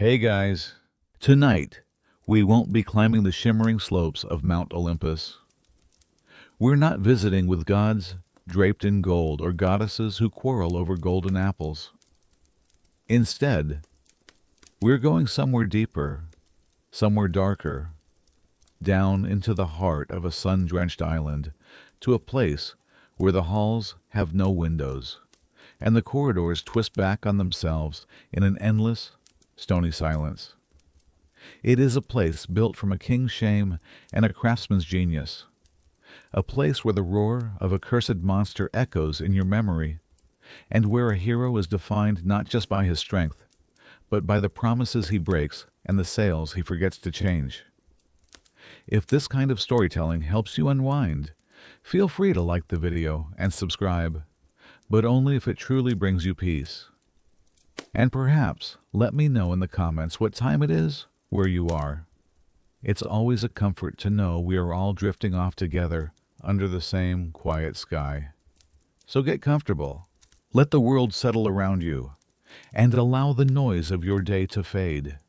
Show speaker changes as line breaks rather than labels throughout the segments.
Hey guys! Tonight, we won't be climbing the shimmering slopes of Mount Olympus. We're not visiting with gods draped in gold or goddesses who quarrel over golden apples. Instead, we're going somewhere deeper, somewhere darker, down into the heart of a sun-drenched island, to a place where the halls have no windows, and the corridors twist back on themselves in an endless, stony silence. It is a place built from a king's shame and a craftsman's genius, a place where the roar of a cursed monster echoes in your memory, and where a hero is defined not just by his strength, but by the promises he breaks and the sails he forgets to change. If this kind of storytelling helps you unwind, feel free to like the video and subscribe, but only if it truly brings you peace. And perhaps let me know in the comments what time it is where you are. It's always a comfort to know we are all drifting off together under the same quiet sky. So get comfortable, let the world settle around you, and allow the noise of your day to fade.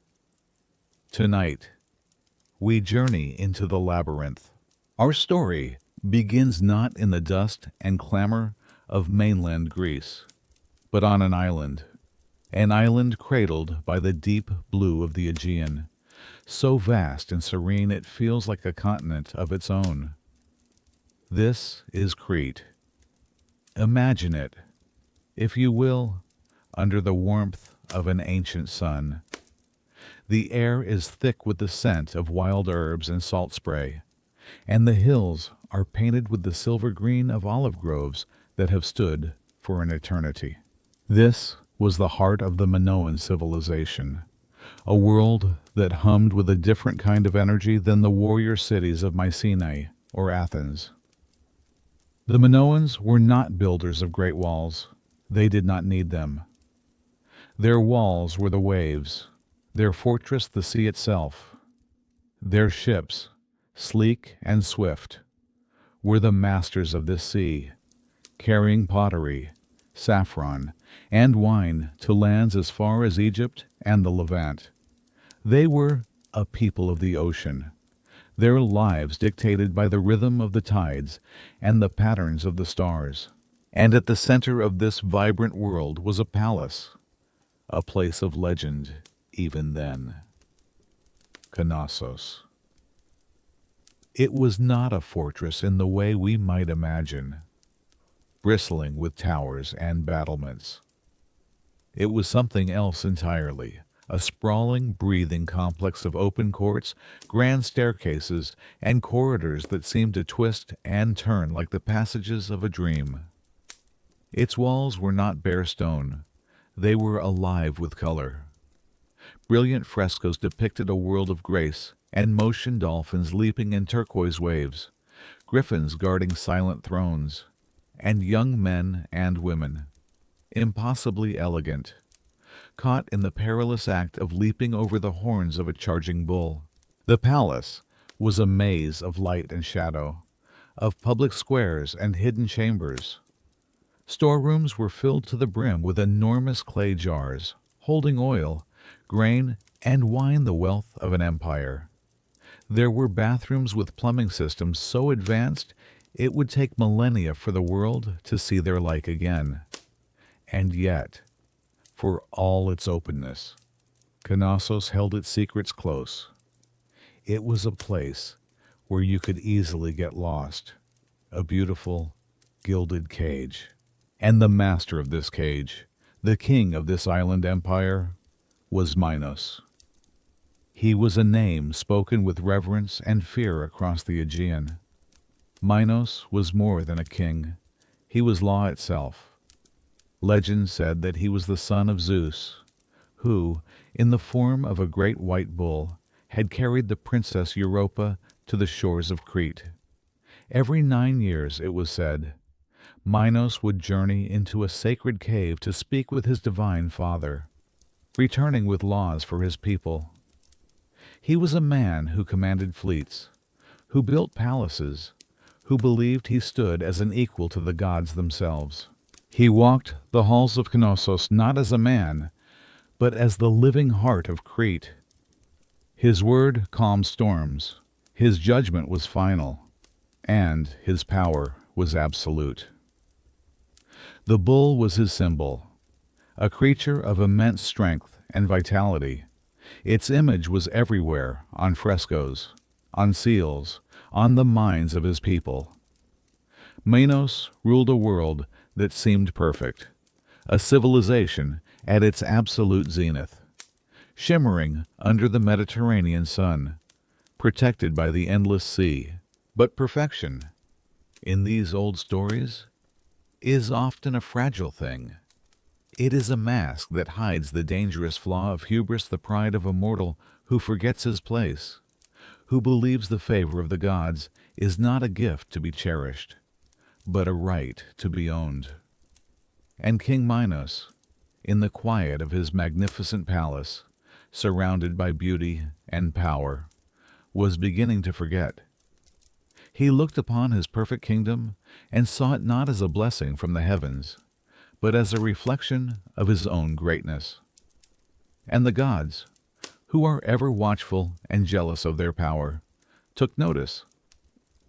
Tonight, we journey into the labyrinth. Our story begins not in the dust and clamor of mainland Greece, but on an island cradled by the deep blue of the Aegean, so vast and serene it feels like a continent of its own. This is Crete. Imagine it, if you will, under the warmth of an ancient sun. The air is thick with the scent of wild herbs and salt spray, and the hills are painted with the silver green of olive groves that have stood for an eternity. This was the heart of the Minoan civilization, a world that hummed with a different kind of energy than the warrior cities of Mycenae or Athens. The Minoans were not builders of great walls. They did not need them. Their walls were the waves, their fortress the sea itself. Their ships, sleek and swift, were the masters of this sea, carrying pottery, saffron, and wine to lands as far as Egypt and the Levant. They were a people of the ocean, their lives dictated by the rhythm of the tides and the patterns of the stars. And at the center of this vibrant world was a palace, a place of legend even then. Knossos. It was not a fortress in the way we might imagine, bristling with towers and battlements. It was something else entirely, a sprawling, breathing complex of open courts, grand staircases, and corridors that seemed to twist and turn like the passages of a dream. Its walls were not bare stone. They were alive with color. Brilliant frescoes depicted a world of grace and motion, dolphins leaping in turquoise waves, griffins guarding silent thrones, and young men and women, impossibly elegant, caught in the perilous act of leaping over the horns of a charging bull. The palace was a maze of light and shadow, of public squares and hidden chambers. Storerooms were filled to the brim with enormous clay jars, holding oil, grain, and wine, the wealth of an empire. There were bathrooms with plumbing systems so advanced it would take millennia for the world to see their like again. And yet, for all its openness, Knossos held its secrets close. It was a place where you could easily get lost, a beautiful, gilded cage. And the master of this cage, the king of this island empire, was Minos. He was a name spoken with reverence and fear across the Aegean. Minos was more than a king. He was law itself. Legend said that he was the son of Zeus, who, in the form of a great white bull, had carried the princess Europa to the shores of Crete. Every 9 years, it was said, Minos would journey into a sacred cave to speak with his divine father, returning with laws for his people. He was a man who commanded fleets, who built palaces, who believed he stood as an equal to the gods themselves. He walked the halls of Knossos not as a man, but as the living heart of Crete. His word calmed storms, his judgment was final, and his power was absolute. The bull was his symbol, a creature of immense strength and vitality. Its image was everywhere, on frescoes, on seals, on the minds of his people. Minos ruled a world that seemed perfect, a civilization at its absolute zenith, shimmering under the Mediterranean sun, protected by the endless sea. But perfection, in these old stories, is often a fragile thing. It is a mask that hides the dangerous flaw of hubris, the pride of a mortal who forgets his place, who believes the favor of the gods is not a gift to be cherished, but a right to be owned. And King Minos, in the quiet of his magnificent palace, surrounded by beauty and power, was beginning to forget. He looked upon his perfect kingdom and saw it not as a blessing from the heavens, but as a reflection of his own greatness. And the gods, who are ever watchful and jealous of their power, took notice.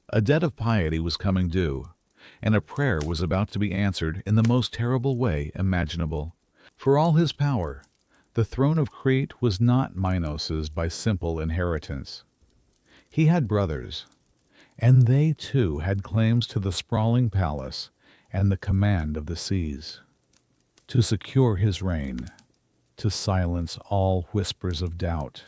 A debt of piety was coming due, and a prayer was about to be answered in the most terrible way imaginable. For all his power, the throne of Crete was not Minos's by simple inheritance. He had brothers, and they too had claims to the sprawling palace and the command of the seas. To secure his reign, to silence all whispers of doubt,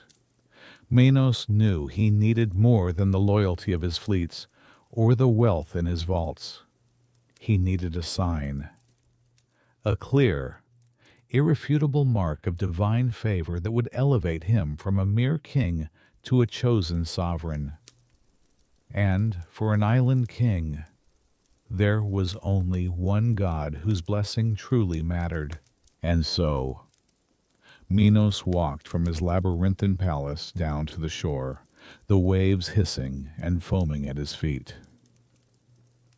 Minos knew he needed more than the loyalty of his fleets or the wealth in his vaults. He needed a sign, a clear, irrefutable mark of divine favor that would elevate him from a mere king to a chosen sovereign. And for an island king, there was only one God whose blessing truly mattered. And so, Minos walked from his labyrinthine palace down to the shore, the waves hissing and foaming at his feet.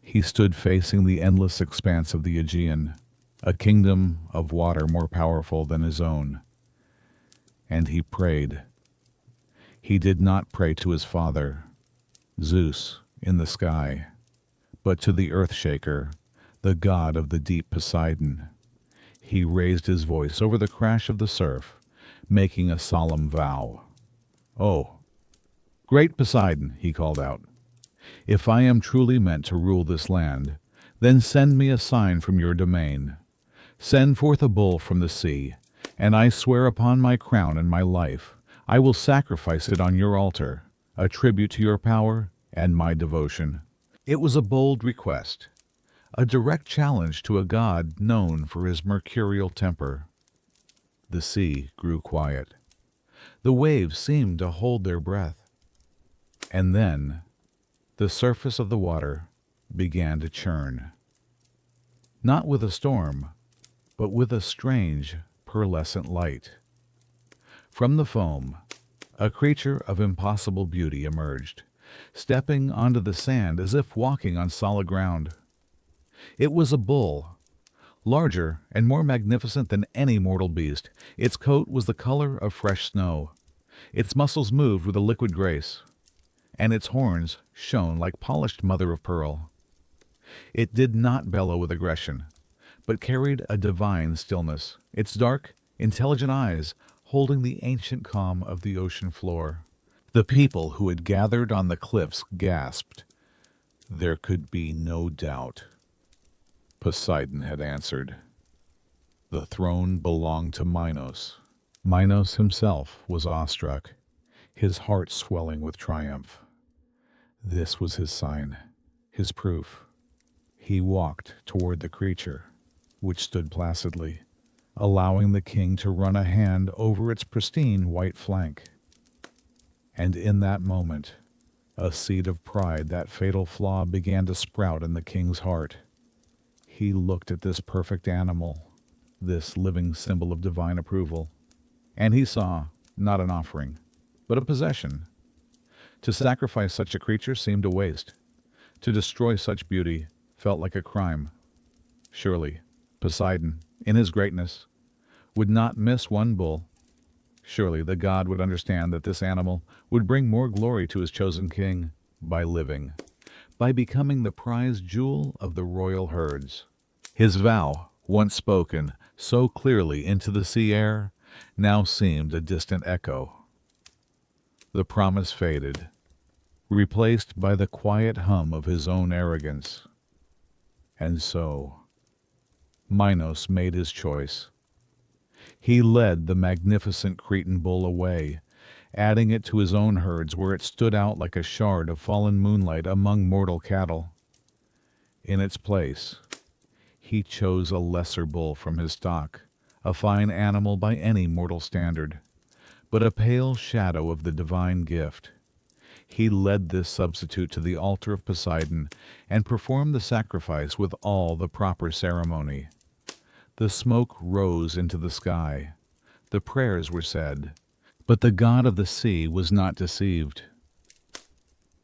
He stood facing the endless expanse of the Aegean, a kingdom of water more powerful than his own. And he prayed. He did not pray to his father, Zeus, in the sky, but to the earth-shaker, the god of the deep Poseidon. He raised his voice over the crash of the surf, making a solemn vow. "Oh, great Poseidon," he called out, "if I am truly meant to rule this land, then send me a sign from your domain. Send forth a bull from the sea, and I swear upon my crown and my life, I will sacrifice it on your altar, a tribute to your power and my devotion." It was a bold request, a direct challenge to a god known for his mercurial temper. The sea grew quiet. The waves seemed to hold their breath. And then the surface of the water began to churn. Not with a storm, but with a strange, pearlescent light. From the foam, a creature of impossible beauty emerged, stepping onto the sand as if walking on solid ground. It was a bull, larger and more magnificent than any mortal beast. Its coat was the color of fresh snow. Its muscles moved with a liquid grace, and its horns shone like polished mother of pearl. It did not bellow with aggression, but carried a divine stillness, its dark, intelligent eyes holding the ancient calm of the ocean floor. The people who had gathered on the cliffs gasped. There could be no doubt. Poseidon had answered. The throne belonged to Minos. Minos himself was awestruck, his heart swelling with triumph. This was his sign, his proof. He walked toward the creature, which stood placidly, allowing the king to run a hand over its pristine white flank. And in that moment, a seed of pride, that fatal flaw, began to sprout in the king's heart. He looked at this perfect animal, this living symbol of divine approval, and he saw not an offering, but a possession. To sacrifice such a creature seemed a waste. To destroy such beauty felt like a crime. Surely, Poseidon, in his greatness, would not miss one bull. Surely the god would understand that this animal would bring more glory to his chosen king by living, by becoming the prized jewel of the royal herds. His vow, once spoken so clearly into the sea air, now seemed a distant echo. The promise faded, replaced by the quiet hum of his own arrogance. And so, Minos made his choice. He led the magnificent Cretan bull away, adding it to his own herds where it stood out like a shard of fallen moonlight among mortal cattle. In its place, he chose a lesser bull from his stock, a fine animal by any mortal standard, but a pale shadow of the divine gift. He led this substitute to the altar of Poseidon and performed the sacrifice with all the proper ceremony. The smoke rose into the sky. The prayers were said, but the god of the sea was not deceived.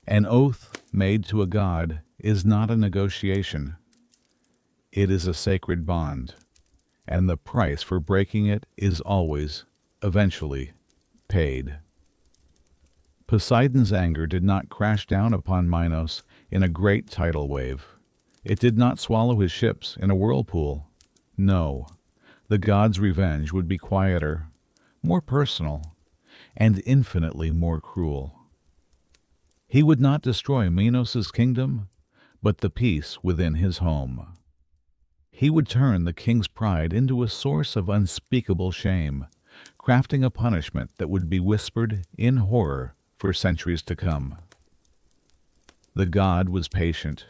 An oath made to a god is not a negotiation. It is a sacred bond, and the price for breaking it is always, eventually, paid. Poseidon's anger did not crash down upon Minos in a great tidal wave. It did not swallow his ships in a whirlpool. No, the god's revenge would be quieter, more personal, and infinitely more cruel. He would not destroy Minos' kingdom, but the peace within his home. He would turn the king's pride into a source of unspeakable shame, crafting a punishment that would be whispered in horror for centuries to come. The god was patient.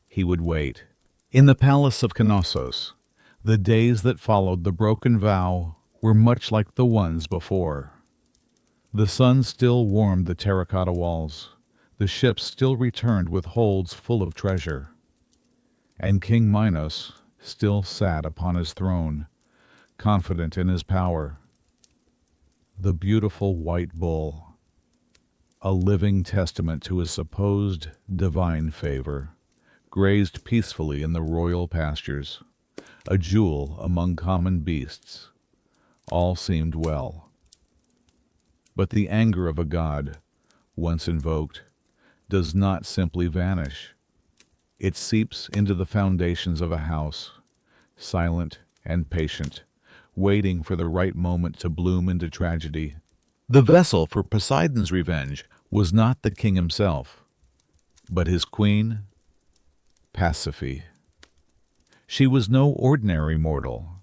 He would wait. In the palace of Knossos, the days that followed the broken vow were much like the ones before. The sun still warmed the terracotta walls. The ships still returned with holds full of treasure. And King Minos still sat upon his throne, confident in his power. The beautiful white bull, a living testament to his supposed divine favor, grazed peacefully in the royal pastures, a jewel among common beasts. All seemed well. But the anger of a god, once invoked, does not simply vanish. It seeps into the foundations of a house, silent and patient, waiting for the right moment to bloom into tragedy. The vessel for Poseidon's revenge was not the king himself, but his queen, Pasiphae. She was no ordinary mortal.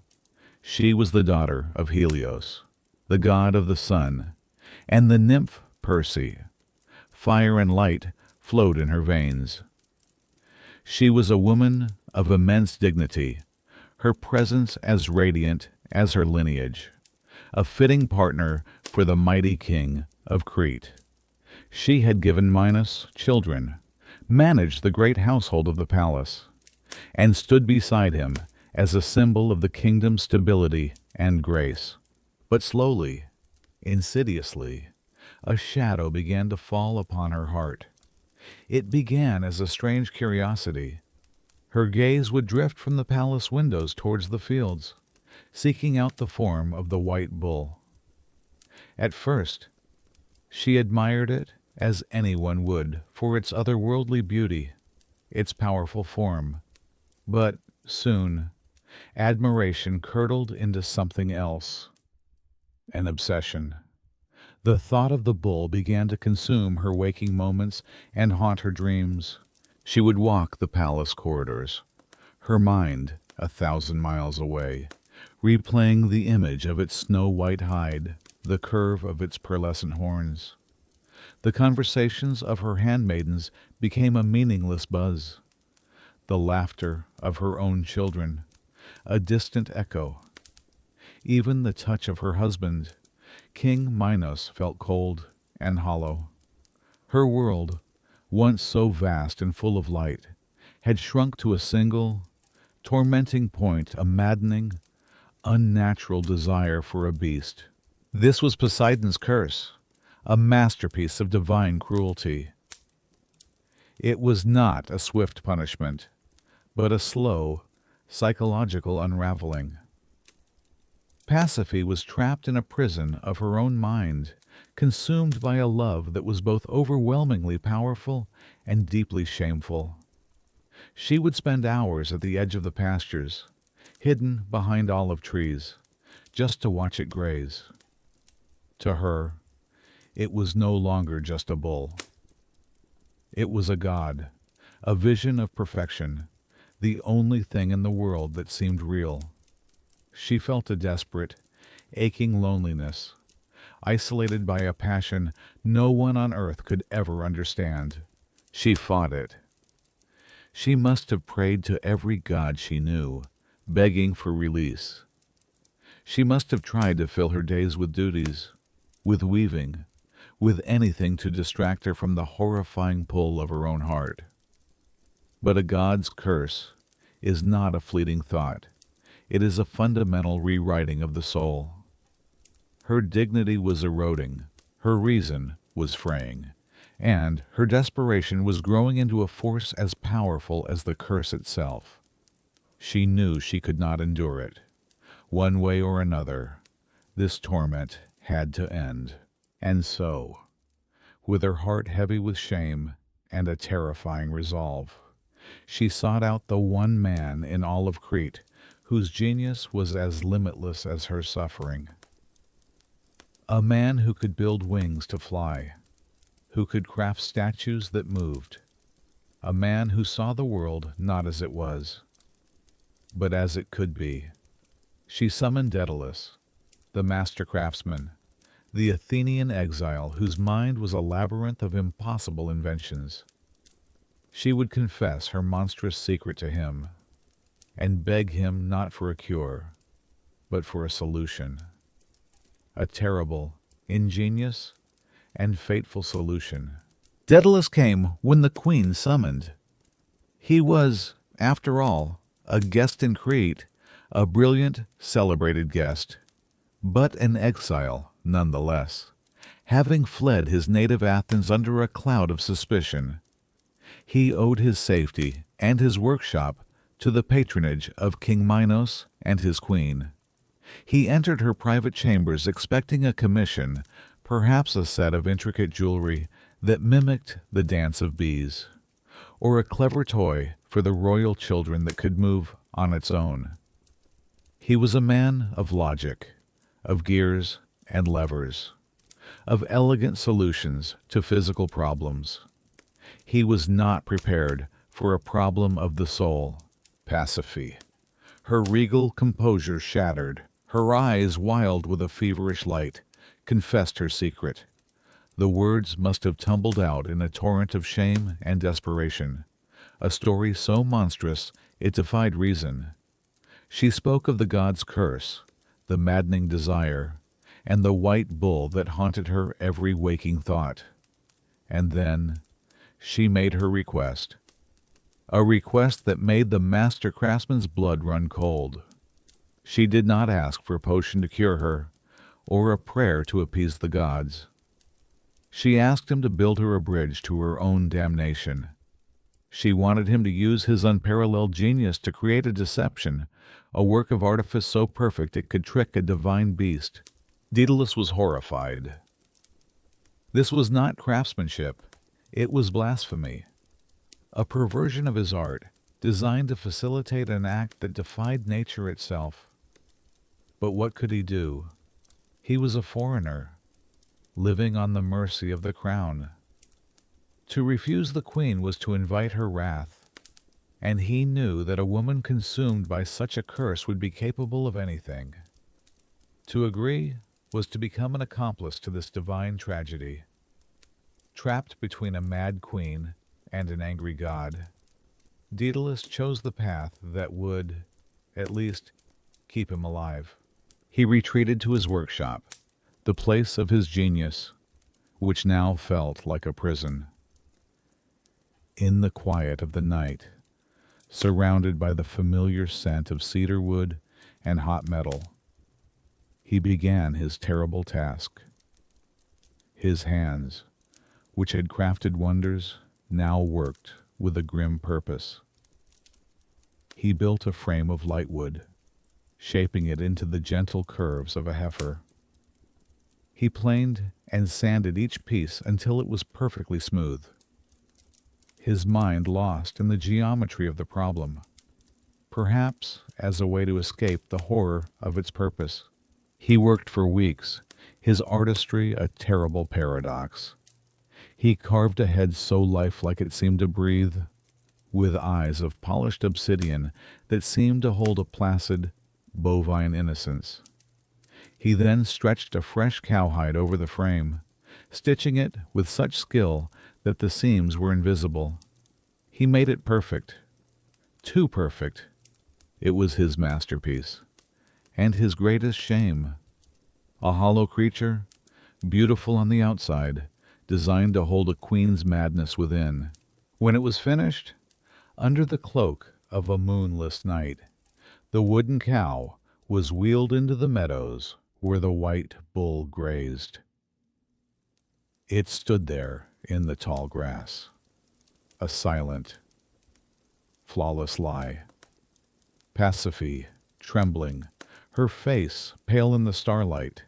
She was the daughter of Helios, the god of the sun, and the nymph Perse. Fire and light flowed in her veins. She was a woman of immense dignity, her presence as radiant as her lineage, a fitting partner for the mighty king of Crete. She had given Minos children, managed the great household of the palace, and stood beside him as a symbol of the kingdom's stability and grace. But slowly, insidiously, a shadow began to fall upon her heart. It began as a strange curiosity. Her gaze would drift from the palace windows towards the fields, seeking out the form of the white bull. At first, she admired it as anyone would for its otherworldly beauty, its powerful form. But soon, admiration curdled into something else, an obsession. The thought of the bull began to consume her waking moments and haunt her dreams. She would walk the palace corridors, her mind 1,000 miles away, replaying the image of its snow-white hide, the curve of its pearlescent horns. The conversations of her handmaidens became a meaningless buzz. The laughter of her own children, a distant echo. Even the touch of her husband, King Minos, felt cold and hollow. Her world, once so vast and full of light, had shrunk to a single, tormenting point, a maddening, unnatural desire for a beast. This was Poseidon's curse, a masterpiece of divine cruelty. It was not a swift punishment, but a slow, psychological unraveling. Pasiphae was trapped in a prison of her own mind, consumed by a love that was both overwhelmingly powerful and deeply shameful. She would spend hours at the edge of the pastures, hidden behind olive trees, just to watch it graze. To her, it was no longer just a bull. It was a god, a vision of perfection, the only thing in the world that seemed real. She felt a desperate, aching loneliness, isolated by a passion no one on earth could ever understand. She fought it. She must have prayed to every god she knew, begging for release. She must have tried to fill her days with duties, with weaving, with anything to distract her from the horrifying pull of her own heart. But a god's curse is not a fleeting thought. It is a fundamental rewriting of the soul. Her dignity was eroding, her reason was fraying, and her desperation was growing into a force as powerful as the curse itself. She knew she could not endure it. One way or another, this torment had to end. And so, with her heart heavy with shame and a terrifying resolve, she sought out the one man in all of Crete whose genius was as limitless as her suffering. A man who could build wings to fly, who could craft statues that moved. A man who saw the world not as it was, but as it could be. She summoned Daedalus, the master craftsman, the Athenian exile whose mind was a labyrinth of impossible inventions. She would confess her monstrous secret to him, and beg him not for a cure, but for a solution. A terrible, ingenious, and fateful solution. Daedalus came when the queen summoned. He was, after all, a guest in Crete, a brilliant, celebrated guest, but an exile nonetheless, having fled his native Athens under a cloud of suspicion. He owed his safety and his workshop to the patronage of King Minos and his queen. He entered her private chambers expecting a commission, perhaps a set of intricate jewelry that mimicked the dance of bees, or a clever toy for the royal children that could move on its own. He was a man of logic, of gears and levers, of elegant solutions to physical problems. He was not prepared for a problem of the soul. Pasiphae, her regal composure shattered, her eyes wild with a feverish light, confessed her secret. The words must have tumbled out in a torrent of shame and desperation, a story so monstrous it defied reason. She spoke of the god's curse, the maddening desire, and the white bull that haunted her every waking thought. And then she made her request, a request that made the master craftsman's blood run cold. She did not ask for a potion to cure her, or a prayer to appease the gods. She asked him to build her a bridge to her own damnation. She wanted him to use his unparalleled genius to create a deception, a work of artifice so perfect it could trick a divine beast. Daedalus was horrified. This was not craftsmanship, it was blasphemy. A perversion of his art, designed to facilitate an act that defied nature itself. But what could he do? He was a foreigner, living on the mercy of the crown. To refuse the queen was to invite her wrath, and he knew that a woman consumed by such a curse would be capable of anything. To agree was to become an accomplice to this divine tragedy. Trapped between a mad queen and an angry god, Daedalus chose the path that would, at least, keep him alive. He retreated to his workshop, the place of his genius, which now felt like a prison. In the quiet of the night, surrounded by the familiar scent of cedar wood and hot metal, he began his terrible task. His hands, which had crafted wonders, now worked with a grim purpose. He built a frame of lightwood, shaping it into the gentle curves of a heifer. He planed and sanded each piece until it was perfectly smooth, his mind lost in the geometry of the problem, perhaps as a way to escape the horror of its purpose. He worked for weeks, his artistry a terrible paradox. He carved a head so lifelike it seemed to breathe, with eyes of polished obsidian that seemed to hold a placid, bovine innocence. He then stretched a fresh cowhide over the frame, stitching it with such skill that the seams were invisible. He made it perfect. Too perfect. It was his masterpiece, and his greatest shame. A hollow creature, beautiful on the outside, designed to hold a queen's madness within. When it was finished, under the cloak of a moonless night, the wooden cow was wheeled into the meadows where the white bull grazed. It stood there in the tall grass, a silent, flawless lie. Pasiphae, trembling, her face pale in the starlight,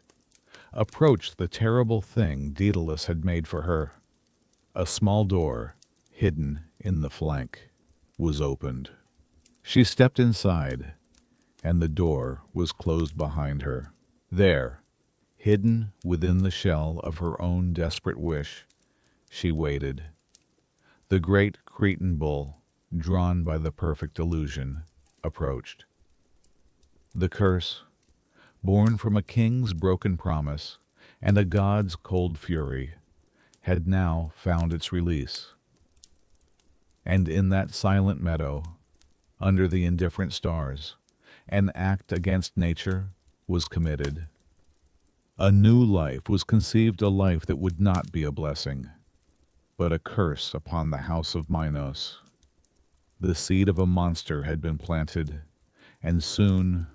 approached the terrible thing Daedalus had made for her. A small door, hidden in the flank, was opened. She stepped inside, and the door was closed behind her. There, hidden within the shell of her own desperate wish, she waited. The great Cretan bull, drawn by the perfect illusion, approached. The curse, born from a king's broken promise and a god's cold fury, had now found its release. And in that silent meadow, under the indifferent stars, an act against nature was committed. A new life was conceived, a life that would not be a blessing, but a curse upon the house of Minos. The seed of a monster had been planted, and soon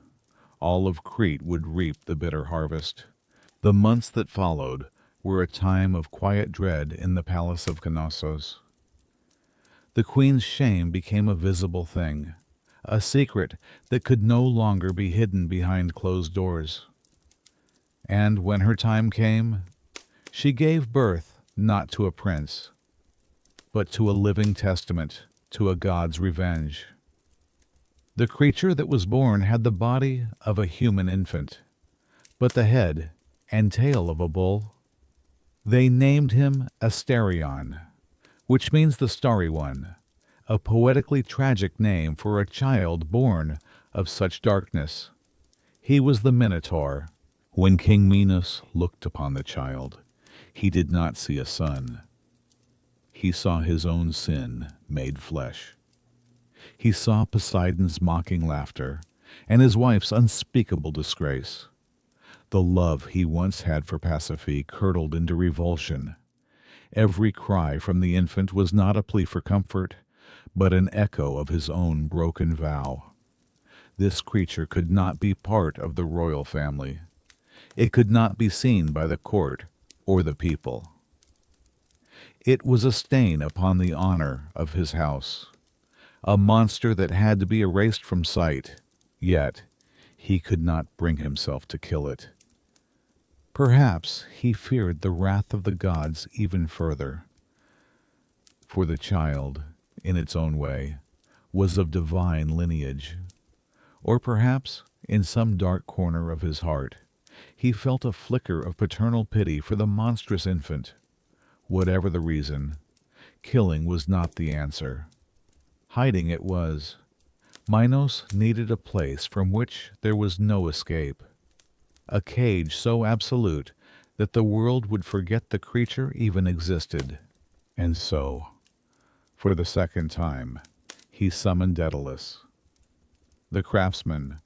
all of Crete would reap the bitter harvest. The months that followed were a time of quiet dread in the palace of Knossos. The queen's shame became a visible thing, a secret that could no longer be hidden behind closed doors. And when her time came, she gave birth not to a prince, but to a living testament to a god's revenge. The creature that was born had the body of a human infant, but the head and tail of a bull. They named him Asterion, which means the Starry One, a poetically tragic name for a child born of such darkness. He was the Minotaur. When King Minos looked upon the child, he did not see a son. He saw his own sin made flesh. He saw Poseidon's mocking laughter and his wife's unspeakable disgrace. The love he once had for Pasiphae curdled into revulsion. Every cry from the infant was not a plea for comfort, but an echo of his own broken vow. This creature could not be part of the royal family. It could not be seen by the court or the people. It was a stain upon the honor of his house, a monster that had to be erased from sight, yet he could not bring himself to kill it. Perhaps he feared the wrath of the gods even further, for the child, in its own way, was of divine lineage. Or perhaps, in some dark corner of his heart, he felt a flicker of paternal pity for the monstrous infant. Whatever the reason, killing was not the answer. Hiding it was. Minos needed a place from which there was no escape, a cage so absolute that the world would forget the creature even existed. And so, for the second time, he summoned Daedalus. The craftsman,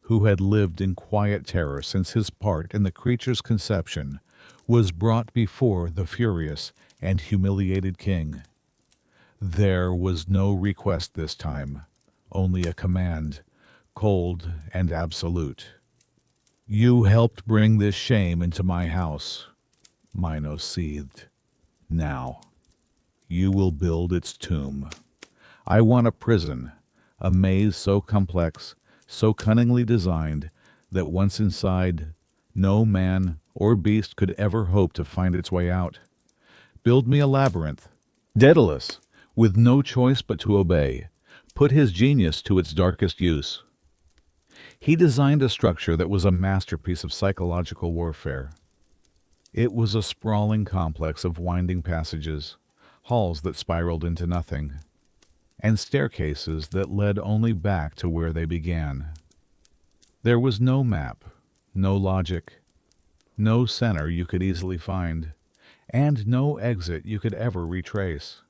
who had lived in quiet terror since his part in the creature's conception, was brought before the furious and humiliated king. There was no request this time, only a command, cold and absolute. "You helped bring this shame into my house," Minos seethed. "Now, you will build its tomb. I want a prison, a maze so complex, so cunningly designed that once inside, no man or beast could ever hope to find its way out. Build me a labyrinth. Daedalus, with no choice but to obey, put his genius to its darkest use. He designed a structure that was a masterpiece of psychological warfare. It was a sprawling complex of winding passages, halls that spiraled into nothing, and staircases that led only back to where they began. There was no map, no logic, no center you could easily find, and no exit you could ever retrace.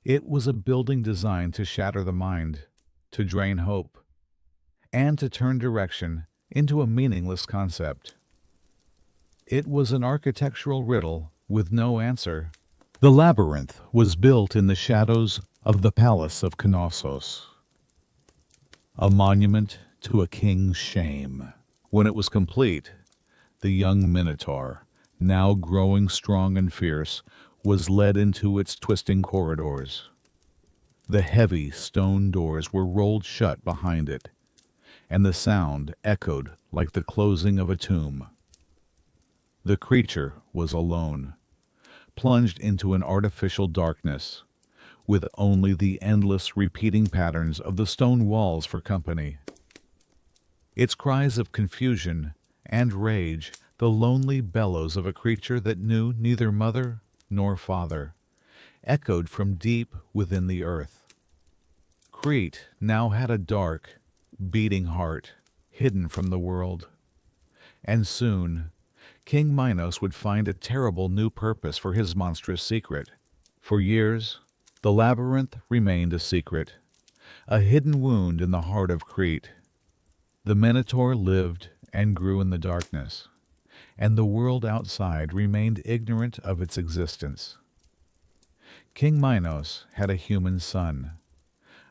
It was a building designed to shatter the mind, to drain hope, and to turn direction into a meaningless concept. It was an architectural riddle with no answer. The labyrinth was built in the shadows of the palace of Knossos, a monument to a king's shame. When it was complete, the young Minotaur, now growing strong and fierce, was led into its twisting corridors. The heavy stone doors were rolled shut behind it, and the sound echoed like the closing of a tomb. The creature was alone, plunged into an artificial darkness, with only the endless repeating patterns of the stone walls for company. Its cries of confusion and rage, the lonely bellows of a creature that knew neither mother nor father, echoed from deep within the earth. Crete now had a dark, beating heart, hidden from the world. And soon, King Minos would find a terrible new purpose for his monstrous secret. For years, the labyrinth remained a secret, a hidden wound in the heart of Crete. The Minotaur lived and grew in the darkness, and the world outside remained ignorant of its existence. King Minos had a human son,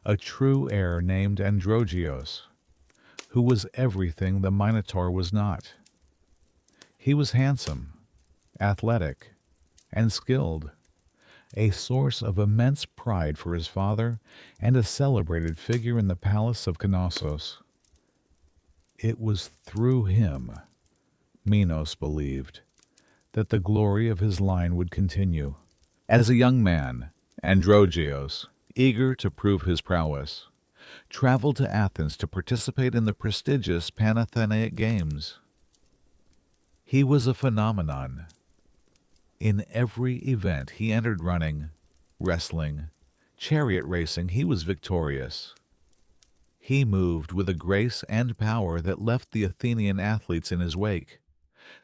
a true heir named Androgeos, who was everything the Minotaur was not. He was handsome, athletic, and skilled, a source of immense pride for his father and a celebrated figure in the palace of Knossos. It was through him, Minos believed, that the glory of his line would continue. As a young man, Androgeos, eager to prove his prowess, traveled to Athens to participate in the prestigious Panathenaic Games. He was a phenomenon. In every event he entered, running, wrestling, chariot racing, he was victorious. He moved with a grace and power that left the Athenian athletes in his wake,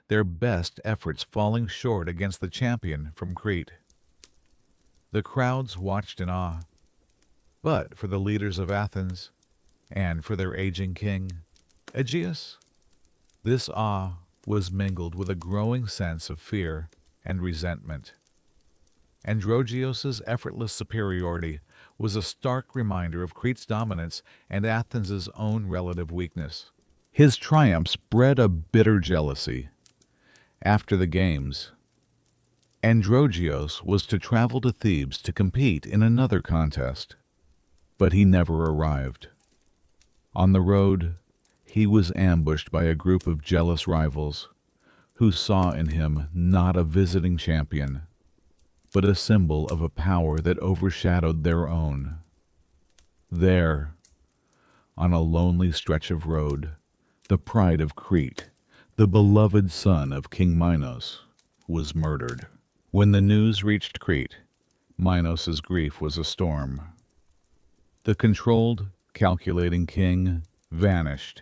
their best efforts falling short against the champion from Crete. The crowds watched in awe, but for the leaders of Athens, and for their aging king, Aegeus, this awe was mingled with a growing sense of fear and resentment. Androgeos' effortless superiority was a stark reminder of Crete's dominance and Athens' own relative weakness. His triumphs bred a bitter jealousy. After the games, Androgeos was to travel to Thebes to compete in another contest, but he never arrived. On the road, he was ambushed by a group of jealous rivals who saw in him not a visiting champion, but a symbol of a power that overshadowed their own. There, on a lonely stretch of road, the pride of Crete, the beloved son of King Minos, was murdered. When the news reached Crete, Minos' grief was a storm. The controlled, calculating king vanished,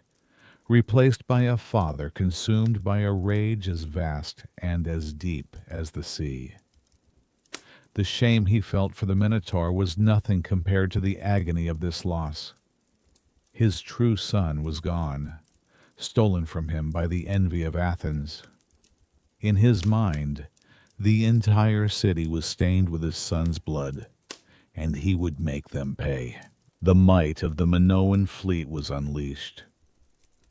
replaced by a father consumed by a rage as vast and as deep as the sea. The shame he felt for the Minotaur was nothing compared to the agony of this loss. His true son was gone, stolen from him by the envy of Athens. In his mind, the entire city was stained with his son's blood, and he would make them pay. The might of the Minoan fleet was unleashed.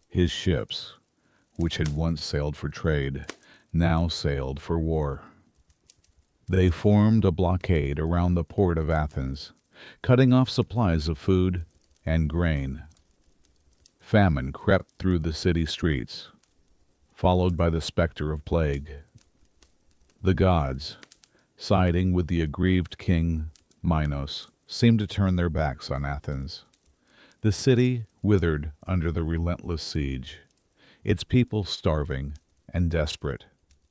His ships, which had once sailed for trade, now sailed for war. They formed a blockade around the port of Athens, cutting off supplies of food and grain. Famine crept through the city streets, followed by the specter of plague. The gods, siding with the aggrieved king Minos, seemed to turn their backs on Athens. The city withered under the relentless siege, its people starving and desperate.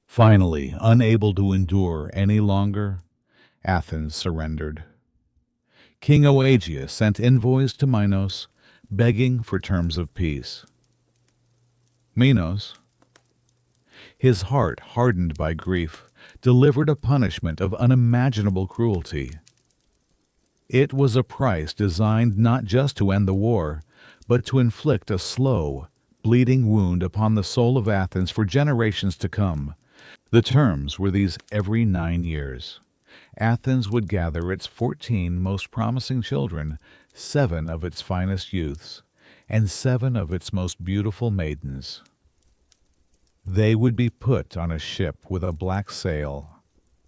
Finally, unable to endure any longer, Athens surrendered. King Oeages sent envoys to Minos, begging for terms of peace. Minos, his heart hardened by grief, delivered a punishment of unimaginable cruelty. It was a price designed not just to end the war, but to inflict a slow, bleeding wound upon the soul of Athens for generations to come. The terms were these: every 9 years, Athens would gather its 14 most promising children, 7 of its finest youths, and 7 of its most beautiful maidens. They would be put on a ship with a black sail,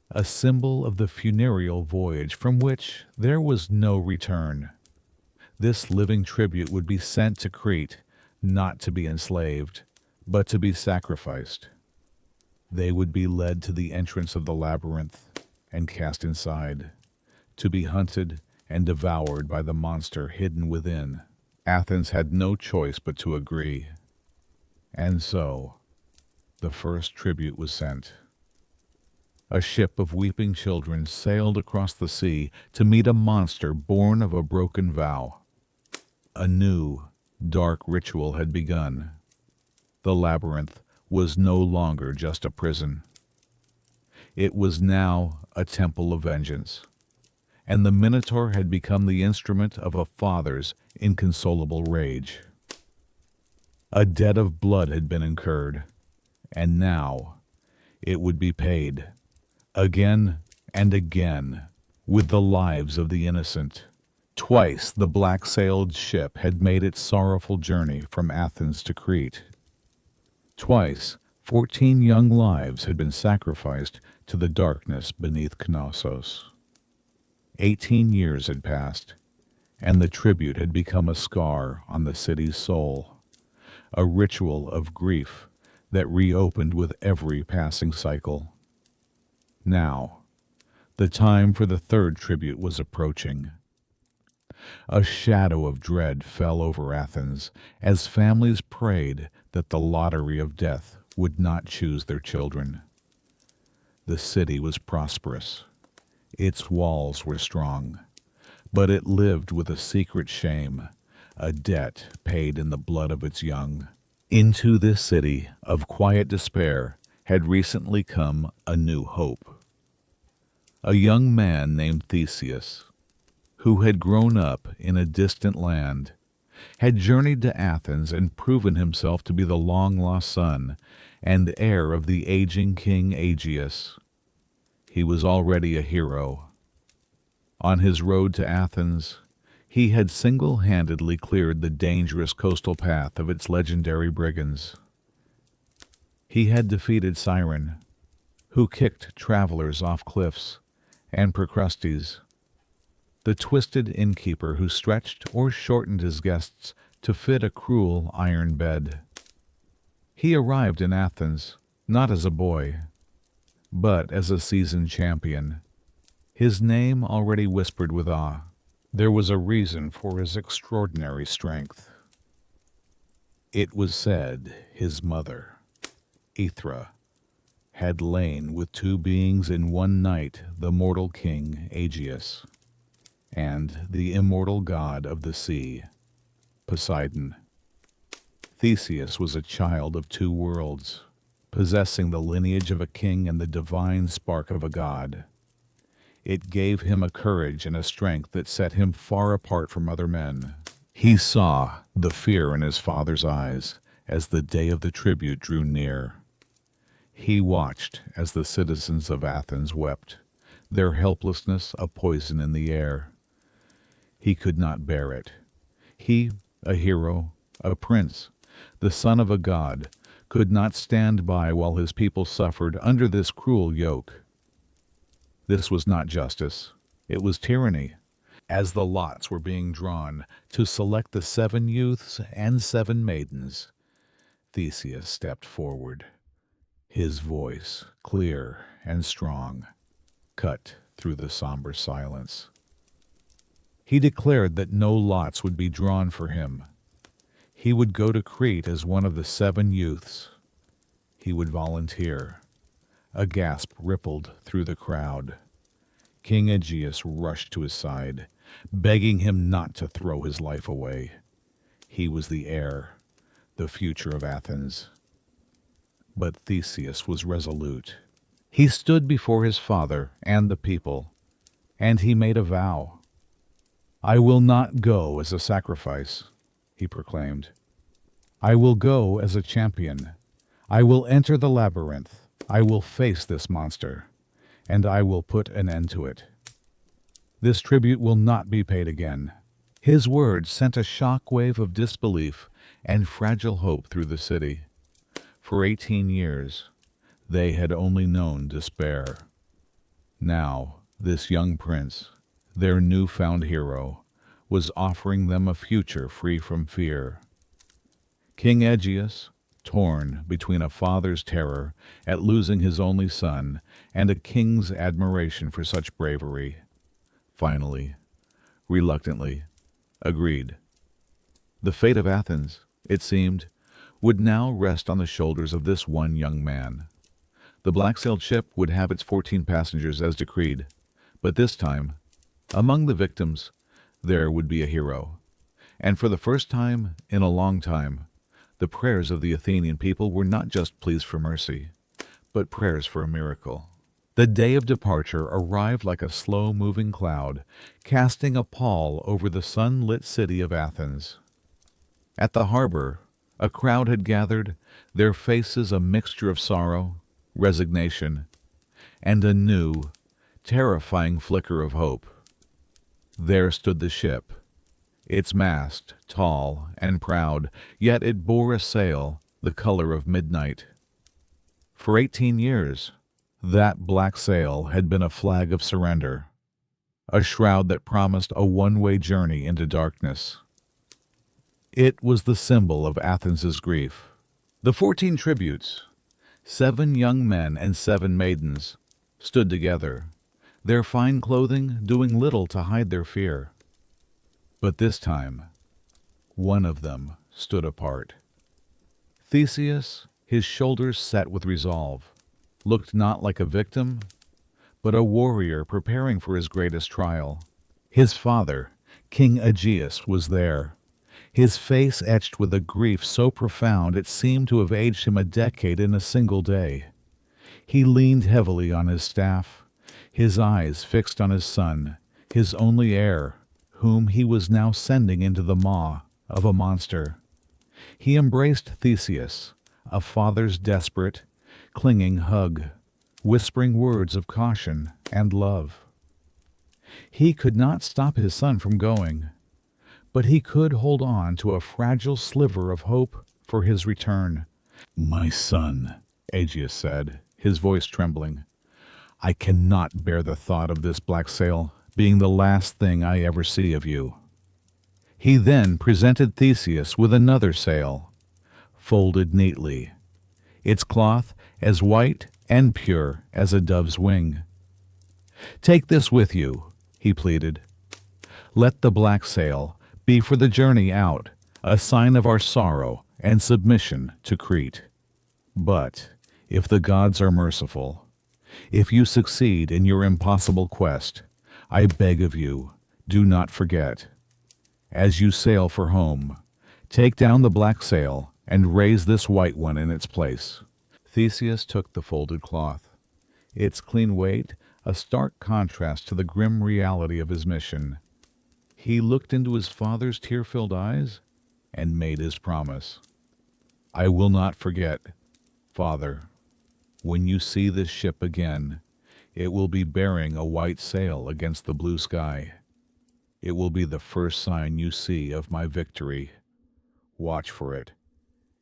a symbol of the funereal voyage from which there was no return. This living tribute would be sent to Crete, not to be enslaved, but to be sacrificed. They would be led to the entrance of the labyrinth and cast inside, to be hunted and devoured by the monster hidden within. Athens had no choice but to agree. And so, the first tribute was sent. A ship of weeping children sailed across the sea to meet a monster born of a broken vow. A new, dark ritual had begun. The labyrinth was no longer just a prison. It was now a temple of vengeance, and the Minotaur had become the instrument of a father's inconsolable rage. A debt of blood had been incurred, and now it would be paid, again and again, with the lives of the innocent. Twice the black-sailed ship had made its sorrowful journey from Athens to Crete. Twice 14 young lives had been sacrificed to the darkness beneath Knossos. 18 years had passed, and the tribute had become a scar on the city's soul, a ritual of grief that reopened with every passing cycle. Now, the time for the third tribute was approaching. A shadow of dread fell over Athens as families prayed that the lottery of death would not choose their children. The city was prosperous. Its walls were strong, but it lived with a secret shame, a debt paid in the blood of its young. Into this city of quiet despair had recently come a new hope. A young man named Theseus, who had grown up in a distant land, had journeyed to Athens and proven himself to be the long-lost son and heir of the aging king Aegeus. He was already a hero. On his road to Athens, he had single-handedly cleared the dangerous coastal path of its legendary brigands. He had defeated Siren, who kicked travelers off cliffs, and Procrustes, the twisted innkeeper who stretched or shortened his guests to fit a cruel iron bed. He arrived in Athens, not as a boy, but as a seasoned champion, his name already whispered with awe. There was a reason for his extraordinary strength. It was said his mother, Aethra, had lain with 2 beings in one night, the mortal king Aegeus, and the immortal god of the sea, Poseidon. Theseus was a child of 2 worlds, possessing the lineage of a king and the divine spark of a god. It gave him a courage and a strength that set him far apart from other men. He saw the fear in his father's eyes as the day of the tribute drew near. He watched as the citizens of Athens wept, their helplessness a poison in the air. He could not bear it. He, a hero, a prince, the son of a god, could not stand by while his people suffered under this cruel yoke. This was not justice. It was tyranny, As the lots were being drawn to select the 7 youths and 7 maidens, Theseus stepped forward. His voice, clear and strong, cut through the somber silence. He declared that no lots would be drawn for him. He would go to Crete as one of the 7 youths. He would volunteer. A gasp rippled through the crowd. King Aegeus rushed to his side, begging him not to throw his life away. He was the heir, the future of Athens. But Theseus was resolute. He stood before his father and the people, and he made a vow. "I will not go as a sacrifice," he proclaimed. "I will go as a champion. I will enter the labyrinth. I will face this monster, and I will put an end to it. This tribute will not be paid again." His words sent a shock wave of disbelief and fragile hope through the city. For 18 years, they had only known despair. Now, this young prince, their newfound hero, was offering them a future free from fear. King Aegeus, torn between a father's terror at losing his only son and a king's admiration for such bravery, finally, reluctantly, agreed. The fate of Athens, it seemed, would now rest on the shoulders of this one young man. The black-sailed ship would have its 14 passengers as decreed, but this time, among the victims, there would be a hero. And for the first time in a long time, the prayers of the Athenian people were not just pleas for mercy, but prayers for a miracle. The day of departure arrived like a slow-moving cloud, casting a pall over the sun-lit city of Athens. At the harbor, a crowd had gathered, their faces a mixture of sorrow, resignation, and a new, terrifying flicker of hope. There stood the ship, its mast tall and proud, yet it bore a sail the color of midnight. For 18 years, that black sail had been a flag of surrender, a shroud that promised a one-way journey into darkness. It was the symbol of Athens's grief. The 14 tributes, 7 young men and 7 maidens, stood together, their fine clothing doing little to hide their fear. But this time, one of them stood apart. Theseus, his shoulders set with resolve, looked not like a victim, but a warrior preparing for his greatest trial. His father, King Aegeus, was there, his face etched with a grief so profound it seemed to have aged him a decade in a single day. He leaned heavily on his staff, his eyes fixed on his son, his only heir, whom he was now sending into the maw of a monster. He embraced Theseus, a father's desperate, clinging hug, whispering words of caution and love. He could not stop his son from going, but he could hold on to a fragile sliver of hope for his return. "My son," Aegeus said, his voice trembling, "I cannot bear the thought of this black sail being the last thing I ever see of you." He then presented Theseus with another sail, folded neatly, its cloth as white and pure as a dove's wing. "Take this with you," he pleaded. "Let the black sail be for the journey out a sign of our sorrow and submission to Crete. But if the gods are merciful, if you succeed in your impossible quest, I beg of you, do not forget. As you sail for home, take down the black sail and raise this white one in its place." Theseus took the folded cloth, its clean weight a stark contrast to the grim reality of his mission. He looked into his father's tear-filled eyes and made his promise. "I will not forget, Father. When you see this ship again, it will be bearing a white sail against the blue sky. It will be the first sign you see of my victory. Watch for it.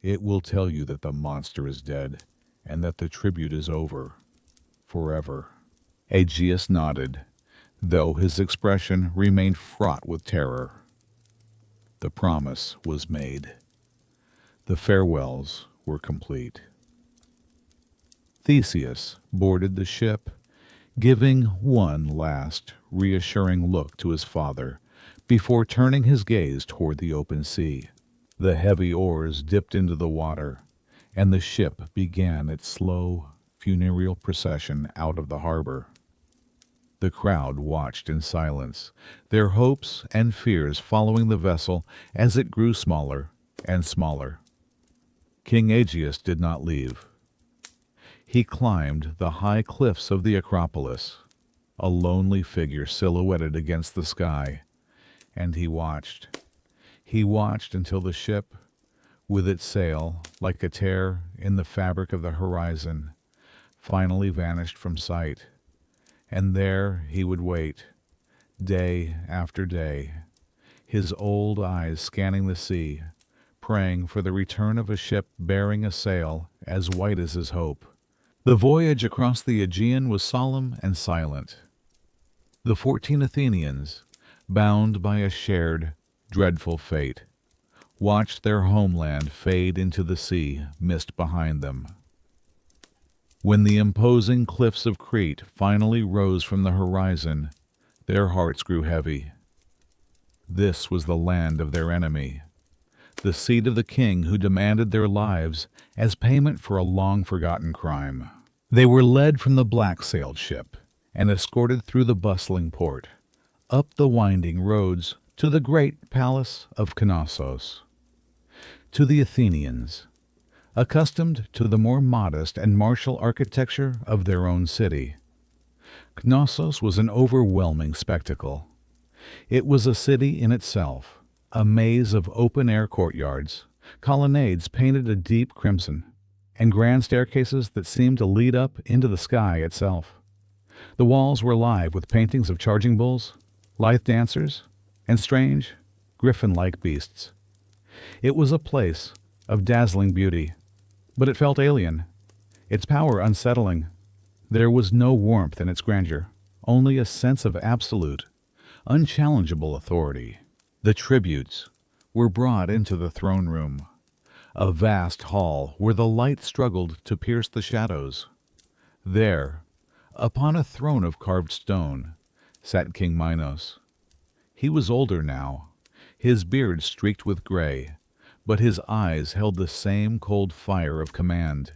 It will tell you that the monster is dead and that the tribute is over, forever." Aegeus nodded, though his expression remained fraught with terror. The promise was made. The farewells were complete. Theseus boarded the ship, giving one last reassuring look to his father before turning his gaze toward the open sea. The heavy oars dipped into the water, and the ship began its slow, funereal procession out of the harbor. The crowd watched in silence, their hopes and fears following the vessel as it grew smaller and smaller. King Aegeus did not leave. He climbed the high cliffs of the Acropolis, a lonely figure silhouetted against the sky, and he watched. He watched until the ship, with its sail like a tear in the fabric of the horizon, finally vanished from sight. And there he would wait, day after day, his old eyes scanning the sea, praying for the return of a ship bearing a sail as white as his hope. The voyage across the Aegean was solemn and silent. The 14 Athenians, bound by a shared, dreadful fate, watched their homeland fade into the sea mist behind them. When the imposing cliffs of Crete finally rose from the horizon, their hearts grew heavy. This was the land of their enemy, the seat of the king who demanded their lives as payment for a long-forgotten crime. They were led from the black-sailed ship and escorted through the bustling port, up the winding roads to the great palace of Knossos. To the Athenians, accustomed to the more modest and martial architecture of their own city, Knossos was an overwhelming spectacle. It was a city in itself, a maze of open-air courtyards, colonnades painted a deep crimson, and grand staircases that seemed to lead up into the sky itself. The walls were alive with paintings of charging bulls, lithe dancers, and strange, griffin-like beasts. It was a place of dazzling beauty, but it felt alien, its power unsettling. There was no warmth in its grandeur, only a sense of absolute, unchallengeable authority. The tributes were brought into the throne room, a vast hall where the light struggled to pierce the shadows. There, upon a throne of carved stone, sat King Minos. He was older now, his beard streaked with gray, but his eyes held the same cold fire of command.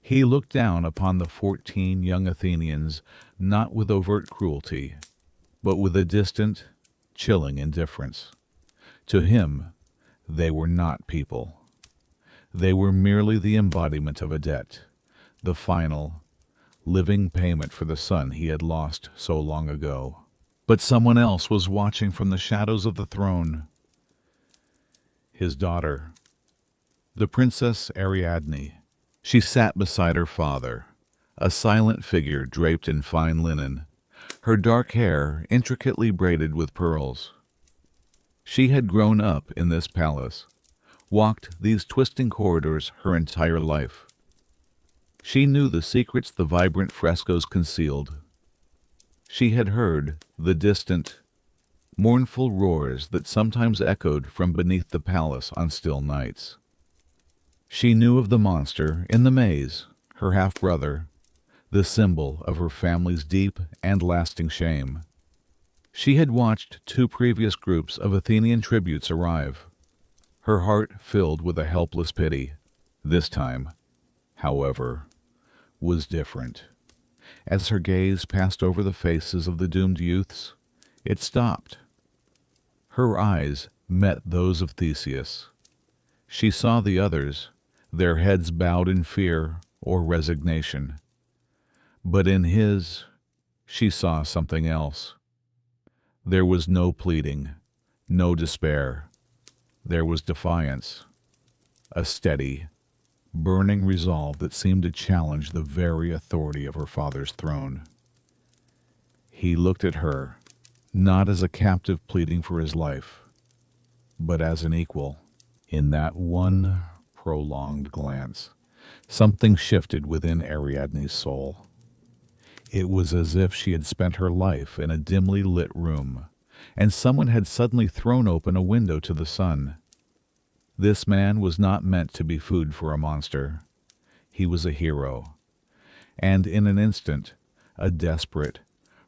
He looked down upon the 14 young Athenians, not with overt cruelty, but with a distant, chilling indifference. To him, they were not people. They were merely the embodiment of a debt, the final, living payment for the son he had lost so long ago. But someone else was watching from the shadows of the throne. His daughter, the Princess Ariadne. She sat beside her father, a silent figure draped in fine linen, her dark hair intricately braided with pearls. She had grown up in this palace, walked these twisting corridors her entire life. She knew the secrets the vibrant frescoes concealed. She had heard the distant, mournful roars that sometimes echoed from beneath the palace on still nights. She knew of the monster in the maze, her half-brother, the symbol of her family's deep and lasting shame. She had watched 2 previous groups of Athenian tributes arrive, her heart filled with a helpless pity. This time, however, was different. As her gaze passed over the faces of the doomed youths, it stopped. Her eyes met those of Theseus. She saw the others, their heads bowed in fear or resignation. But in his, she saw something else. There was no pleading, no despair. There was defiance, a steady, burning resolve that seemed to challenge the very authority of her father's throne. He looked at her, not as a captive pleading for his life, but as an equal. In that one prolonged glance, something shifted within Ariadne's soul. It was as if she had spent her life in a dimly lit room, and someone had suddenly thrown open a window to the sun. This man was not meant to be food for a monster. He was a hero. And in an instant, a desperate,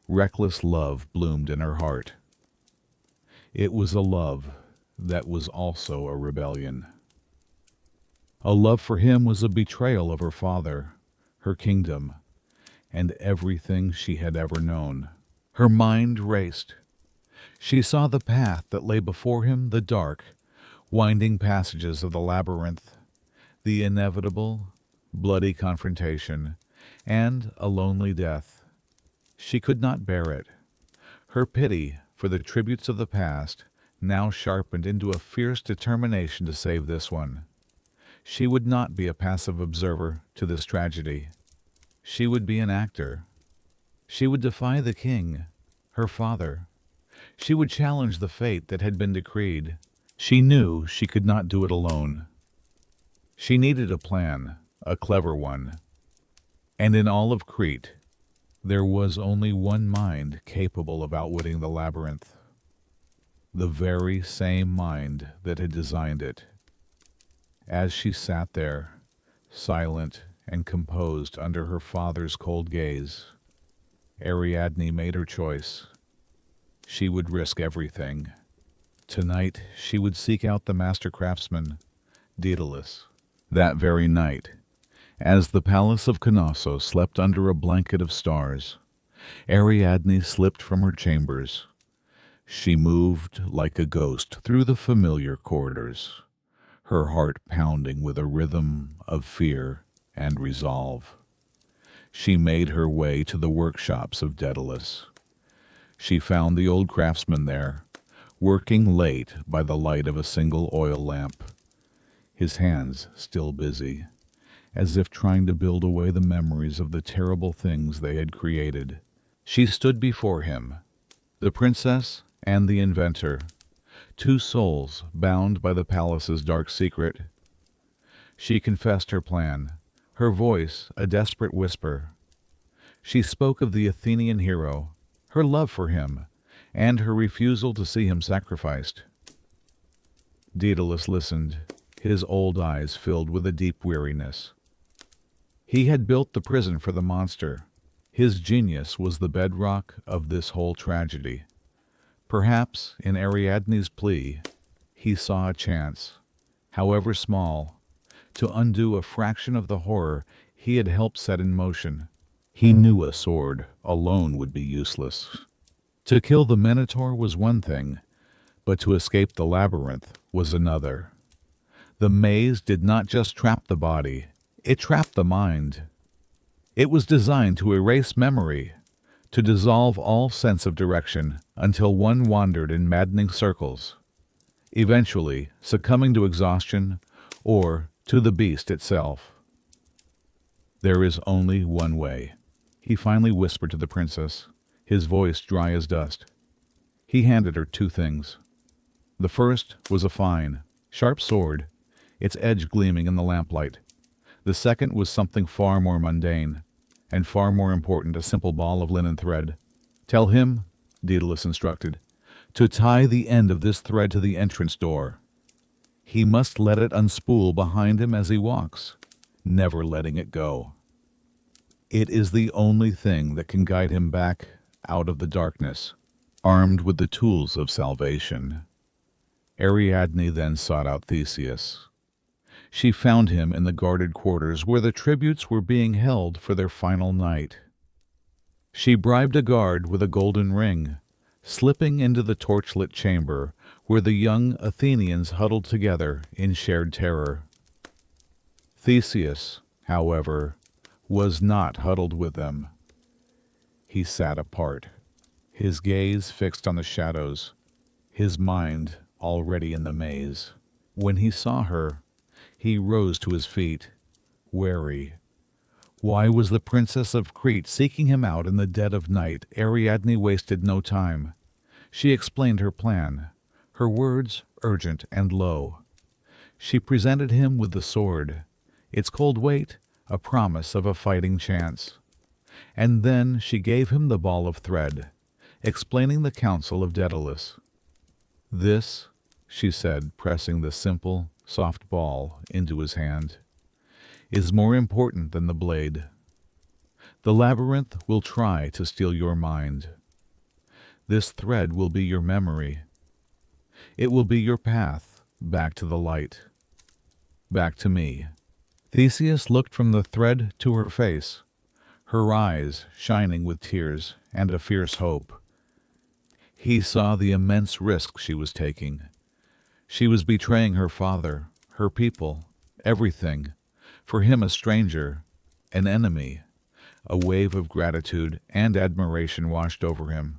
reckless love bloomed in her heart. It was a love that was also a rebellion. A love for him was a betrayal of her father, her kingdom, and everything she had ever known. Her mind raced. She saw the path that lay before him, the dark, winding passages of the labyrinth, the inevitable, bloody confrontation, and a lonely death. She could not bear it. Her pity for the tributes of the past now sharpened into a fierce determination to save this one. She would not be a passive observer to this tragedy. She would be an actor. She would defy the king, her father. She would challenge the fate that had been decreed. She knew she could not do it alone. She needed a plan, a clever one. And in all of Crete, there was only one mind capable of outwitting the labyrinth. The very same mind that had designed it. As she sat there, silent and composed under her father's cold gaze, Ariadne made her choice. She would risk everything. Tonight she would seek out the master craftsman, Daedalus. That very night, as the palace of Knossos slept under a blanket of stars, Ariadne slipped from her chambers. She moved like a ghost through the familiar corridors, her heart pounding with a rhythm of fear and resolve. She made her way to the workshops of Daedalus. She found the old craftsman there, working late by the light of a single oil lamp, his hands still busy, as if trying to build away the memories of the terrible things they had created. She stood before him, the princess and the inventor, two souls bound by the palace's dark secret. She confessed her plan, her voice a desperate whisper. She spoke of the Athenian hero, her love for him, and her refusal to see him sacrificed. Daedalus listened, his old eyes filled with a deep weariness. He had built the prison for the monster. His genius was the bedrock of this whole tragedy. Perhaps in Ariadne's plea, he saw a chance, however small, to undo a fraction of the horror he had helped set in motion. He knew a sword alone would be useless. To kill the Minotaur was one thing, but to escape the labyrinth was another. The maze did not just trap the body, it trapped the mind. It was designed to erase memory, to dissolve all sense of direction until one wandered in maddening circles, eventually succumbing to exhaustion or to the beast itself. There is only one way, he finally whispered to the princess, his voice dry as dust. He handed her two things. The first was a fine, sharp sword, its edge gleaming in the lamplight. The second was something far more mundane, and far more important, a simple ball of linen thread. Tell him, Daedalus instructed, to tie the end of this thread to the entrance door. He must let it unspool behind him as he walks, never letting it go. It is the only thing that can guide him back out of the darkness, armed with the tools of salvation. Ariadne then sought out Theseus. She found him in the guarded quarters where the tributes were being held for their final night. She bribed a guard with a golden ring, slipping into the torchlit chamber where the young Athenians huddled together in shared terror. Theseus, however, was not huddled with them. He sat apart, his gaze fixed on the shadows, his mind already in the maze. When he saw her, he rose to his feet, wary. Why was the princess of Crete seeking him out in the dead of night? Ariadne wasted no time. She explained her plan, her words urgent and low. She presented him with the sword, its cold weight a promise of a fighting chance. And then she gave him the ball of thread, explaining the counsel of Daedalus. "This," she said, pressing the simple, soft ball into his hand, "is more important than the blade. The labyrinth will try to steal your mind. This thread will be your memory. It will be your path back to the light, back to me." Theseus looked from the thread to her face, her eyes shining with tears and a fierce hope. He saw the immense risk she was taking. She was betraying her father, her people, everything, for him a stranger, an enemy. A wave of gratitude and admiration washed over him.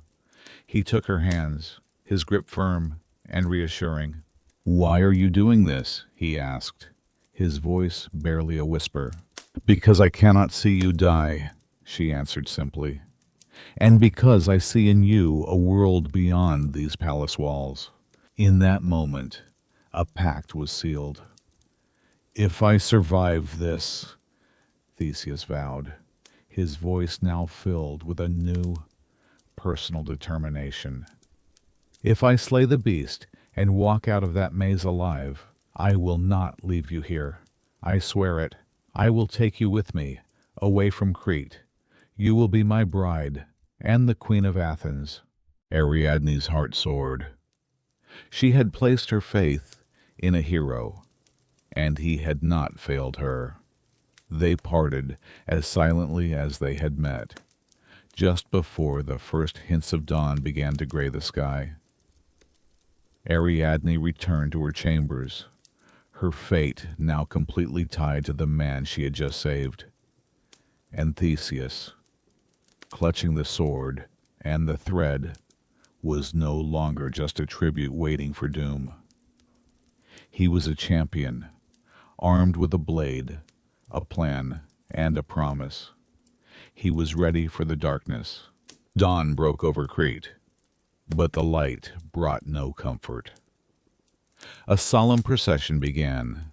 He took her hands, his grip firm and reassuring. "Why are you doing this?" he asked, his voice barely a whisper. "Because I cannot see you die," she answered simply, "and because I see in you a world beyond these palace walls." In that moment, a pact was sealed. "If I survive this," Theseus vowed, his voice now filled with a new, personal determination. "If I slay the beast and walk out of that maze alive, I will not leave you here. I swear it. I will take you with me, away from Crete. You will be my bride and the queen of Athens." Ariadne's heart soared. She had placed her faith in a hero, and he had not failed her. They parted as silently as they had met, just before the first hints of dawn began to gray the sky. Ariadne returned to her chambers, her fate now completely tied to the man she had just saved. And Theseus, clutching the sword and the thread, was no longer just a tribute waiting for doom. He was a champion, armed with a blade, a plan, and a promise. He was ready for the darkness. Dawn broke over Crete, but the light brought no comfort. A solemn procession began.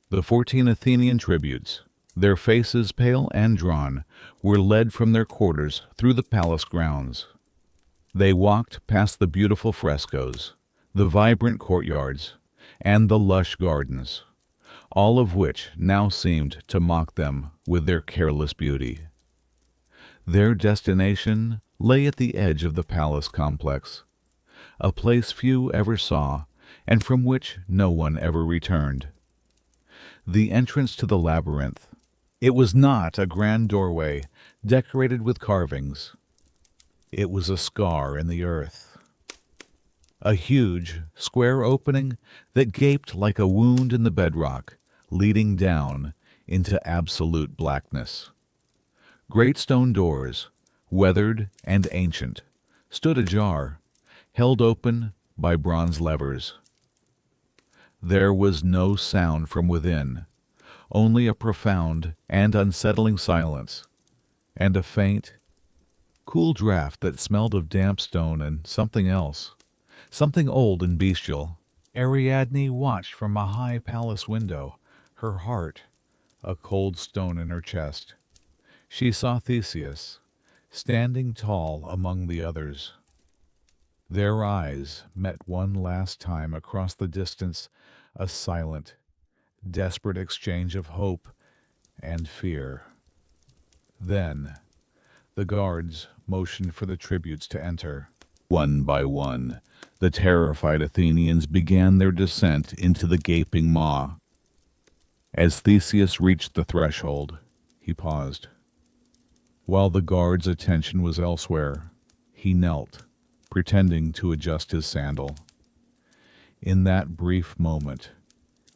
The 14 Athenian tributes, their faces pale and drawn, were led from their quarters through the palace grounds. They walked past the beautiful frescoes, the vibrant courtyards, and the lush gardens, all of which now seemed to mock them with their careless beauty. Their destination lay at the edge of the palace complex, a place few ever saw and from which no one ever returned. The entrance to the labyrinth. It was not a grand doorway decorated with carvings. It was a scar in the earth, a huge, square opening that gaped like a wound in the bedrock, leading down into absolute blackness. Great stone doors, weathered and ancient, stood ajar, held open by bronze levers. There was no sound from within, only a profound and unsettling silence, and a faint, cool draft that smelled of damp stone and something else, something old and bestial. Ariadne watched from a high palace window, her heart a cold stone in her chest. She saw Theseus, standing tall among the others. Their eyes met one last time across the distance, a silent, desperate exchange of hope and fear. Then the guards motioned for the tributes to enter. One by one, the terrified Athenians began their descent into the gaping maw. As Theseus reached the threshold, he paused. While the guard's attention was elsewhere, he knelt, pretending to adjust his sandal. In that brief moment,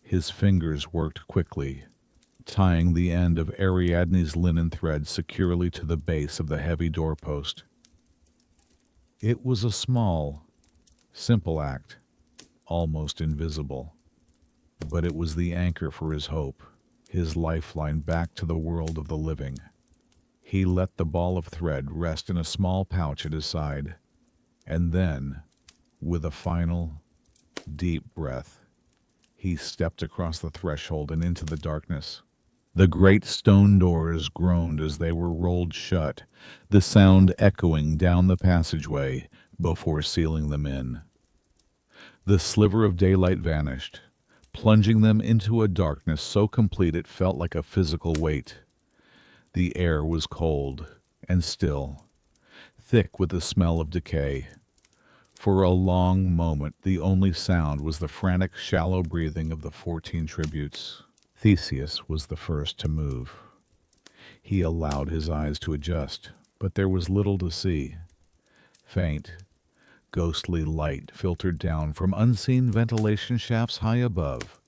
his fingers worked quickly, tying the end of Ariadne's linen thread securely to the base of the heavy doorpost. It was a small, simple act, almost invisible, but it was the anchor for his hope, his lifeline back to the world of the living. He let the ball of thread rest in a small pouch at his side, and then, with a final, deep breath, he stepped across the threshold and into the darkness. The great stone doors groaned as they were rolled shut, the sound echoing down the passageway before sealing them in. The sliver of daylight vanished, plunging them into a darkness so complete it felt like a physical weight. The air was cold and still, thick with the smell of decay. For a long moment, the only sound was the frantic, shallow breathing of the 14 tributes. Theseus was the first to move. He allowed his eyes to adjust, but there was little to see. Faint, ghostly light filtered down from unseen ventilation shafts high above,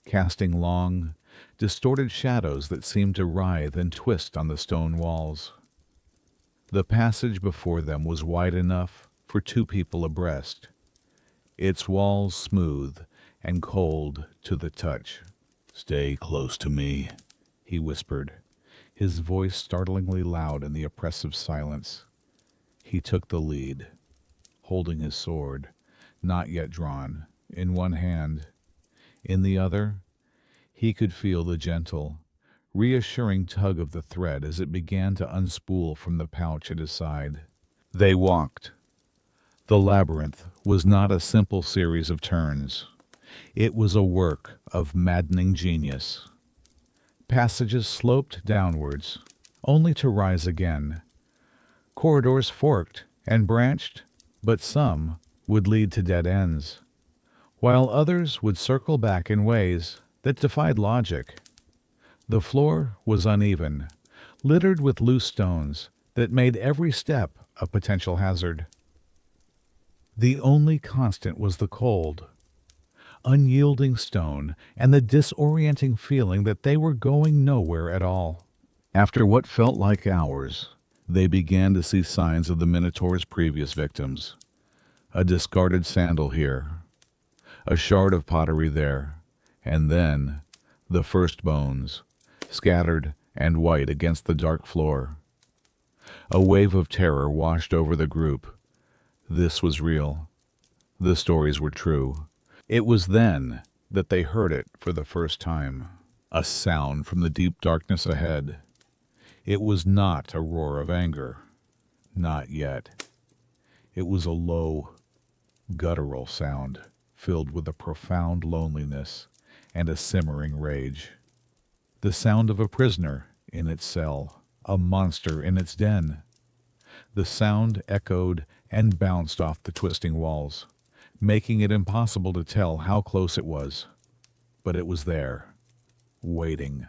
casting long, distorted shadows that seemed to writhe and twist on the stone walls. The passage before them was wide enough for 2 people abreast, its walls smooth and cold to the touch. "Stay close to me," he whispered, his voice startlingly loud in the oppressive silence. He took the lead, holding his sword, not yet drawn, in one hand. In the other, he could feel the gentle, reassuring tug of the thread as it began to unspool from the pouch at his side. They walked. The labyrinth was not a simple series of turns. It was a work of maddening genius. Passages sloped downwards, only to rise again. Corridors forked and branched, but some would lead to dead ends, while others would circle back in ways that defied logic. The floor was uneven, littered with loose stones that made every step a potential hazard. The only constant was the cold, unyielding stone and the disorienting feeling that they were going nowhere at all. After what felt like hours, they began to see signs of the Minotaur's previous victims. A discarded sandal here, a shard of pottery there, and then the first bones, scattered and white against the dark floor. A wave of terror washed over the group. This was real. The stories were true. It was then that they heard it for the first time. A sound from the deep darkness ahead. It was not a roar of anger. Not yet. It was a low, guttural sound filled with a profound loneliness and a simmering rage. The sound of a prisoner in its cell, a monster in its den. The sound echoed and bounced off the twisting walls, making it impossible to tell how close it was. But it was there, waiting.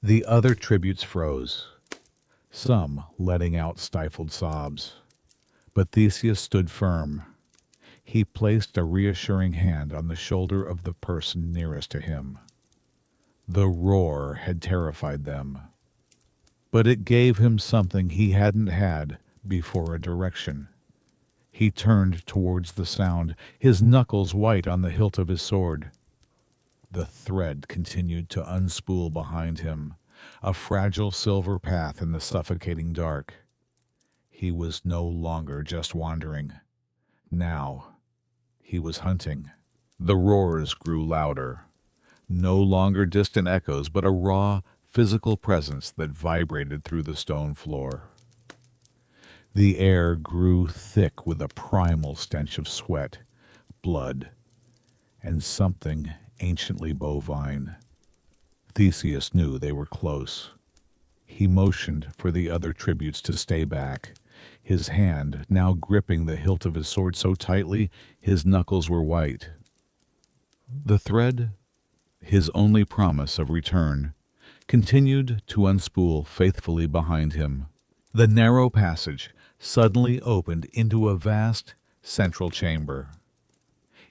The other tributes froze, some letting out stifled sobs. But Theseus stood firm. He placed a reassuring hand on the shoulder of the person nearest to him. The roar had terrified them, but it gave him something he hadn't had before: a direction. He turned towards the sound, his knuckles white on the hilt of his sword. The thread continued to unspool behind him, a fragile silver path in the suffocating dark. He was no longer just wandering. Now he was hunting. The roars grew louder, no longer distant echoes, but a raw, physical presence that vibrated through the stone floor. The air grew thick with a primal stench of sweat, blood, and something anciently bovine. Theseus knew they were close. He motioned for the other tributes to stay back, his hand now gripping the hilt of his sword so tightly his knuckles were white. The thread, his only promise of return, continued to unspool faithfully behind him. The narrow passage suddenly opened into a vast central chamber.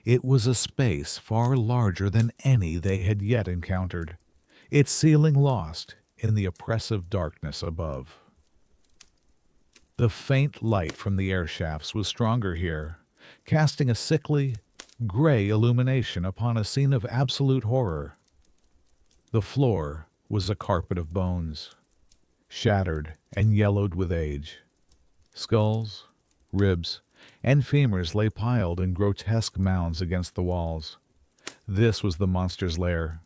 It was a space far larger than any they had yet encountered, its ceiling lost in the oppressive darkness above. The faint light from the air shafts was stronger here, casting a sickly, gray illumination upon a scene of absolute horror. The floor was a carpet of bones, shattered and yellowed with age. Skulls, ribs, and femurs lay piled in grotesque mounds against the walls. This was the monster's lair.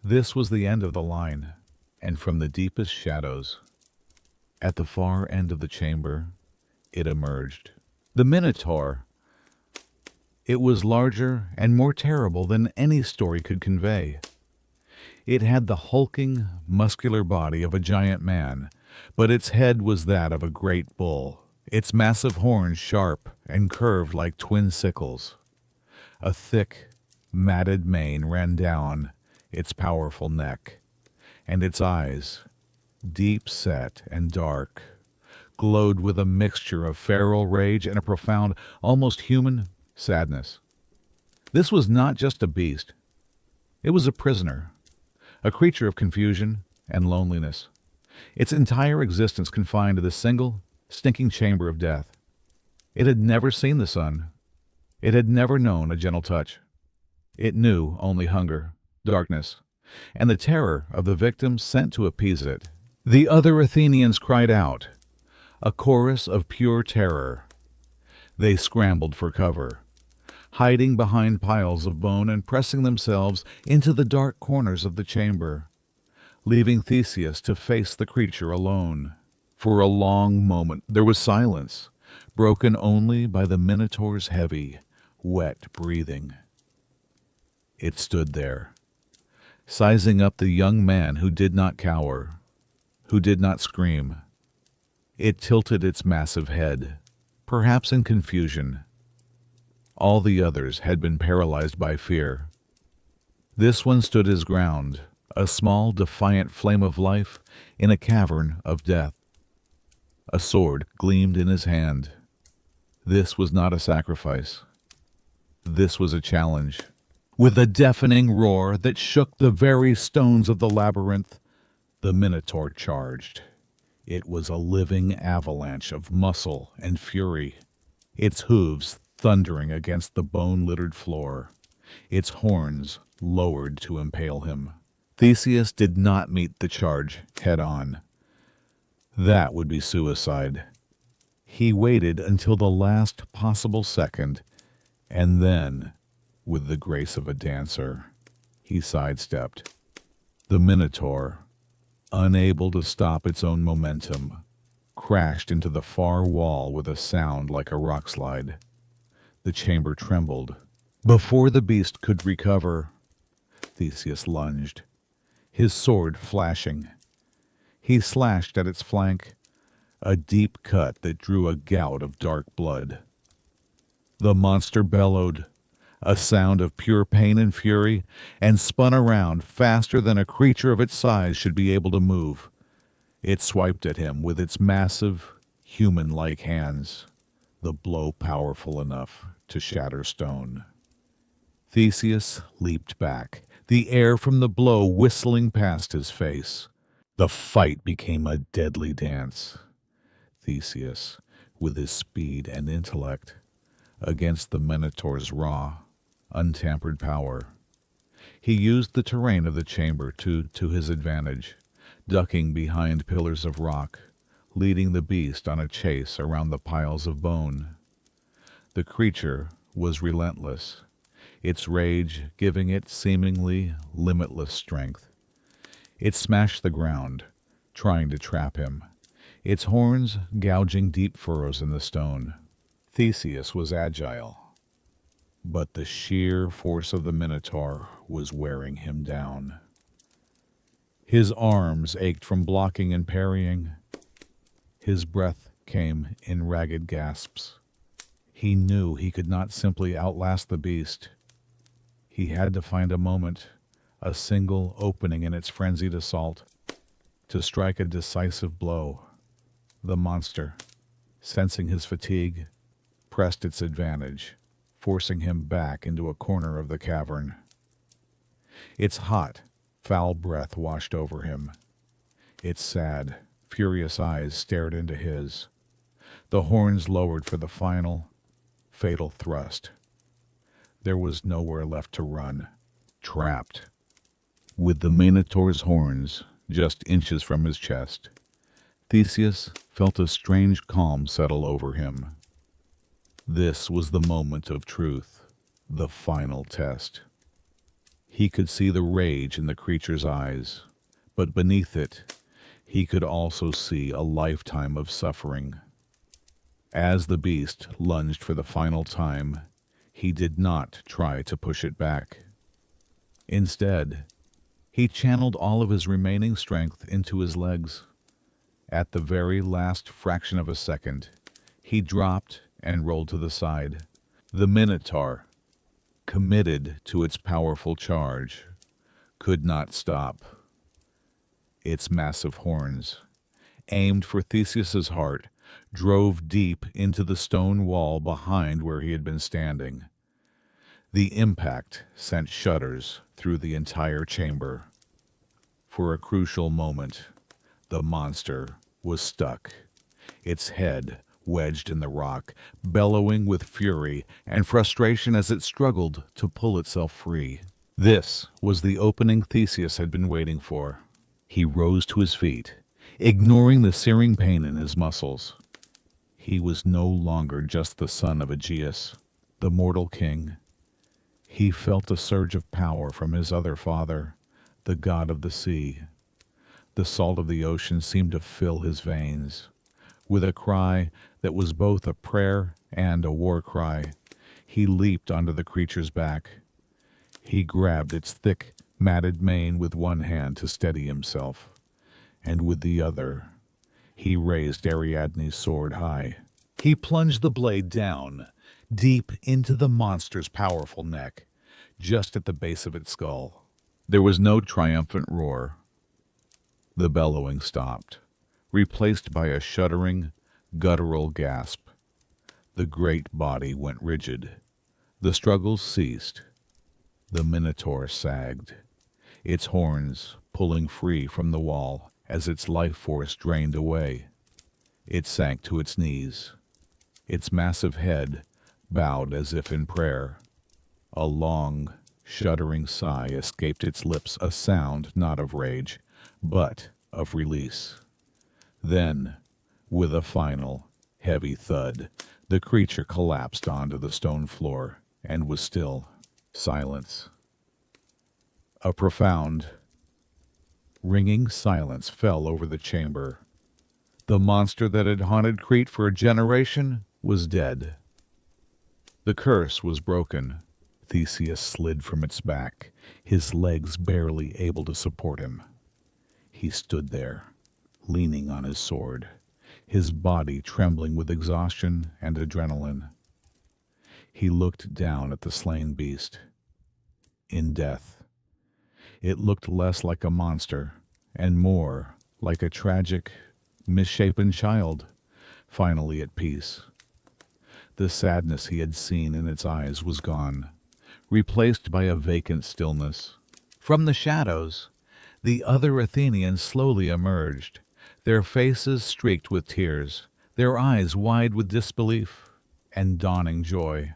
This was the end of the line, And from the deepest shadows, at the far end of the chamber, it emerged. The Minotaur. It was larger and more terrible than any story could convey. It had the hulking, muscular body of a giant man, but its head was that of a great bull, its massive horns sharp and curved like twin sickles. A thick, matted mane ran down its powerful neck, and its eyes, deep set and dark, glowed with a mixture of feral rage and a profound, almost human sadness. This was not just a beast. It was a prisoner, a creature of confusion and loneliness, its entire existence confined to the single, stinking chamber of death. It had never seen the sun. It had never known a gentle touch. It knew only hunger, darkness, and the terror of the victims sent to appease it. The other Athenians cried out, a chorus of pure terror. They scrambled for cover, hiding behind piles of bone and pressing themselves into the dark corners of the chamber, leaving Theseus to face the creature alone. For a long moment there was silence, broken only by the Minotaur's heavy, wet breathing. It stood there, sizing up the young man who did not cower, who did not scream. It tilted its massive head, perhaps in confusion. All the others had been paralyzed by fear. This one stood his ground, a small, defiant flame of life in a cavern of death. A sword gleamed in his hand. This was not a sacrifice. This was a challenge. With a deafening roar that shook the very stones of the labyrinth, the Minotaur charged. It was a living avalanche of muscle and fury, its hooves thundering against the bone-littered floor, its horns lowered to impale him. Theseus did not meet the charge head-on. That would be suicide. He waited until the last possible second, and then, with the grace of a dancer, he sidestepped. The Minotaur, unable to stop its own momentum, crashed into the far wall with a sound like a rock slide. The chamber trembled. Before the beast could recover, Theseus lunged, his sword flashing. He slashed at its flank, a deep cut that drew a gout of dark blood. The monster bellowed, a sound of pure pain and fury, and spun around faster than a creature of its size should be able to move. It swiped at him with its massive, human-like hands, the blow powerful enough to shatter stone. Theseus leaped back, the air from the blow whistling past his face. The fight became a deadly dance. Theseus, with his speed and intellect, against the Minotaur's raw, untampered power. He used the terrain of the chamber to his advantage, ducking behind pillars of rock, leading the beast on a chase around the piles of bone. The creature was relentless, its rage giving it seemingly limitless strength. It smashed the ground, trying to trap him, its horns gouging deep furrows in the stone. Theseus was agile, but the sheer force of the Minotaur was wearing him down. His arms ached from blocking and parrying. His breath came in ragged gasps. He knew he could not simply outlast the beast. He had to find a moment, a single opening in its frenzied assault, to strike a decisive blow. The monster, sensing his fatigue, pressed its advantage, forcing him back into a corner of the cavern. Its hot, foul breath washed over him. Its sad, furious eyes stared into his. The horns lowered for the final, fatal thrust. There was nowhere left to run. Trapped. With the Minotaur's horns just inches from his chest, Theseus felt a strange calm settle over him. This was the moment of truth, the final test. He could see the rage in the creature's eyes, but beneath it, he could also see a lifetime of suffering. As the beast lunged for the final time, he did not try to push it back. Instead, he channeled all of his remaining strength into his legs. At the very last fraction of a second, he dropped and rolled to the side. The Minotaur, committed to its powerful charge, could not stop. Its massive horns, aimed for Theseus's heart, drove deep into the stone wall behind where he had been standing. The impact sent shudders through the entire chamber. For a crucial moment, the monster was stuck, its head wedged in the rock, bellowing with fury and frustration as it struggled to pull itself free. This was the opening Theseus had been waiting for. He rose to his feet, ignoring the searing pain in his muscles. He was no longer just the son of Aegeus, the mortal king. He felt a surge of power from his other father, the god of the sea. The salt of the ocean seemed to fill his veins. With a cry that was both a prayer and a war cry, he leaped onto the creature's back. He grabbed its thick, matted mane with one hand to steady himself, and with the other, he raised Ariadne's sword high. He plunged the blade down, deep into the monster's powerful neck, just at the base of its skull. There was no triumphant roar. The bellowing stopped, replaced by a shuddering, guttural gasp. The great body went rigid. The struggles ceased. The Minotaur sagged, its horns pulling free from the wall as its life force drained away. It sank to its knees, its massive head bowed as if in prayer. A long, shuddering sigh escaped its lips, a sound not of rage, but of release. Then, with a final, heavy thud, the creature collapsed onto the stone floor and was still. Silence. A profound, ringing silence fell over the chamber. The monster that had haunted Crete for a generation was dead. The curse was broken. Theseus slid from its back, his legs barely able to support him. He stood there, leaning on his sword, his body trembling with exhaustion and adrenaline. He looked down at the slain beast. In death, it looked less like a monster and more like a tragic, misshapen child, finally at peace. The sadness he had seen in its eyes was gone, replaced by a vacant stillness. From the shadows, the other Athenians slowly emerged, their faces streaked with tears, their eyes wide with disbelief and dawning joy.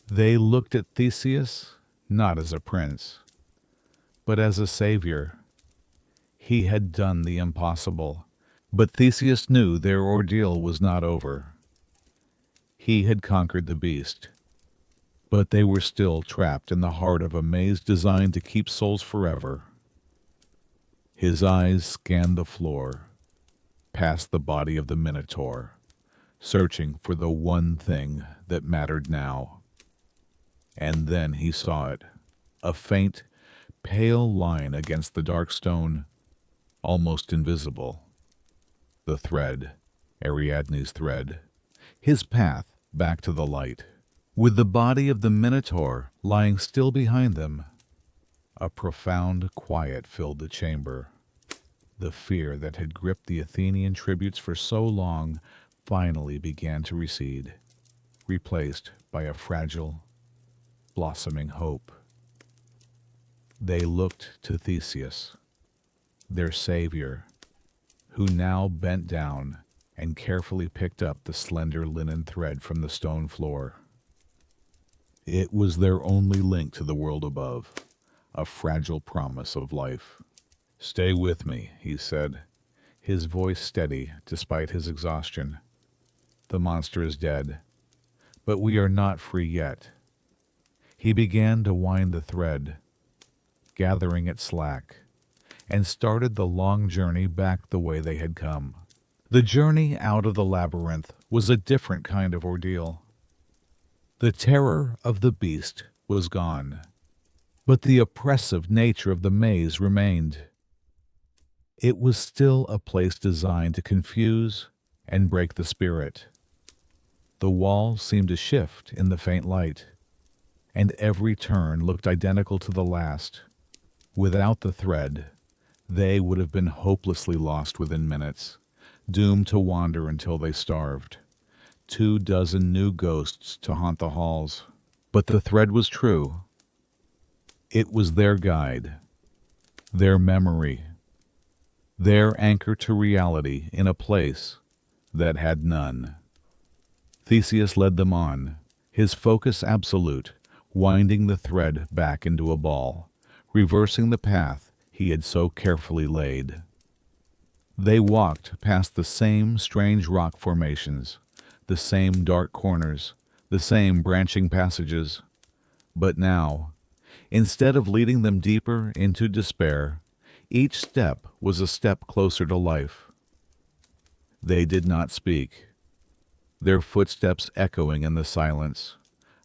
They looked at Theseus not as a prince, but as a savior. He had done the impossible, but Theseus knew their ordeal was not over. He had conquered the beast, but they were still trapped in the heart of a maze designed to keep souls forever. His eyes scanned the floor, past the body of the Minotaur, searching for the one thing that mattered now. And then he saw it, a faint, pale line against the dark stone, almost invisible. The thread, Ariadne's thread, his path back to the light. With the body of the Minotaur lying still behind them, a profound quiet filled the chamber. The fear that had gripped the Athenian tributes for so long finally began to recede, replaced by a fragile, blossoming hope. They looked to Theseus, their savior, who now bent down and carefully picked up the slender linen thread from the stone floor. It was their only link to the world above, a fragile promise of life. "Stay with me," he said, his voice steady despite his exhaustion. "The monster is dead, but we are not free yet." He began to wind the thread, gathering it slack, and started the long journey back the way they had come. The journey out of the labyrinth was a different kind of ordeal. The terror of the beast was gone, but the oppressive nature of the maze remained. It was still a place designed to confuse and break the spirit. The walls seemed to shift in the faint light, and every turn looked identical to the last. Without the thread, they would have been hopelessly lost within minutes, doomed to wander until they starved. 24 new ghosts to haunt the halls. But the thread was true. It was their guide, their memory, their anchor to reality in a place that had none. Theseus led them on, his focus absolute, winding the thread back into a ball, reversing the path he had so carefully laid. They walked past the same strange rock formations, the same dark corners, the same branching passages. But now, instead of leading them deeper into despair, each step was a step closer to life. They did not speak, their footsteps echoing in the silence,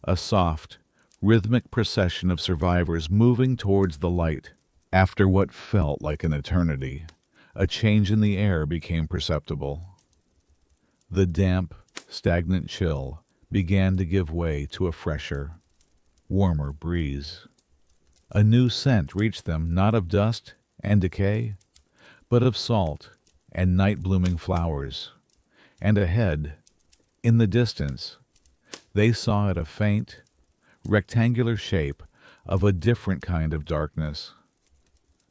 a soft, rhythmic procession of survivors moving towards the light. After what felt like an eternity, a change in the air became perceptible. The damp, stagnant chill began to give way to a fresher, warmer breeze. A new scent reached them, not of dust and decay, but of salt and night-blooming flowers. And ahead, in the distance, they saw it a faint, rectangular shape of a different kind of darkness.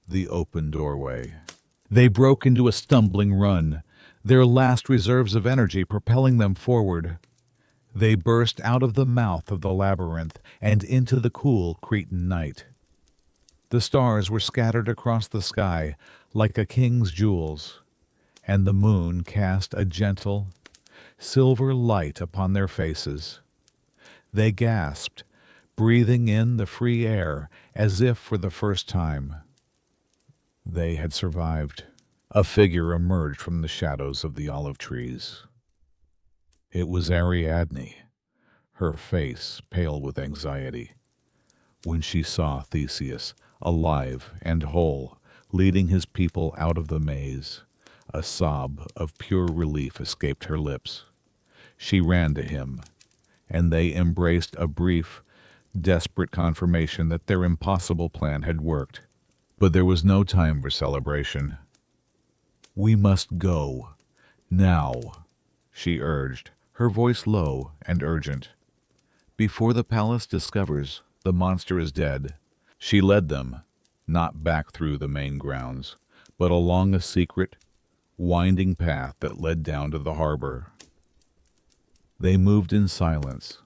The open doorway. They broke into a stumbling run, their last reserves of energy propelling them forward. They burst out of the mouth of the labyrinth and into the cool Cretan night. The stars were scattered across the sky like a king's jewels, and the moon cast a gentle, silver light upon their faces. They gasped, breathing in the free air as if for the first time. They had survived. A figure emerged from the shadows of the olive trees. It was Ariadne, her face pale with anxiety. When she saw Theseus, alive and whole, leading his people out of the maze, a sob of pure relief escaped her lips. She ran to him, and they embraced a brief, desperate confirmation that their impossible plan had worked. But there was no time for celebration. "We must go, now," she urged, her voice low and urgent. "Before the palace discovers the monster is dead." She led them, not back through the main grounds, but along a secret, winding path that led down to the harbor. They moved in silence,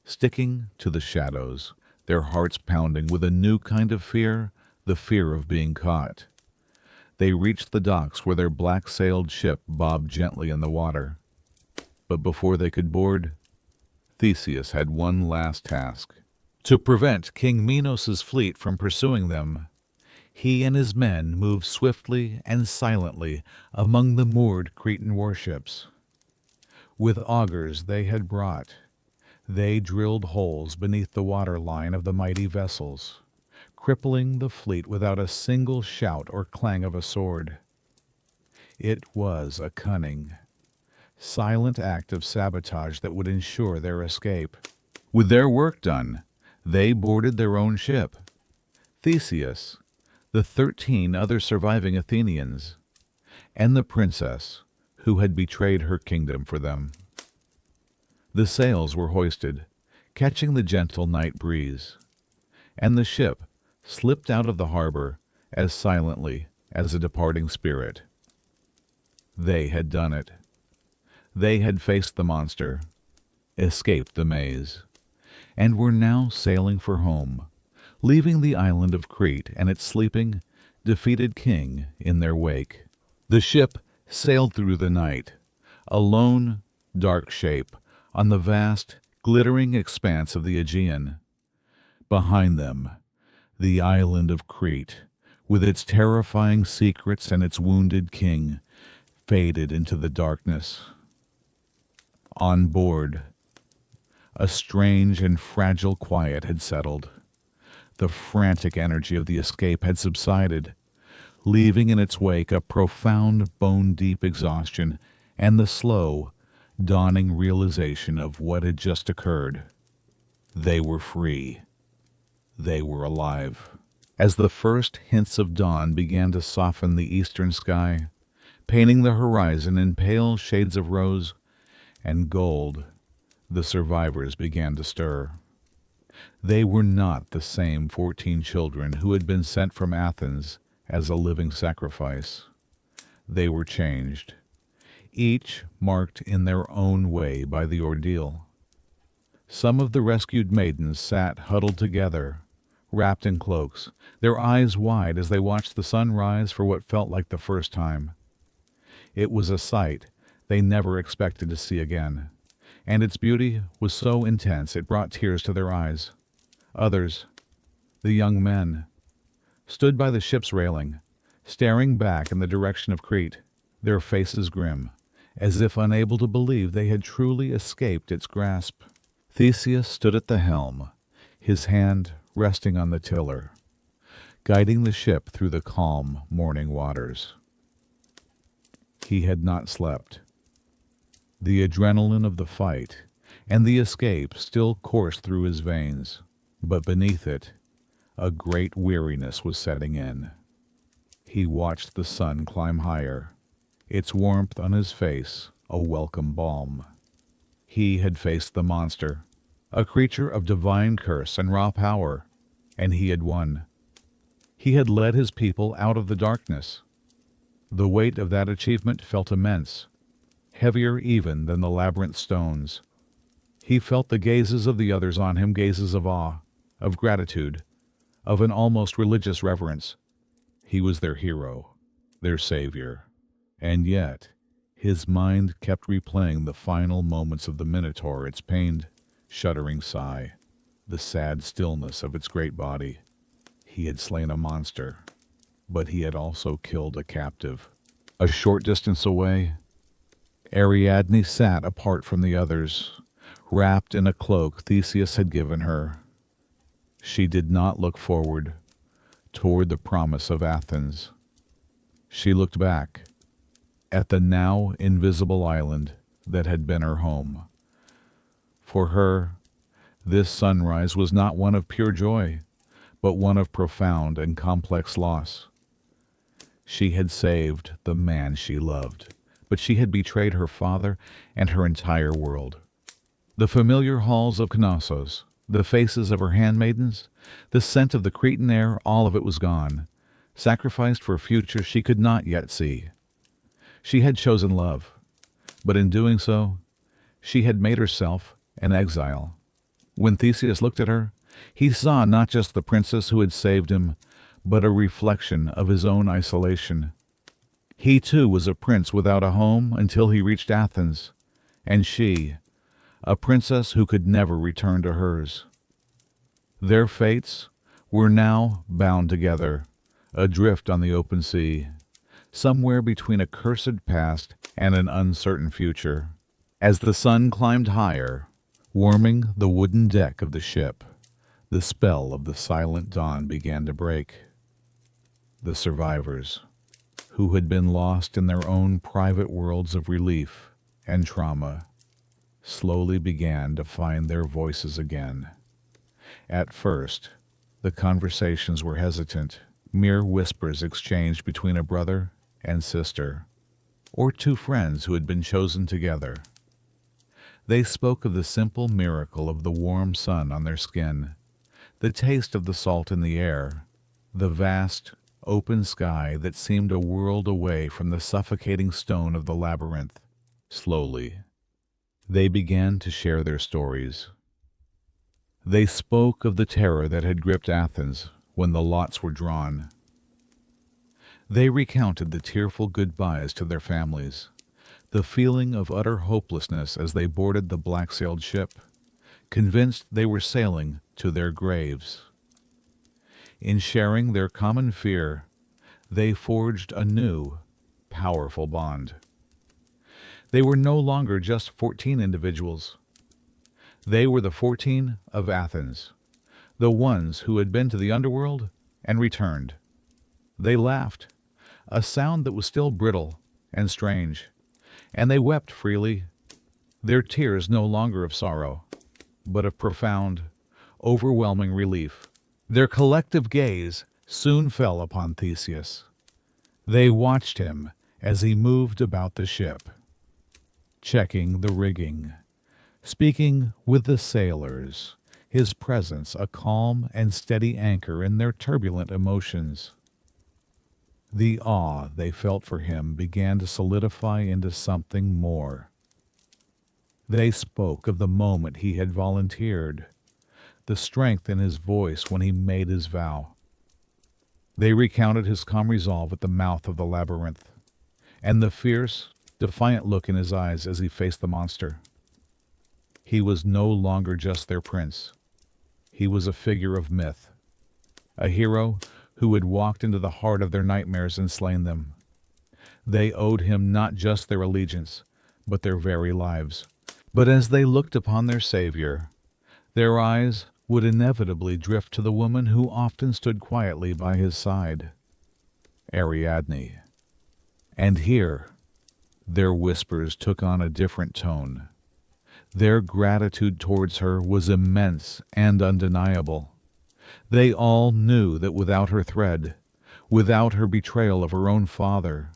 sticking to the shadows, their hearts pounding with a new kind of fear, the fear of being caught. They reached the docks where their black-sailed ship bobbed gently in the water. But before they could board, Theseus had one last task. To prevent King Minos' fleet from pursuing them, he and his men moved swiftly and silently among the moored Cretan warships. With augers they had brought, they drilled holes beneath the waterline of the mighty vessels, crippling the fleet without a single shout or clang of a sword. It was a cunning, silent act of sabotage that would ensure their escape. With their work done, they boarded their own ship. Theseus, the 13 other surviving Athenians, and the princess who had betrayed her kingdom for them. The sails were hoisted, catching the gentle night breeze, and the ship slipped out of the harbor as silently as a departing spirit. They had done it. They had faced the monster, escaped the maze, and were now sailing for home, leaving the island of Crete and its sleeping, defeated king in their wake. The ship sailed through the night, a lone, dark shape on the vast, glittering expanse of the Aegean. Behind them, the island of Crete, with its terrifying secrets and its wounded king, faded into the darkness. On board, a strange and fragile quiet had settled. The frantic energy of the escape had subsided, leaving in its wake a profound, bone-deep exhaustion and the slow, dawning realization of what had just occurred. They were free. They were alive. As the first hints of dawn began to soften the eastern sky, painting the horizon in pale shades of rose and gold, the survivors began to stir. They were not the same 14 children who had been sent from Athens as a living sacrifice. They were changed, each marked in their own way by the ordeal. Some of the rescued maidens sat huddled together, wrapped in cloaks, their eyes wide as they watched the sun rise for what felt like the first time. It was a sight they never expected to see again, and its beauty was so intense it brought tears to their eyes. Others, the young men, stood by the ship's railing, staring back in the direction of Crete, their faces grim, as if unable to believe they had truly escaped its grasp. Theseus stood at the helm, his hand resting on the tiller, guiding the ship through the calm morning waters. He had not slept. The adrenaline of the fight and the escape still coursed through his veins, but beneath it, a great weariness was setting in. He watched the sun climb higher, its warmth on his face a welcome balm. He had faced the monster, a creature of divine curse and raw power, and he had won. He had led his people out of the darkness. The weight of that achievement felt immense, heavier even than the labyrinth stones. He felt the gazes of the others on him, gazes of awe, of gratitude, of an almost religious reverence. He was their hero, their savior. And yet, his mind kept replaying the final moments of the Minotaur, its pained, shuddering sigh, the sad stillness of its great body. He had slain a monster, but he had also killed a captive. A short distance away, Ariadne sat apart from the others, wrapped in a cloak Theseus had given her. She did not look forward, toward the promise of Athens. She looked back, at the now invisible island that had been her home. For her, this sunrise was not one of pure joy, but one of profound and complex loss. She had saved the man she loved, but she had betrayed her father and her entire world. The familiar halls of Knossos, the faces of her handmaidens, the scent of the Cretan air, all of it was gone, sacrificed for a future she could not yet see. She had chosen love, but in doing so, she had made herself an exile. When Theseus looked at her, he saw not just the princess who had saved him, but a reflection of his own isolation. He too was a prince without a home until he reached Athens, and she, a princess who could never return to hers. Their fates were now bound together, adrift on the open sea, somewhere between a cursed past and an uncertain future. As the sun climbed higher, warming the wooden deck of the ship, the spell of the silent dawn began to break. The survivors, who had been lost in their own private worlds of relief and trauma, slowly began to find their voices again. At first, the conversations were hesitant, mere whispers exchanged between a brother and sister, or two friends who had been chosen together. They spoke of the simple miracle of the warm sun on their skin, the taste of the salt in the air, the vast, open sky that seemed a world away from the suffocating stone of the labyrinth. Slowly, they began to share their stories. They spoke of the terror that had gripped Athens when the lots were drawn. They recounted the tearful goodbyes to their families, the feeling of utter hopelessness as they boarded the black-sailed ship, convinced they were sailing to their graves. In sharing their common fear, they forged a new, powerful bond. They were no longer just 14 individuals. They were the 14 of Athens, the ones who had been to the underworld and returned. They laughed, a sound that was still brittle and strange, and they wept freely, their tears no longer of sorrow, but of profound, overwhelming relief. Their collective gaze soon fell upon Theseus. They watched him as he moved about the ship, checking the rigging, speaking with the sailors, his presence a calm and steady anchor in their turbulent emotions. The awe they felt for him began to solidify into something more. They spoke of the moment he had volunteered, the strength in his voice when he made his vow. They recounted his calm resolve at the mouth of the labyrinth, and the fierce, defiant look in his eyes as he faced the monster. He was no longer just their prince. He was a figure of myth, a hero who had walked into the heart of their nightmares and slain them. They owed him not just their allegiance, but their very lives. But as they looked upon their savior, their eyes would inevitably drift to the woman who often stood quietly by his side, Ariadne. And here, their whispers took on a different tone. Their gratitude towards her was immense and undeniable. They all knew that without her thread, without her betrayal of her own father,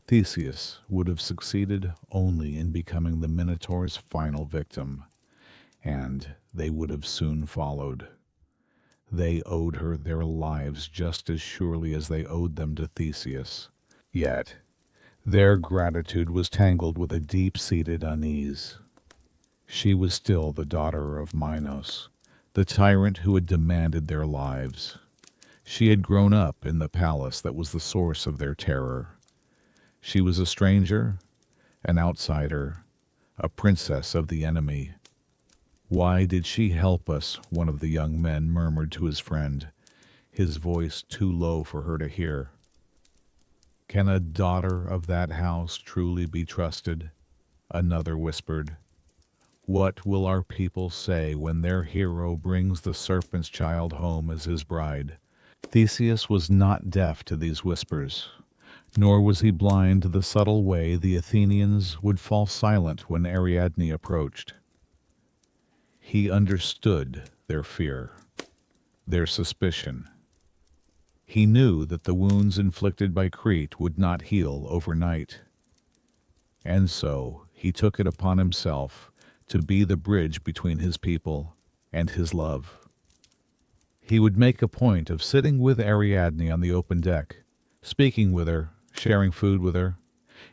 Theseus would have succeeded only in becoming the Minotaur's final victim, and they would have soon followed. They owed her their lives just as surely as they owed them to Theseus. Yet, their gratitude was tangled with a deep-seated unease. She was still the daughter of Minos, the tyrant who had demanded their lives. She had grown up in the palace that was the source of their terror. She was a stranger, an outsider, a princess of the enemy. "Why did she help us?" one of the young men murmured to his friend, his voice too low for her to hear. "Can a daughter of that house truly be trusted?" Another whispered. "What will our people say when their hero brings the serpent's child home as his bride?" Theseus was not deaf to these whispers, nor was he blind to the subtle way the Athenians would fall silent when Ariadne approached. He understood their fear, their suspicion. He knew that the wounds inflicted by Crete would not heal overnight. And so he took it upon himself to be the bridge between his people and his love. He would make a point of sitting with Ariadne on the open deck, speaking with her, sharing food with her,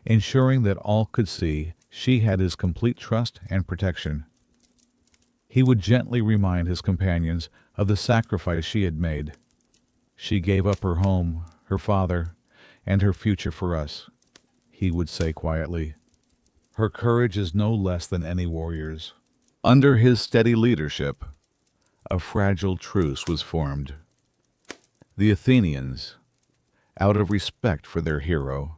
ensuring that all could see she had his complete trust and protection. He would gently remind his companions of the sacrifice she had made. "She gave up her home, her father, and her future for us," he would say quietly. "Her courage is no less than any warrior's." Under his steady leadership, a fragile truce was formed. The Athenians, out of respect for their hero,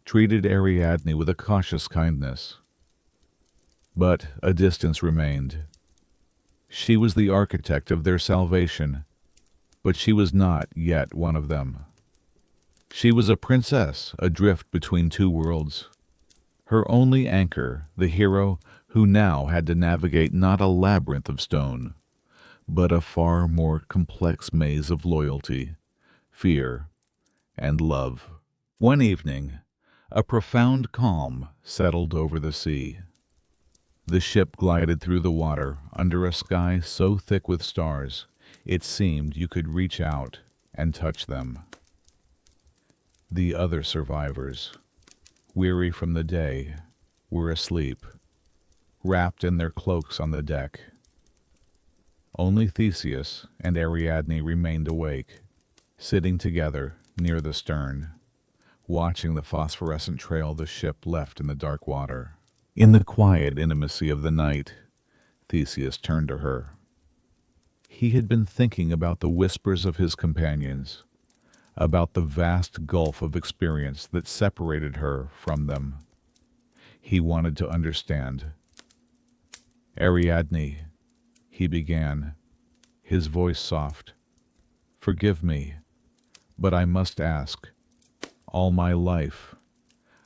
treated Ariadne with a cautious kindness. But a distance remained. She was the architect of their salvation, but she was not yet one of them. She was a princess adrift between two worlds. Her only anchor, the hero who now had to navigate not a labyrinth of stone, but a far more complex maze of loyalty, fear, and love. One evening, a profound calm settled over the sea. The ship glided through the water under a sky so thick with stars it seemed you could reach out and touch them. The other survivors, weary from the day, were asleep, wrapped in their cloaks on the deck. Only Theseus and Ariadne remained awake, sitting together near the stern, watching the phosphorescent trail the ship left in the dark water. In the quiet intimacy of the night, Theseus turned to her. He had been thinking about the whispers of his companions, about the vast gulf of experience that separated her from them. He wanted to understand. Ariadne, he began, his voice soft. Forgive me, but I must ask. All my life,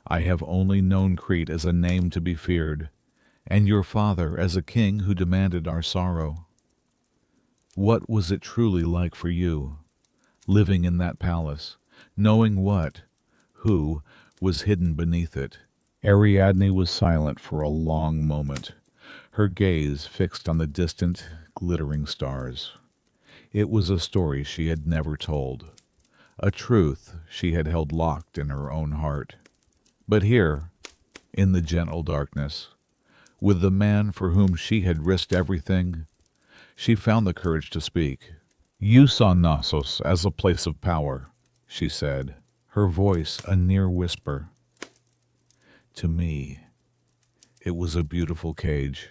I have only known Crete as a name to be feared, and your father as a king who demanded our sorrow. What was it truly like for you, living in that palace, knowing who was hidden beneath it? Ariadne was silent for a long moment, her gaze fixed on the distant, glittering stars. It was a story she had never told, a truth she had held locked in her own heart. But here, in the gentle darkness, with the man for whom she had risked everything, she found the courage to speak. You saw Knossos as a place of power, she said, her voice a near whisper. To me, it was a beautiful cage,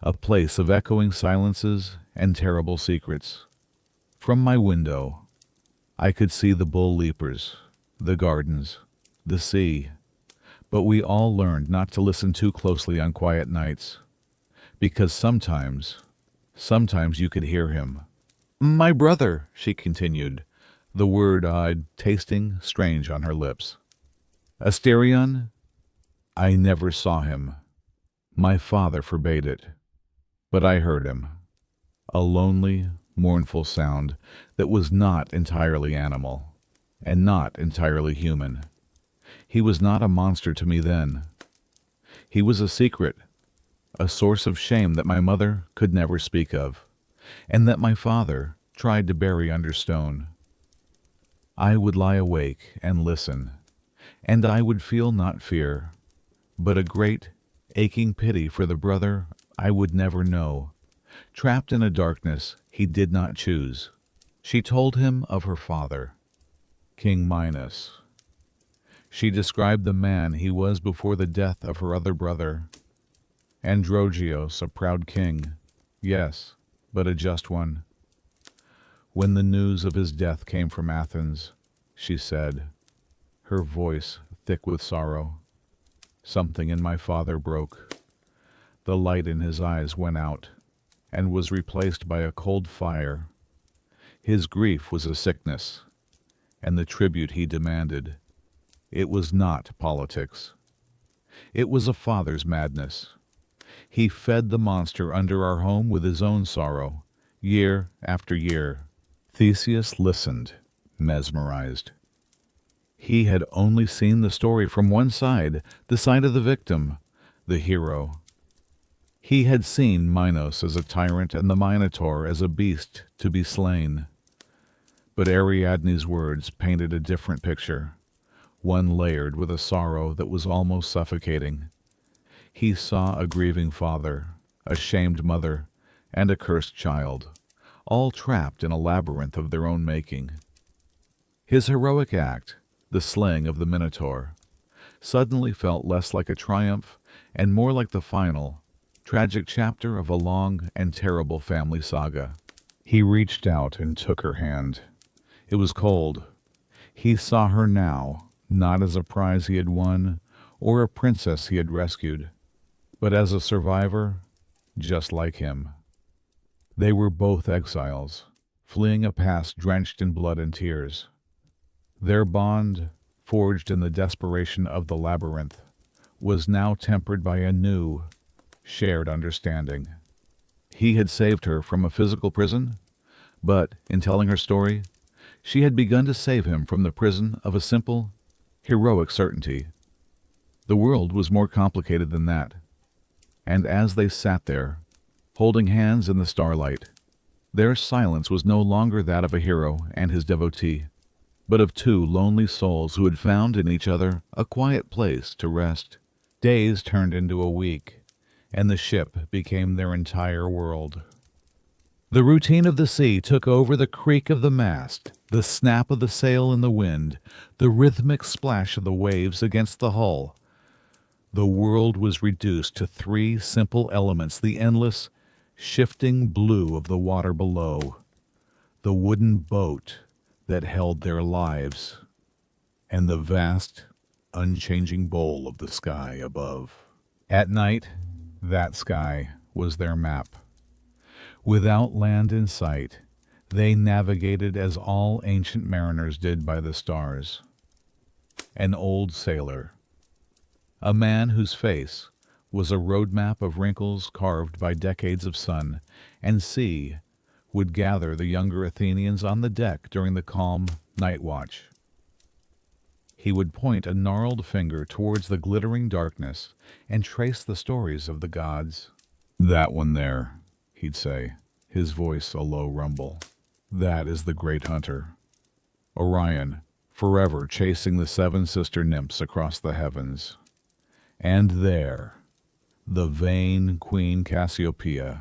a place of echoing silences and terrible secrets. From my window, I could see the bull leapers, the gardens, the sea, but we all learned not to listen too closely on quiet nights, because sometimes you could hear him. My brother, she continued, the word odd, tasting strange on her lips. Asterion? I never saw him. My father forbade it. But I heard him. A lonely, mournful sound that was not entirely animal, and not entirely human. He was not a monster to me then. He was a secret, a source of shame that my mother could never speak of, and that my father tried to bury under stone. I would lie awake and listen, and I would feel not fear, but a great, aching pity for the brother I would never know, trapped in a darkness he did not choose. She told him of her father, King Minos. She described the man he was before the death of her other brother, Androgeos, a proud king, yes, but a just one. When the news of his death came from Athens, she said, her voice thick with sorrow, something in my father broke. The light in his eyes went out and was replaced by a cold fire. His grief was a sickness, and the tribute he demanded, it was not politics. It was a father's madness. He fed the monster under our home with his own sorrow, year after year. Theseus listened, mesmerized. He had only seen the story from one side, the side of the victim, the hero. He had seen Minos as a tyrant and the Minotaur as a beast to be slain. But Ariadne's words painted a different picture, one layered with a sorrow that was almost suffocating. He saw a grieving father, a shamed mother, and a cursed child, all trapped in a labyrinth of their own making. His heroic act, the slaying of the Minotaur, suddenly felt less like a triumph and more like the final, tragic chapter of a long and terrible family saga. He reached out and took her hand. It was cold. He saw her now, not as a prize he had won or a princess he had rescued, but as a survivor, just like him. They were both exiles, fleeing a past drenched in blood and tears. Their bond, forged in the desperation of the labyrinth, was now tempered by a new, shared understanding. He had saved her from a physical prison, but, in telling her story, she had begun to save him from the prison of a simple, heroic certainty. The world was more complicated than that. And as they sat there, holding hands in the starlight, their silence was no longer that of a hero and his devotee, but of two lonely souls who had found in each other a quiet place to rest. Days turned into a week, and the ship became their entire world. The routine of the sea took over the creak of the mast, the snap of the sail in the wind, the rhythmic splash of the waves against the hull. The world was reduced to three simple elements: the endless, shifting blue of the water below, the wooden boat that held their lives, and the vast, unchanging bowl of the sky above. At night, that sky was their map. Without land in sight, they navigated as all ancient mariners did by the stars. An old sailor, a man whose face was a roadmap of wrinkles carved by decades of sun and sea, would gather the younger Athenians on the deck during the calm night watch. He would point a gnarled finger towards the glittering darkness and trace the stories of the gods. "That one there," he'd say, his voice a low rumble. "That is the great hunter, Orion, forever chasing the seven sister nymphs across the heavens. And there, the vain Queen Cassiopeia,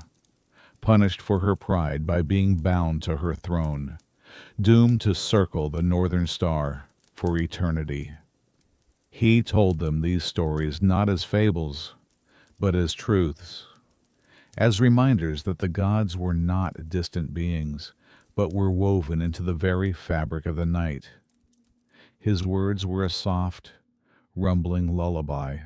punished for her pride by being bound to her throne, doomed to circle the northern star for eternity." He told them these stories not as fables, but as truths, as reminders that the gods were not distant beings, but were woven into the very fabric of the night. His words were a soft, rumbling lullaby,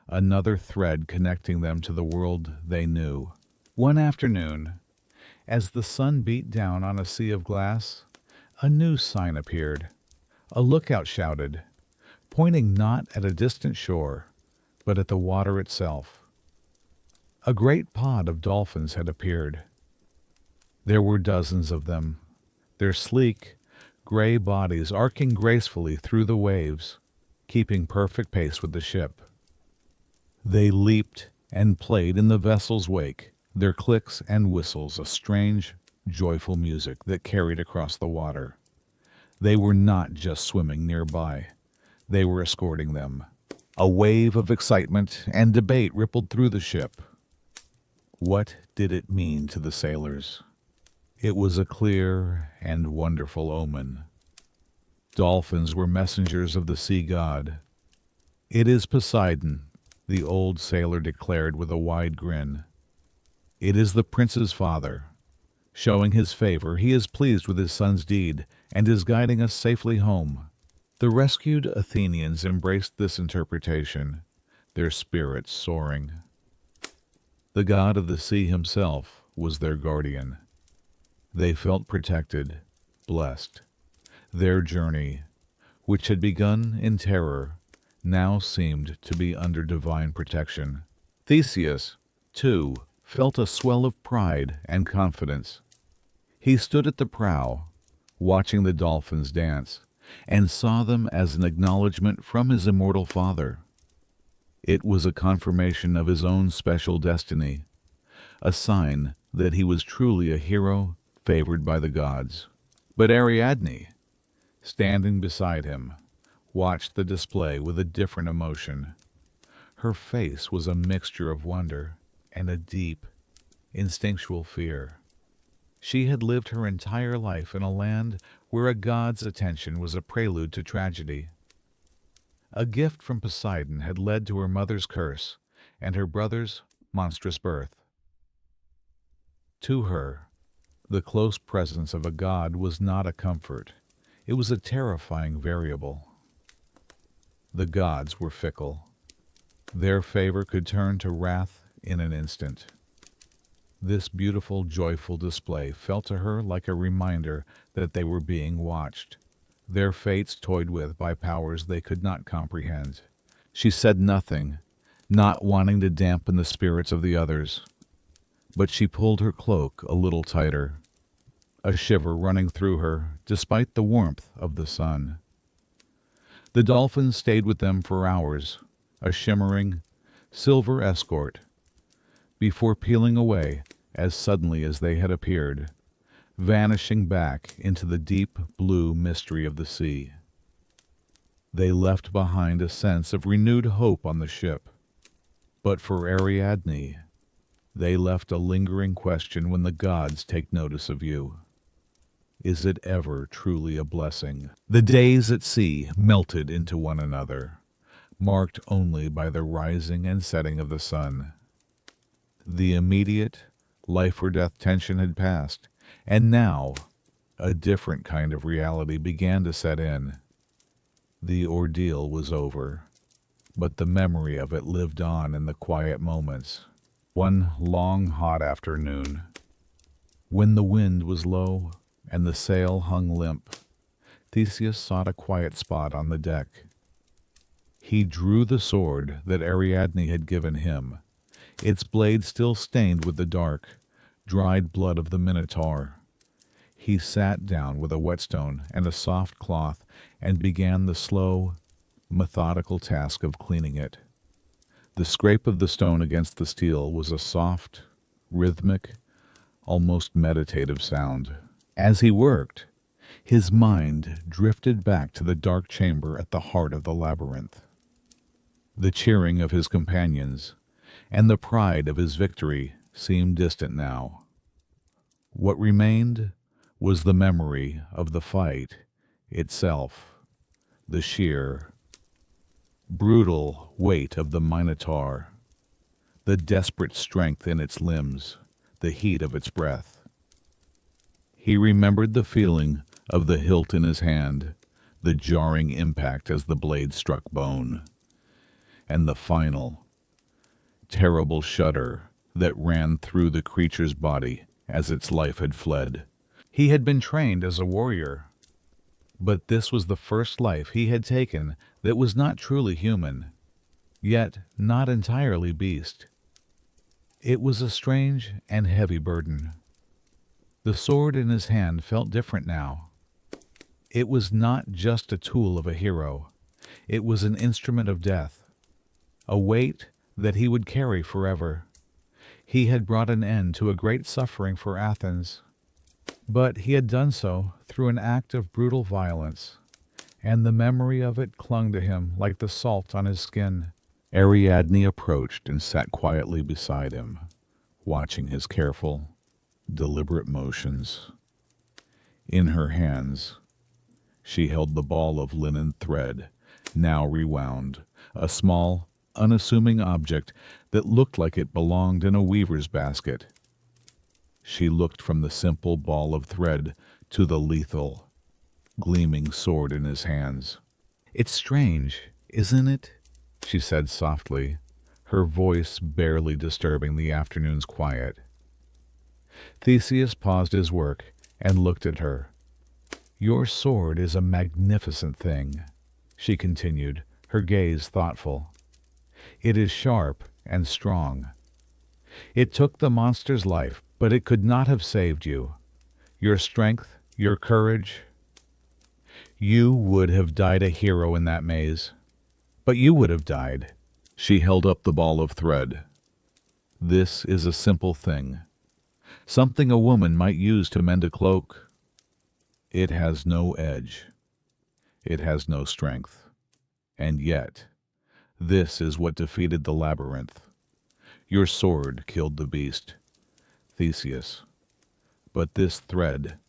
another thread connecting them to the world they knew. One afternoon, as the sun beat down on a sea of glass, a new sign appeared. A lookout shouted, pointing not at a distant shore, but at the water itself. A great pod of dolphins had appeared. There were dozens of them, their sleek, gray bodies arcing gracefully through the waves, keeping perfect pace with the ship. They leaped and played in the vessel's wake, their clicks and whistles a strange, joyful music that carried across the water. They were not just swimming nearby. They were escorting them. A wave of excitement and debate rippled through the ship. What did it mean to the sailors? It was a clear and wonderful omen. Dolphins were messengers of the sea god. "It is Poseidon," the old sailor declared with a wide grin. "It is the prince's father. Showing his favor, he is pleased with his son's deed and is guiding us safely home." The rescued Athenians embraced this interpretation, their spirits soaring. The god of the sea himself was their guardian. They felt protected, blessed. Their journey, which had begun in terror, now seemed to be under divine protection. Theseus, too, felt a swell of pride and confidence. He stood at the prow, watching the dolphins dance, and saw them as an acknowledgment from his immortal father. It was a confirmation of his own special destiny, a sign that he was truly a hero favored by the gods. But Ariadne, standing beside him, watched the display with a different emotion. Her face was a mixture of wonder and a deep, instinctual fear. She had lived her entire life in a land where a god's attention was a prelude to tragedy. A gift from Poseidon had led to her mother's curse and her brother's monstrous birth. To her, the close presence of a god was not a comfort. It was a terrifying variable. The gods were fickle. Their favor could turn to wrath in an instant. This beautiful, joyful display felt to her like a reminder that they were being watched, their fates toyed with by powers they could not comprehend. She said nothing, not wanting to dampen the spirits of the others, but she pulled her cloak a little tighter, a shiver running through her despite the warmth of the sun. The dolphins stayed with them for hours, a shimmering, silver escort, before peeling away as suddenly as they had appeared, vanishing back into the deep blue mystery of the sea. They left behind a sense of renewed hope on the ship. But for Ariadne, they left a lingering question: when the gods take notice of you, is it ever truly a blessing? The days at sea melted into one another, marked only by the rising and setting of the sun. The immediate life-or-death tension had passed, and now A different kind of reality began to set in. The ordeal was over, but the memory of it lived on in the quiet moments. One long, hot afternoon, when the wind was low and the sail hung limp, Theseus sought a quiet spot on the deck. He drew the sword that Ariadne had given him, its blade still stained with the dark, dried blood of the Minotaur. He sat down with a whetstone and a soft cloth and began the slow, methodical task of cleaning it. The scrape of the stone against the steel was a soft, rhythmic, almost meditative sound. As he worked, his mind drifted back to the dark chamber at the heart of the labyrinth. The cheering of his companions and the pride of his victory seemed distant now. What remained was the memory of the fight itself, the sheer, brutal weight of the Minotaur, the desperate strength in its limbs, the heat of its breath. He remembered the feeling of the hilt in his hand, the jarring impact as the blade struck bone, and the final, terrible shudder that ran through the creature's body as its life had fled. He had been trained as a warrior, but this was the first life he had taken that was not truly human, yet not entirely beast. It was a strange and heavy burden. The sword in his hand felt different now. It was not just a tool of a hero. It was an instrument of death, a weight that he would carry forever. He had brought an end to a great suffering for Athens, but he had done so through an act of brutal violence, and the memory of it clung to him like the salt on his skin. Ariadne approached and sat quietly beside him, watching his careful, deliberate motions. In her hands, she held the ball of linen thread, now rewound, a small, unassuming object that looked like it belonged in a weaver's basket. She looked from the simple ball of thread to the lethal, gleaming sword in his hands. "It's strange, isn't it?" she said softly, her voice barely disturbing the afternoon's quiet. Theseus paused his work and looked at her. "Your sword is a magnificent thing," she continued, her gaze thoughtful. "It is sharp and strong. It took the monster's life, but it could not have saved you. Your strength, your courage. You would have died a hero in that maze. But you would have died." She held up the ball of thread. "This is a simple thing, something a woman might use to mend a cloak. It has no edge. It has no strength. And yet, this is what defeated the labyrinth. Your sword killed the beast, Theseus. But this thread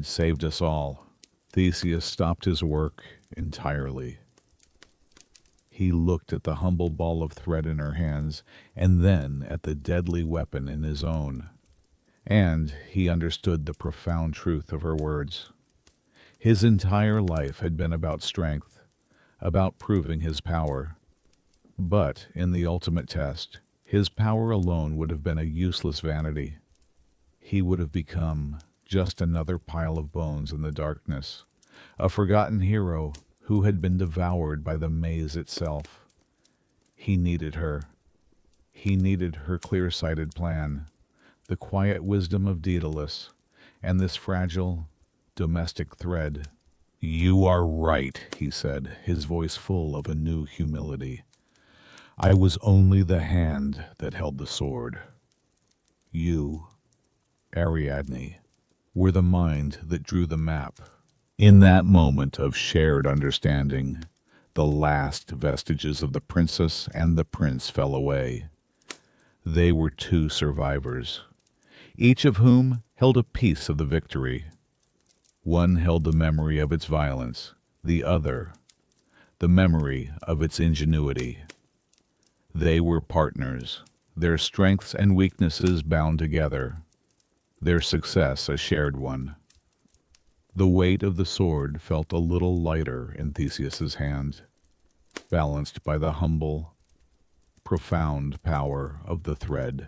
saved us all." Theseus stopped his work entirely. He looked at the humble ball of thread in her hands, and then at the deadly weapon in his own. And he understood the profound truth of her words. His entire life had been about strength, about proving his power. But in the ultimate test, his power alone would have been a useless vanity. He would have become just another pile of bones in the darkness, a forgotten hero who had been devoured by the maze itself. He needed her. He needed her clear-sighted plan, the quiet wisdom of Daedalus, and this fragile, domestic thread. "You are right," he said, his voice full of a new humility. "I was only the hand that held the sword. You, Ariadne, were the mind that drew the map." In that moment of shared understanding, the last vestiges of the princess and the prince fell away. They were two survivors, each of whom held a piece of the victory. One held the memory of its violence, the other, the memory of its ingenuity. They were partners, their strengths and weaknesses bound together, their success a shared one. The weight of the sword felt a little lighter in Theseus's hand, balanced by the humble, profound power of the thread.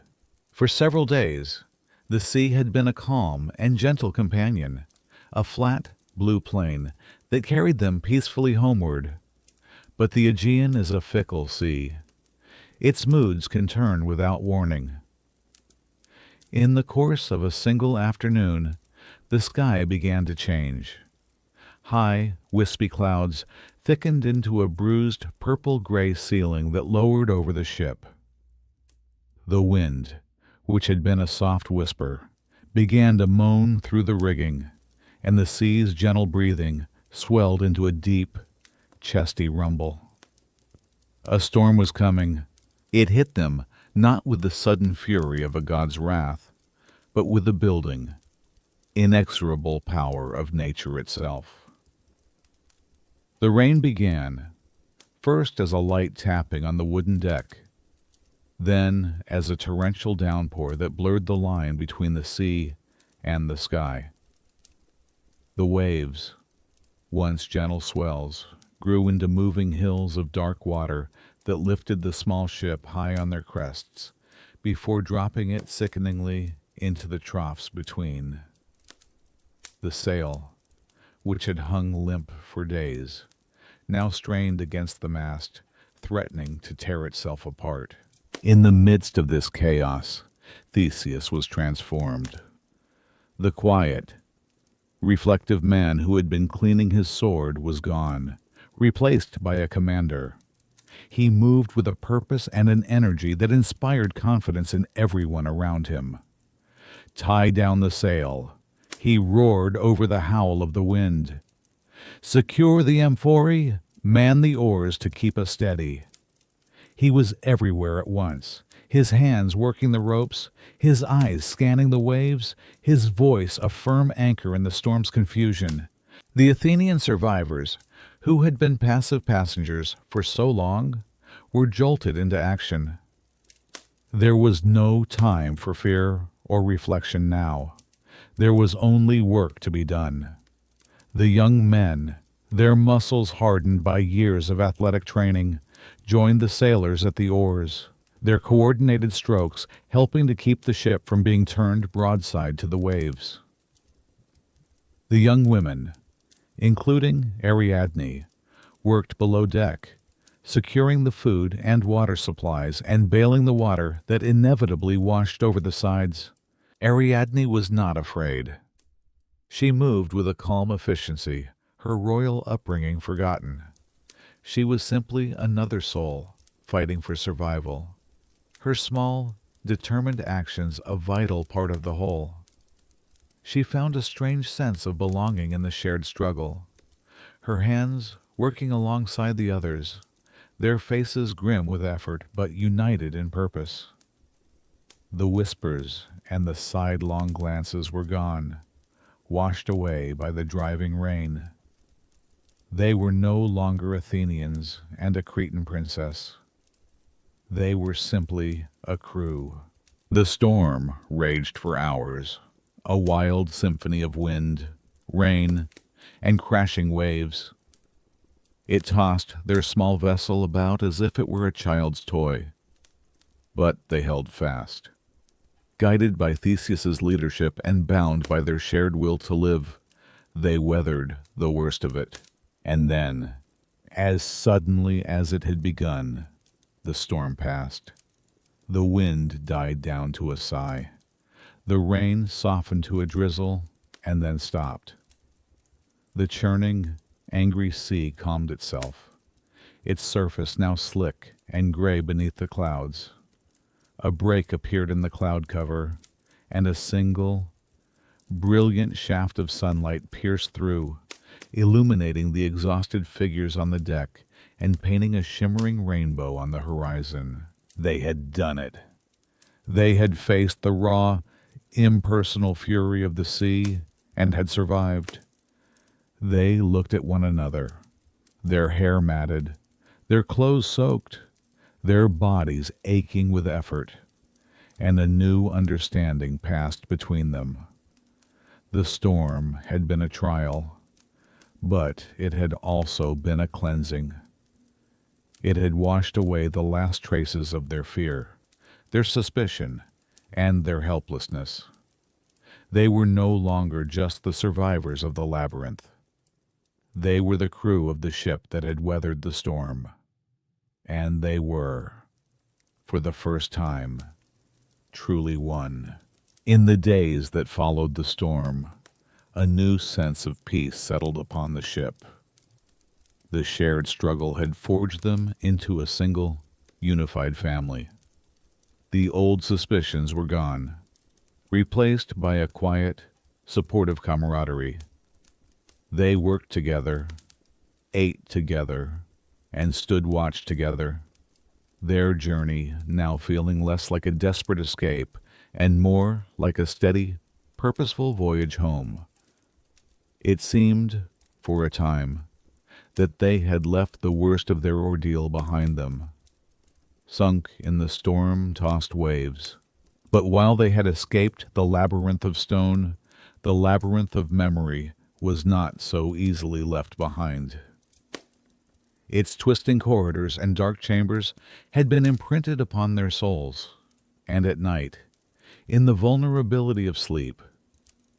For several days, the sea had been a calm and gentle companion, a flat, blue plain that carried them peacefully homeward. But the Aegean is a fickle sea. Its moods can turn without warning. In the course of a single afternoon, the sky began to change. High, wispy clouds thickened into a bruised purple-gray ceiling that lowered over the ship. The wind, which had been a soft whisper, began to moan through the rigging, and the sea's gentle breathing swelled into a deep, chesty rumble. A storm was coming. It hit them not with the sudden fury of a god's wrath, but with the building, inexorable power of nature itself. The rain began, first as a light tapping on the wooden deck, then as a torrential downpour that blurred the line between the sea and the sky. The waves, once gentle swells, grew into moving hills of dark water that lifted the small ship high on their crests before dropping it sickeningly into the troughs between. The sail, which had hung limp for days, now strained against the mast, threatening to tear itself apart. In the midst of this chaos, Theseus was transformed. The quiet, reflective man who had been cleaning his sword was gone, replaced by a commander. He moved with a purpose and an energy that inspired confidence in everyone around him. Tie down the sail, he roared over the howl of the wind. Secure the amphorae, man the oars to keep us steady. He was everywhere at once, his hands working the ropes, his eyes scanning the waves, his voice a firm anchor in the storm's confusion. The Athenian survivors, who had been passive passengers for so long, were jolted into action. There was no time for fear or reflection now. There was only work to be done. The young men, their muscles hardened by years of athletic training, joined the sailors at the oars, their coordinated strokes helping to keep the ship from being turned broadside to the waves. The young women, including Ariadne, worked below deck, securing the food and water supplies and bailing the water that inevitably washed over the sides. Ariadne was not afraid. She moved with a calm efficiency, her royal upbringing forgotten. She was simply another soul, fighting for survival. Her small, determined actions a vital part of the whole. She found a strange sense of belonging in the shared struggle. Her hands working alongside the others, their faces grim with effort but united in purpose. The whispers and the sidelong glances were gone, washed away by the driving rain. They were no longer Athenians and a Cretan princess. They were simply a crew. The storm raged for hours, a wild symphony of wind, rain, and crashing waves. It tossed their small vessel about as if it were a child's toy. But they held fast. Guided by Theseus's leadership and bound by their shared will to live, they weathered the worst of it. And then, as suddenly as it had begun, the storm passed. The wind died down to a sigh. The rain softened to a drizzle and then stopped. The churning, angry sea calmed itself, its surface now slick and gray beneath the clouds. A break appeared in the cloud cover, and a single, brilliant shaft of sunlight pierced through, illuminating the exhausted figures on the deck and painting a shimmering rainbow on the horizon. They had done it. They had faced the raw, impersonal fury of the sea and had survived. They looked at one another, their hair matted, their clothes soaked, their bodies aching with effort, and a new understanding passed between them. The storm had been a trial, but it had also been a cleansing. It had washed away the last traces of their fear, their suspicion, and their helplessness. They were no longer just the survivors of the labyrinth. They were the crew of the ship that had weathered the storm. And they were, for the first time, truly one. In the days that followed the storm, a new sense of peace settled upon the ship. The shared struggle had forged them into a single, unified family. The old suspicions were gone, replaced by a quiet, supportive camaraderie. They worked together, ate together, and stood watch together, their journey now feeling less like a desperate escape and more like a steady, purposeful voyage home. It seemed, for a time, that they had left the worst of their ordeal behind them, sunk in the storm-tossed waves. But while they had escaped the labyrinth of stone, the labyrinth of memory was not so easily left behind. Its twisting corridors and dark chambers had been imprinted upon their souls, and at night, in the vulnerability of sleep,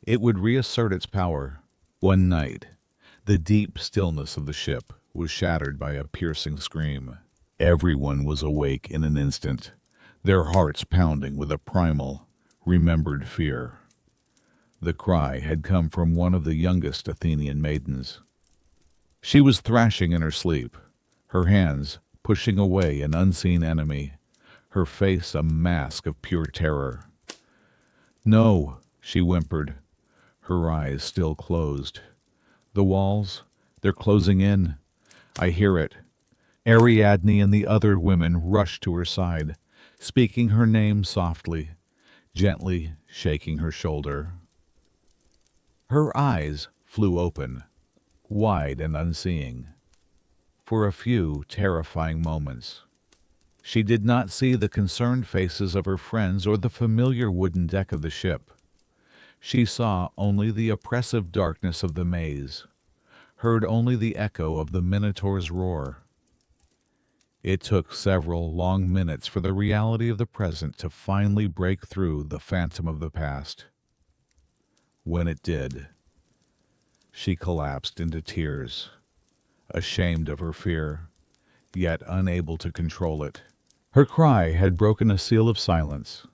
it would reassert its power. One night, the deep stillness of the ship was shattered by a piercing scream. Everyone was awake in an instant, their hearts pounding with a primal, remembered fear. The cry had come from one of the youngest Athenian maidens. She was thrashing in her sleep, her hands pushing away an unseen enemy, her face a mask of pure terror. "No," she whimpered, her eyes still closed. "The walls, they're closing in. I hear it." Ariadne and the other women rushed to her side, speaking her name softly, gently shaking her shoulder. Her eyes flew open, wide and unseeing. For a few terrifying moments, she did not see the concerned faces of her friends or the familiar wooden deck of the ship. She saw only the oppressive darkness of the maze, heard only the echo of the Minotaur's roar. It took several long minutes for the reality of the present to finally break through the phantom of the past. When it did, she collapsed into tears, ashamed of her fear, yet unable to control it. Her cry had broken a seal of silence.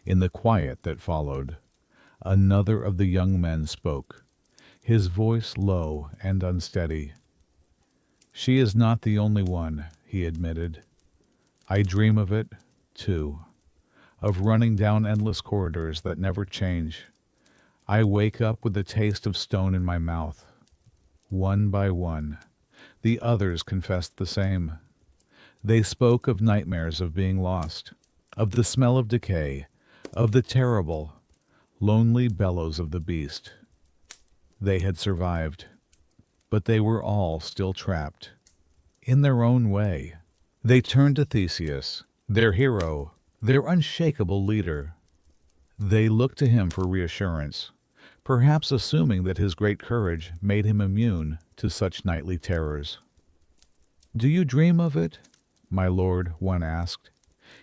In the quiet that followed, another of the young men spoke, his voice low and unsteady. "She is not the only one," he admitted. "I dream of it, too, of running down endless corridors that never change. I wake up with the taste of stone in my mouth." One by one, the others confessed the same. They spoke of nightmares of being lost, of the smell of decay, of the terrible, lonely bellows of the beast. They had survived, but they were all still trapped. In their own way, they turned to Theseus, their hero, their unshakable leader. They looked to him for reassurance, perhaps assuming that his great courage made him immune to such nightly terrors. "Do you dream of it, my lord?" one asked,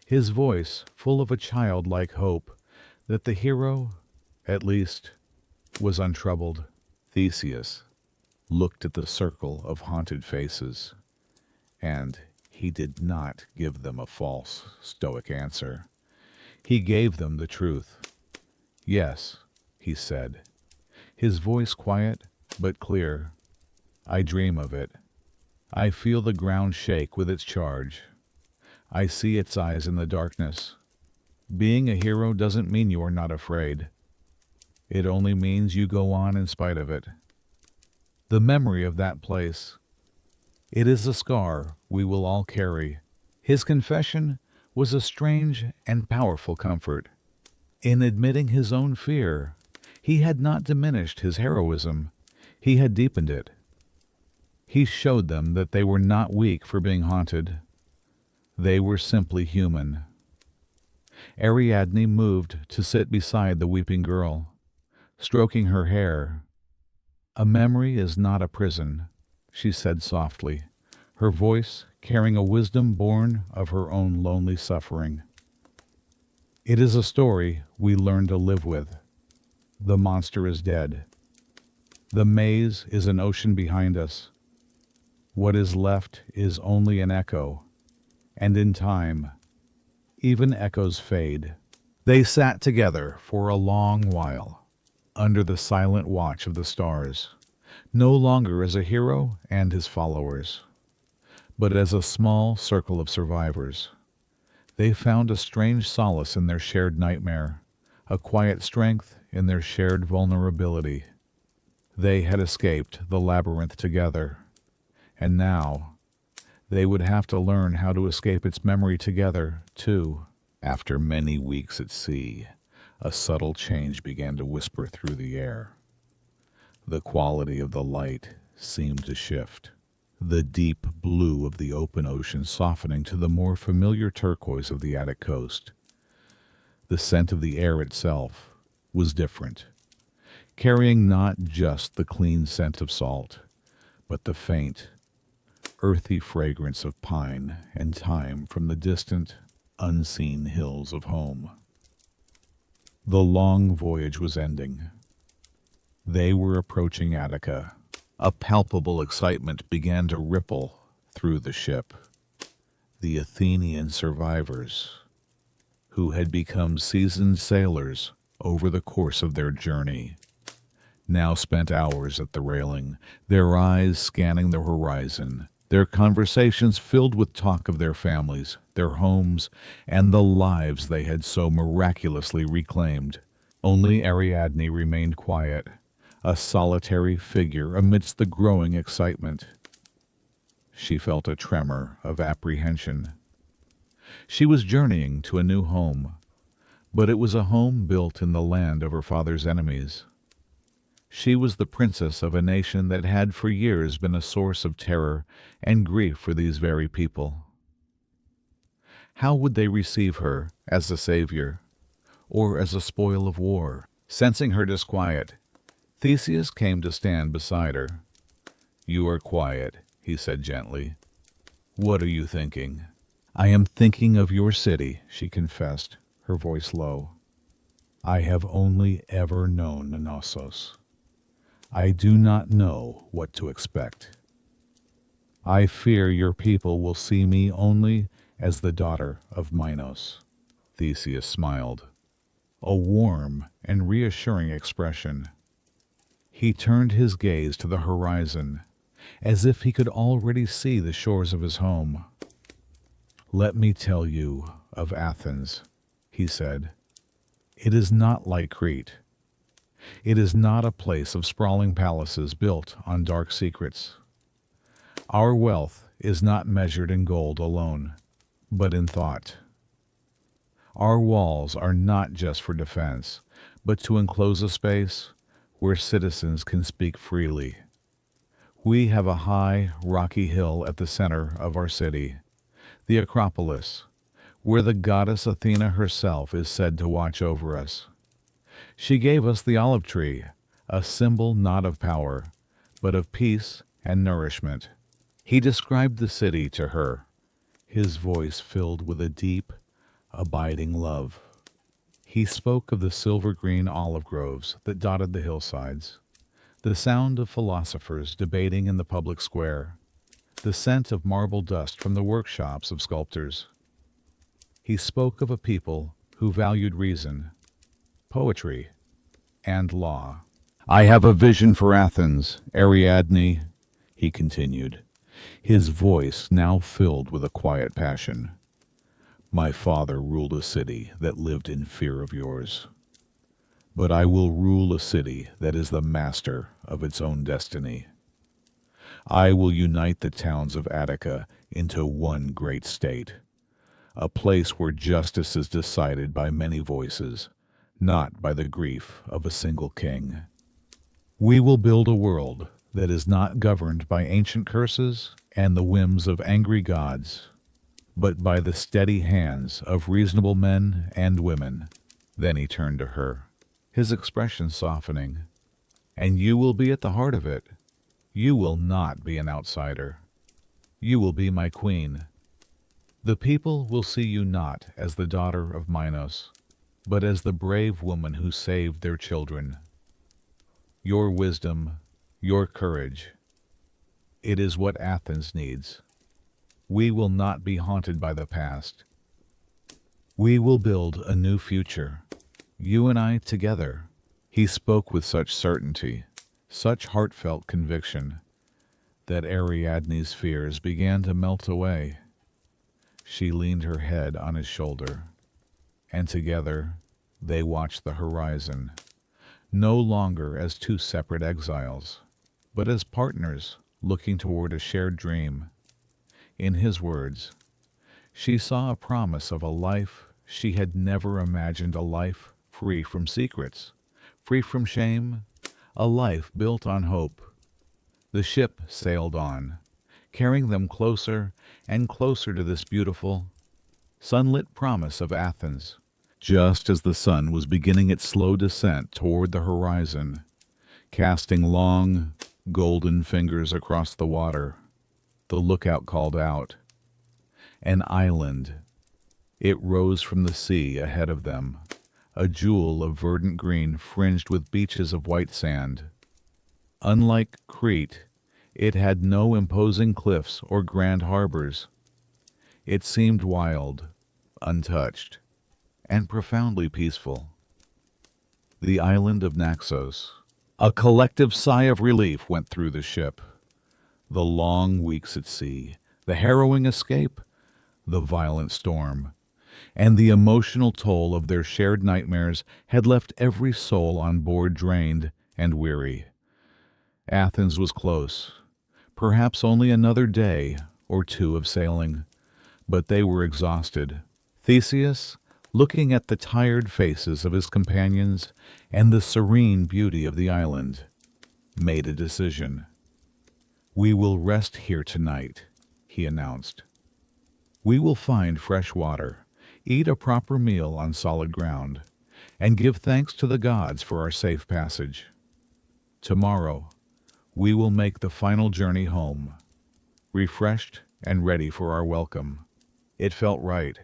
his voice full of a childlike hope that the hero, at least, was untroubled. Theseus looked at the circle of haunted faces, and he did not give them a false, stoic answer. He gave them the truth. "Yes," he said, his voice quiet but clear. "I dream of it. I feel the ground shake with its charge. I see its eyes in the darkness. Being a hero doesn't mean you are not afraid. It only means you go on in spite of it. The memory of that place, it is a scar we will all carry." His confession was a strange and powerful comfort. In admitting his own fear, he had not diminished his heroism, he had deepened it. He showed them that they were not weak for being haunted. They were simply human. Ariadne moved to sit beside the weeping girl. stroking her hair. "A memory is not a prison," she said softly, her voice carrying a wisdom born of her own lonely suffering. "It is a story we learn to live with. The monster is dead. The maze is an ocean behind us. What is left is only an echo, and in time, even echoes fade." They sat together for a long while, under the silent watch of the stars, no longer as a hero and his followers, but as a small circle of survivors. They found a strange solace in their shared nightmare, a quiet strength in their shared vulnerability. They had escaped the labyrinth together, and now they would have to learn how to escape its memory together, too. After many weeks at sea, a subtle change began to whisper through the air. The quality of the light seemed to shift, the deep blue of the open ocean softening to the more familiar turquoise of the Attic coast. The scent of the air itself was different, carrying not just the clean scent of salt, but the faint, earthy fragrance of pine and thyme from the distant, unseen hills of home. The long voyage was ending. They were approaching Attica. A palpable excitement began to ripple through the ship. The Athenian survivors, who had become seasoned sailors over the course of their journey, now spent hours at the railing, their eyes scanning the horizon, their conversations filled with talk of their families, their homes, and the lives they had so miraculously reclaimed. Only Ariadne remained quiet, a solitary figure amidst the growing excitement. She felt a tremor of apprehension. She was journeying to a new home, but it was a home built in the land of her father's enemies. She was the princess of a nation that had for years been a source of terror and grief for these very people. How would they receive her as a savior, or as a spoil of war? Sensing her disquiet, Theseus came to stand beside her. "You are quiet," he said gently. "What are you thinking?" "I am thinking of your city," she confessed, her voice low. "I have only ever known Knossos. I do not know what to expect. I fear your people will see me only as the daughter of Minos." Theseus smiled, a warm and reassuring expression. He turned his gaze to the horizon, as if he could already see the shores of his home. "Let me tell you of Athens," he said. "It is not like Crete. It is not a place of sprawling palaces built on dark secrets. Our wealth is not measured in gold alone, but in thought. Our walls are not just for defense, but to enclose a space where citizens can speak freely. We have a high, rocky hill at the center of our city, the Acropolis, where the goddess Athena herself is said to watch over us. She gave us the olive tree, a symbol not of power, but of peace and nourishment." He described the city to her, his voice filled with a deep, abiding love. He spoke of the silver-green olive groves that dotted the hillsides, the sound of philosophers debating in the public square, the scent of marble dust from the workshops of sculptors. He spoke of a people who valued reason, poetry, and law. "I have a vision for Athens, Ariadne," he continued, his voice now filled with a quiet passion. "My father ruled a city that lived in fear of yours. But I will rule a city that is the master of its own destiny. I will unite the towns of Attica into one great state, a place where justice is decided by many voices, not by the grief of a single king. We will build a world that is not governed by ancient curses and the whims of angry gods, but by the steady hands of reasonable men and women." Then he turned to her, his expression softening. "And you will be at the heart of it. You will not be an outsider. You will be my queen. The people will see you not as the daughter of Minos, but as the brave woman who saved their children. Your wisdom, your courage, it is what Athens needs. We will not be haunted by the past. We will build a new future, you and I together." He spoke with such certainty, such heartfelt conviction, that Ariadne's fears began to melt away. She leaned her head on his shoulder, and together they watched the horizon, no longer as two separate exiles, but as partners looking toward a shared dream. In his words, she saw a promise of a life she had never imagined, a life free from secrets, free from shame, a life built on hope. The ship sailed on, carrying them closer and closer to this beautiful, sunlit promise of Athens. Just as the sun was beginning its slow descent toward the horizon, casting long, golden fingers across the water, the lookout called out. An island. It rose from the sea ahead of them, a jewel of verdant green fringed with beaches of white sand. Unlike Crete, it had no imposing cliffs or grand harbors. It seemed wild, untouched, and profoundly peaceful. The island of Naxos. A collective sigh of relief went through the ship. The long weeks at sea, the harrowing escape, the violent storm, and the emotional toll of their shared nightmares had left every soul on board drained and weary. Athens was close, perhaps only another day or two of sailing, but they were exhausted. Theseus, looking at the tired faces of his companions and the serene beauty of the island, made a decision. "We will rest here tonight," he announced. "We will find fresh water, eat a proper meal on solid ground, and give thanks to the gods for our safe passage. Tomorrow, we will make the final journey home, refreshed and ready for our welcome." It felt right.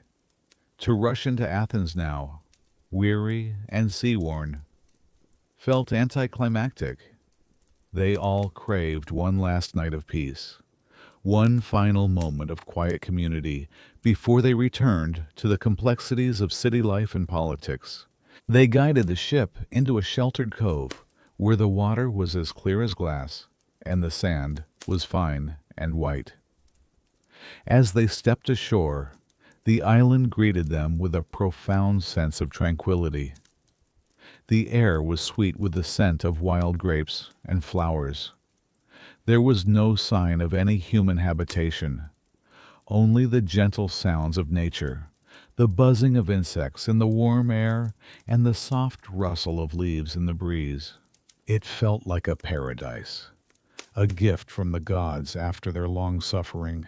To rush into Athens now, weary and sea-worn, felt anticlimactic. They all craved one last night of peace, one final moment of quiet community before they returned to the complexities of city life and politics. They guided the ship into a sheltered cove where the water was as clear as glass and the sand was fine and white. As they stepped ashore, the island greeted them with a profound sense of tranquility. The air was sweet with the scent of wild grapes and flowers. There was no sign of any human habitation, only the gentle sounds of nature, the buzzing of insects in the warm air and the soft rustle of leaves in the breeze. It felt like a paradise, a gift from the gods after their long suffering.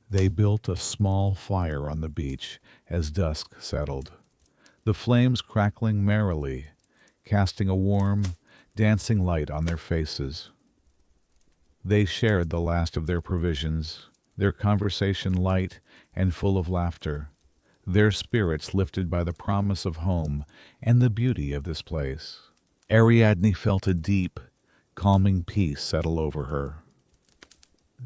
They built a small fire on the beach as dusk settled, the flames crackling merrily, casting a warm, dancing light on their faces. They shared the last of their provisions, their conversation light and full of laughter, their spirits lifted by the promise of home and the beauty of this place. Ariadne felt a deep, calming peace settle over her.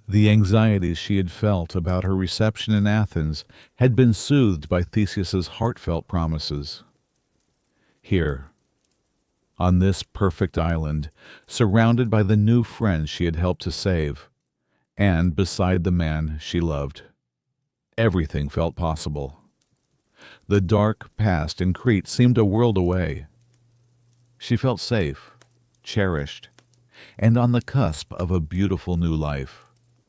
The anxieties she had felt about her reception in Athens had been soothed by Theseus's heartfelt promises. Here, on this perfect island, surrounded by the new friends she had helped to save, and beside the man she loved, everything felt possible. The dark past in Crete seemed a world away. She felt safe, cherished, and on the cusp of a beautiful new life.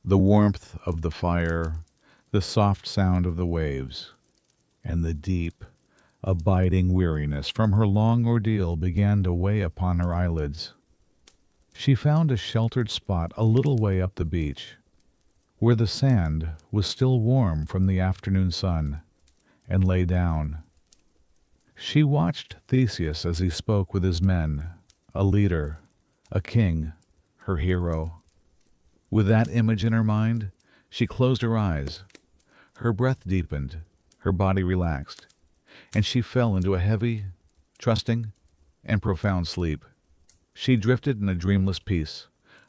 The warmth of the fire, the soft sound of the waves, and the deep, abiding weariness from her long ordeal began to weigh upon her eyelids. She found a sheltered spot a little way up the beach, where the sand was still warm from the afternoon sun, and lay down. She watched Theseus as he spoke with his men, a leader, a king, her hero. With that image in her mind, she closed her eyes. Her breath deepened, her body relaxed, and she fell into a heavy, trusting, and profound sleep. She drifted in a dreamless peace,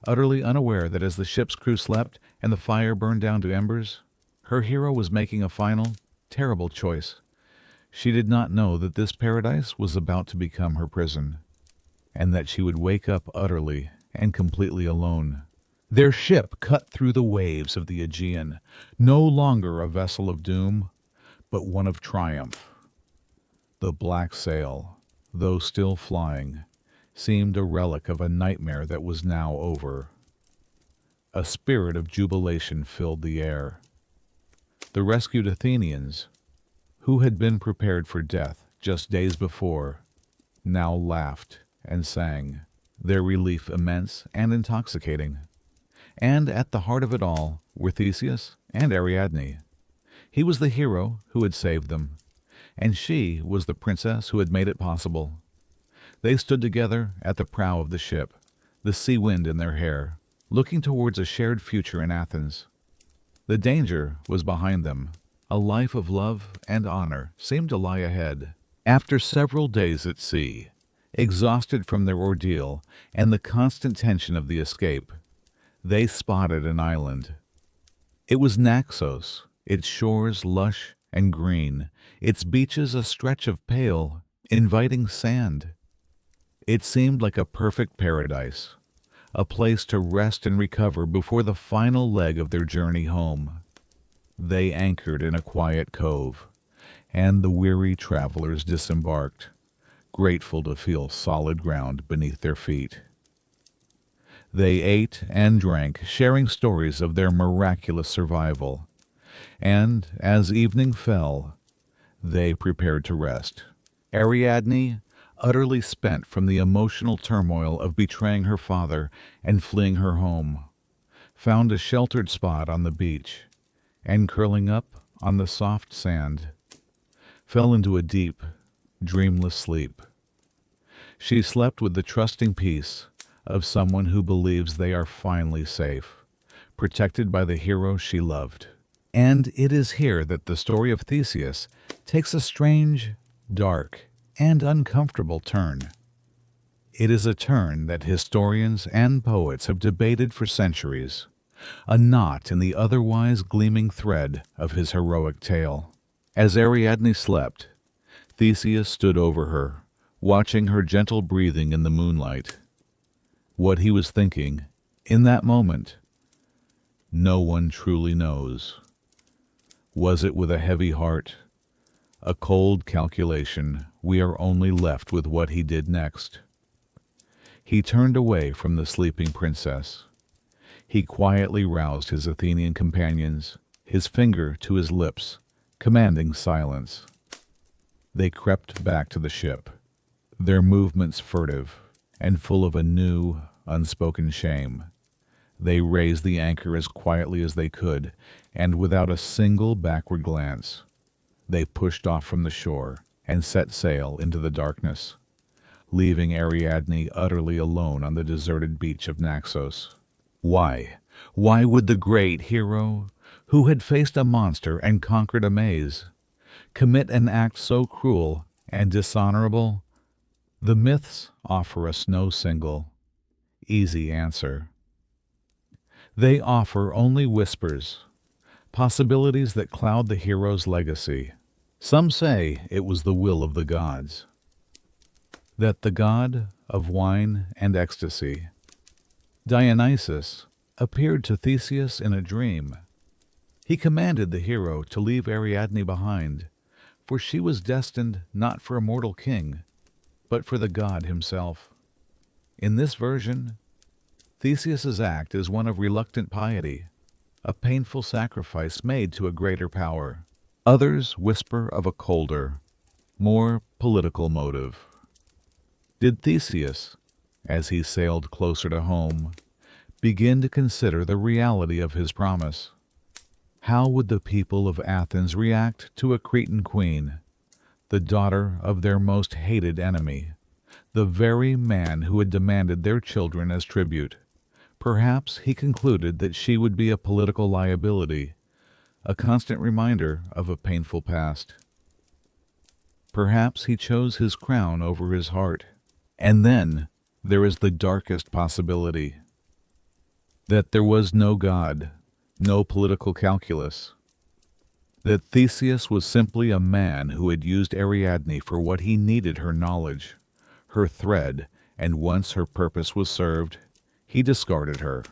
utterly unaware that as the ship's crew slept and the fire burned down to embers, her hero was making a final, terrible choice. She did not know that this paradise was about to become her prison, and that she would wake up utterly and completely alone. Their ship cut through the waves of the Aegean, no longer a vessel of doom, but one of triumph. The black sail, though still flying, seemed a relic of a nightmare that was now over. A spirit of jubilation filled the air. The rescued Athenians, who had been prepared for death just days before, now laughed and sang, their relief immense and intoxicating. And at the heart of it all were Theseus and Ariadne. He was the hero who had saved them, and she was the princess who had made it possible. They stood together at the prow of the ship, the sea wind in their hair, looking towards a shared future in Athens. The danger was behind them. A life of love and honor seemed to lie ahead. After several days at sea, exhausted from their ordeal and the constant tension of the escape, they spotted an island. It was Naxos, its shores lush and green, its beaches a stretch of pale, inviting sand. It seemed like a perfect paradise, a place to rest and recover before the final leg of their journey home. They anchored in a quiet cove, and the weary travelers disembarked, grateful to feel solid ground beneath their feet. They ate and drank, sharing stories of their miraculous survival, and as evening fell, they prepared to rest. Ariadne, utterly spent from the emotional turmoil of betraying her father and fleeing her home, found a sheltered spot on the beach, and curling up on the soft sand, fell into a deep, dreamless sleep. She slept with the trusting peace of someone who believes they are finally safe, protected by the hero she loved. And it is here that the story of Theseus takes a strange, dark, and uncomfortable turn. It is a turn that historians and poets have debated for centuries, a knot in the otherwise gleaming thread of his heroic tale. As Ariadne slept, Theseus stood over her, watching her gentle breathing in the moonlight. What he was thinking, in that moment, no one truly knows. Was it with a heavy heart, a cold calculation? We are only left with what he did next. He turned away from the sleeping princess. He quietly roused his Athenian companions, his finger to his lips, commanding silence. They crept back to the ship, their movements furtive and full of a new, unspoken shame. They raised the anchor as quietly as they could, and without a single backward glance, they pushed off from the shore and set sail into the darkness, leaving Ariadne utterly alone on the deserted beach of Naxos. Why? Why would the great hero, who had faced a monster and conquered a maze, commit an act so cruel and dishonorable? The myths offer us no single, easy answer. They offer only whispers, possibilities that cloud the hero's legacy. Some say it was the will of the gods, that the god of wine and ecstasy, Dionysus, appeared to Theseus in a dream. He commanded the hero to leave Ariadne behind, for she was destined not for a mortal king, but for the god himself. In this version, Theseus's act is one of reluctant piety, a painful sacrifice made to a greater power. Others whisper of a colder, more political motive. Did Theseus, as he sailed closer to home, begin to consider the reality of his promise? How would the people of Athens react to a Cretan queen, the daughter of their most hated enemy, the very man who had demanded their children as tribute. Perhaps he concluded that she would be a political liability, a constant reminder of a painful past. Perhaps he chose his crown over his heart. And then there is the darkest possibility, that there was no God, no political calculus, that Theseus was simply a man who had used Ariadne for what he needed: her knowledge, her thread, and once her purpose was served, he discarded her.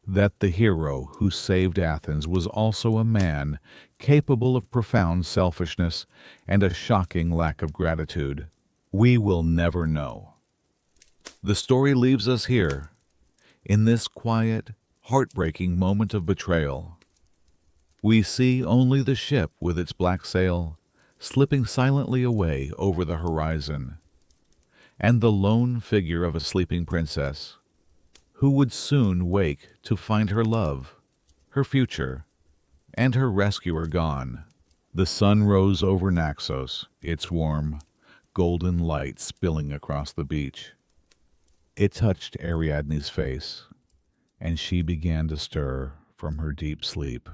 That the hero who saved Athens was also a man capable of profound selfishness and a shocking lack of gratitude, we will never know. The story leaves us here, in this quiet, heartbreaking moment of betrayal. We see only the ship with its black sail slipping silently away over the horizon, and the lone figure of a sleeping princess, who would soon wake to find her love, her future, and her rescuer gone. The sun rose over Naxos, its warm, golden light spilling across the beach. It touched Ariadne's face, and she began to stir from her deep sleep.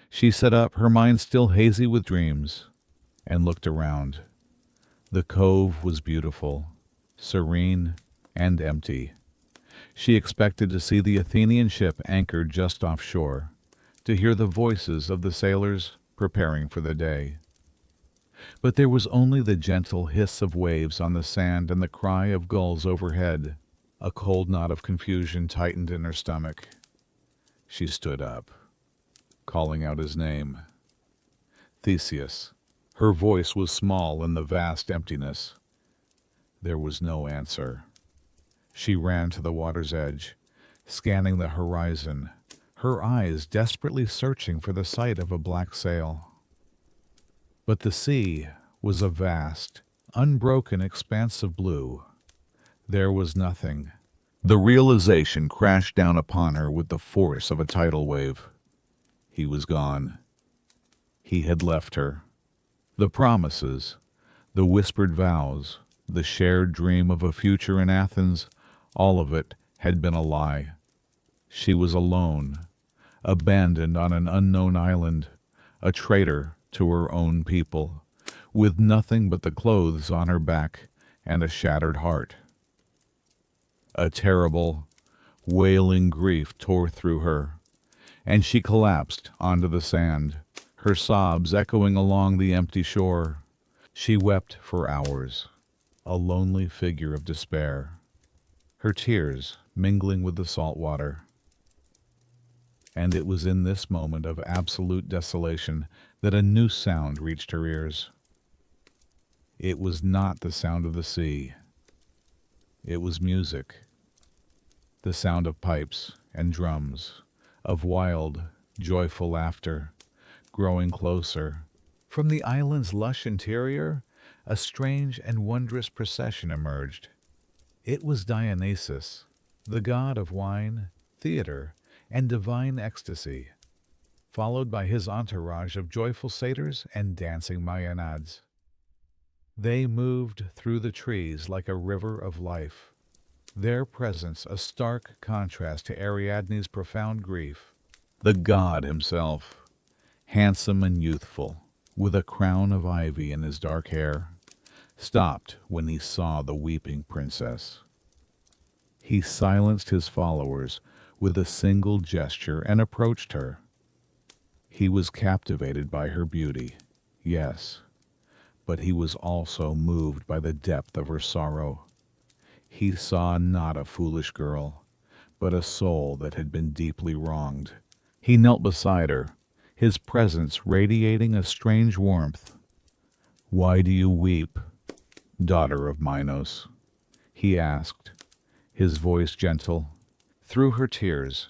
She sat up, her mind still hazy with dreams, and looked around. The cove was beautiful, serene, and empty. She expected to see the Athenian ship anchored just offshore, to hear the voices of the sailors preparing for the day. But there was only the gentle hiss of waves on the sand and the cry of gulls overhead. A cold knot of confusion tightened in her stomach. She stood up, calling out his name. Theseus. Her voice was small in the vast emptiness. There was no answer. She ran to the water's edge, scanning the horizon, her eyes desperately searching for the sight of a black sail. But the sea was a vast, unbroken expanse of blue. There was nothing. The realization crashed down upon her with the force of a tidal wave. He was gone. He had left her. The promises, the whispered vows, the shared dream of a future in Athens, all of it had been a lie. She was alone, abandoned on an unknown island, a traitor to her own people, with nothing but the clothes on her back and a shattered heart. A terrible, wailing grief tore through her, and she collapsed onto the sand, her sobs echoing along the empty shore. She wept for hours, a lonely figure of despair, her tears mingling with the salt water. And it was in this moment of absolute desolation that a new sound reached her ears. It was not the sound of the sea. It was music. The sound of pipes and drums, of wild, joyful laughter, growing closer. From the island's lush interior, a strange and wondrous procession emerged. It was Dionysus, the god of wine, theater, and divine ecstasy, followed by his entourage of joyful satyrs and dancing maenads. They moved through the trees like a river of life, their presence a stark contrast to Ariadne's profound grief. The god himself, handsome and youthful, with a crown of ivy in his dark hair, stopped when he saw the weeping princess. He silenced his followers with a single gesture and approached her. He was captivated by her beauty, yes, but he was also moved by the depth of her sorrow. He saw not a foolish girl, but a soul that had been deeply wronged. He knelt beside her, his presence radiating a strange warmth. "Why do you weep, daughter of Minos?" he asked, his voice gentle. Through her tears,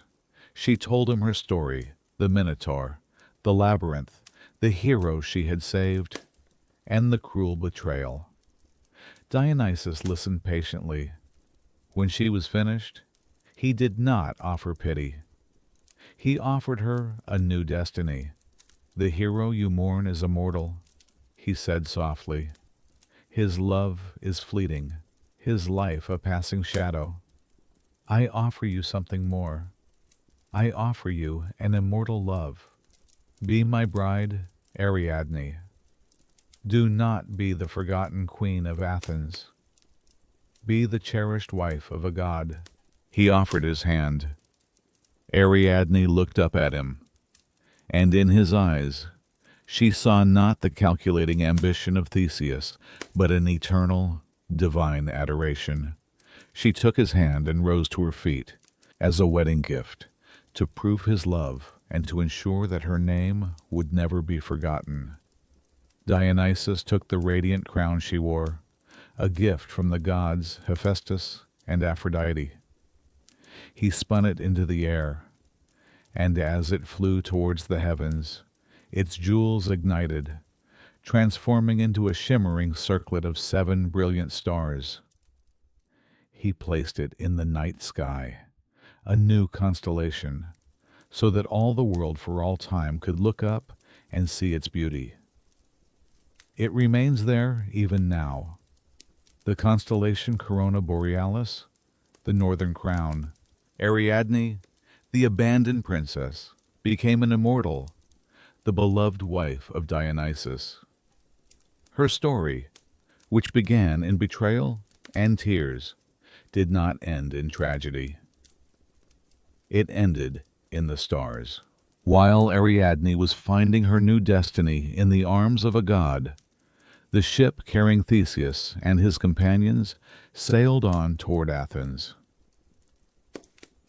she told him her story, the Minotaur, the labyrinth, the hero she had saved, and the cruel betrayal. Dionysus listened patiently. When she was finished, he did not offer pity. He offered her a new destiny. The hero you mourn is immortal. he said softly. His love is fleeting, his life a passing shadow. I offer you something more. I offer you an immortal love. Be my bride, Ariadne. Do not be the forgotten queen of Athens. Be the cherished wife of a god. He offered his hand. Ariadne looked up at him, and in his eyes she saw not the calculating ambition of Theseus, but an eternal, divine adoration. She took his hand and rose to her feet, as a wedding gift, to prove his love and to ensure that her name would never be forgotten. Dionysus took the radiant crown she wore, a gift from the gods Hephaestus and Aphrodite. He spun it into the air, and as it flew towards the heavens, its jewels ignited, transforming into a shimmering circlet of 7 brilliant stars. He placed it in the night sky, a new constellation, so that all the world for all time could look up and see its beauty. It remains there even now. The constellation Corona Borealis, the Northern Crown. Ariadne, the abandoned princess, became an immortal, the beloved wife of Dionysus. Her story, which began in betrayal and tears, did not end in tragedy. It ended in the stars. While Ariadne was finding her new destiny in the arms of a god, the ship carrying Theseus and his companions sailed on toward Athens.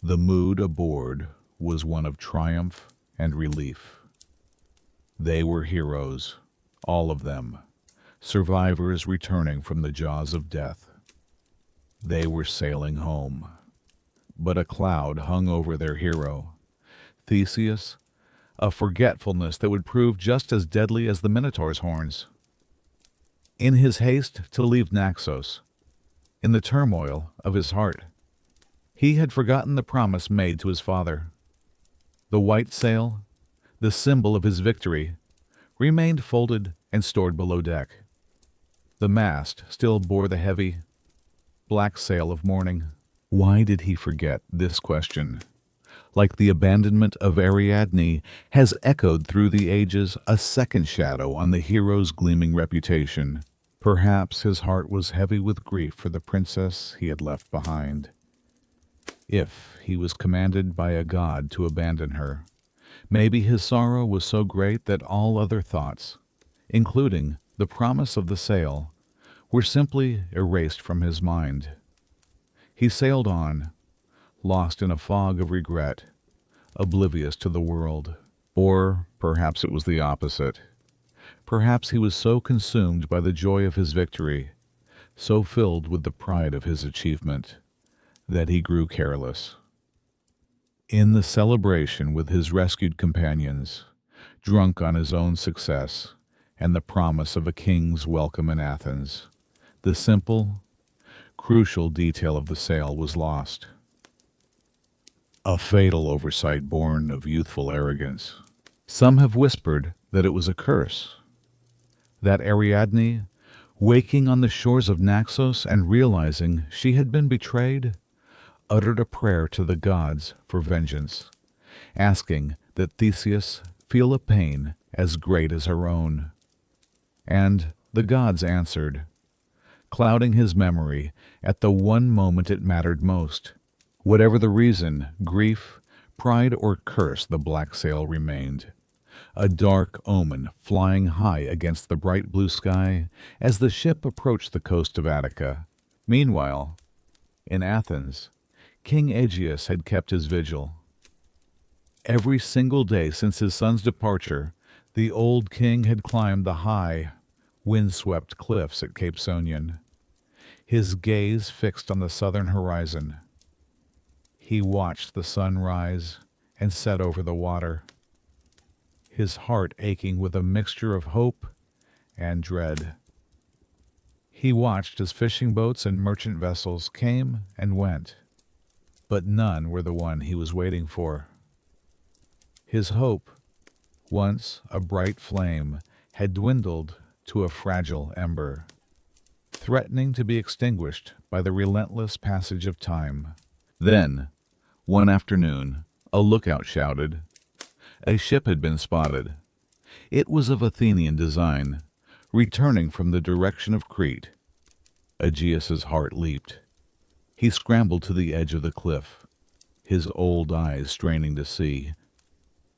The mood aboard was one of triumph and relief. They were heroes, all of them, survivors returning from the jaws of death. They were sailing home. But a cloud hung over their hero, Theseus, a forgetfulness that would prove just as deadly as the Minotaur's horns. In his haste to leave Naxos, in the turmoil of his heart, he had forgotten the promise made to his father. The white sail, the symbol of his victory, remained folded and stored below deck. The mast still bore the heavy, black sail of mourning. Why did he forget this question? Like the abandonment of Ariadne, has echoed through the ages a second shadow on the hero's gleaming reputation. Perhaps his heart was heavy with grief for the princess he had left behind. If he was commanded by a god to abandon her, maybe his sorrow was so great that all other thoughts, including the promise of the sail, were simply erased from his mind. He sailed on, lost in a fog of regret, oblivious to the world. Or perhaps it was the opposite. Perhaps he was so consumed by the joy of his victory, so filled with the pride of his achievement, that he grew careless. In the celebration with his rescued companions, drunk on his own success and the promise of a king's welcome in Athens, the simple, crucial detail of the sail was lost. A fatal oversight born of youthful arrogance. Some have whispered that it was a curse, that Ariadne, waking on the shores of Naxos and realizing she had been betrayed, uttered a prayer to the gods for vengeance, asking that Theseus feel a pain as great as her own. And the gods answered, clouding his memory at the one moment it mattered most. Whatever the reason, grief, pride, or curse, the black sail remained, a dark omen flying high against the bright blue sky as the ship approached the coast of Attica. Meanwhile, in Athens, King Aegeus had kept his vigil. Every single day since his son's departure, the old king had climbed the high, wind-swept cliffs at Cape Sonion, his gaze fixed on the southern horizon. He watched the sun rise and set over the water, his heart aching with a mixture of hope and dread. He watched as fishing boats and merchant vessels came and went, but none were the one he was waiting for. His hope, once a bright flame, had dwindled to a fragile ember, threatening to be extinguished by the relentless passage of time. Then, one afternoon, a lookout shouted. A ship had been spotted. It was of Athenian design, returning from the direction of Crete. Aegeus's heart leaped. He scrambled to the edge of the cliff, his old eyes straining to see.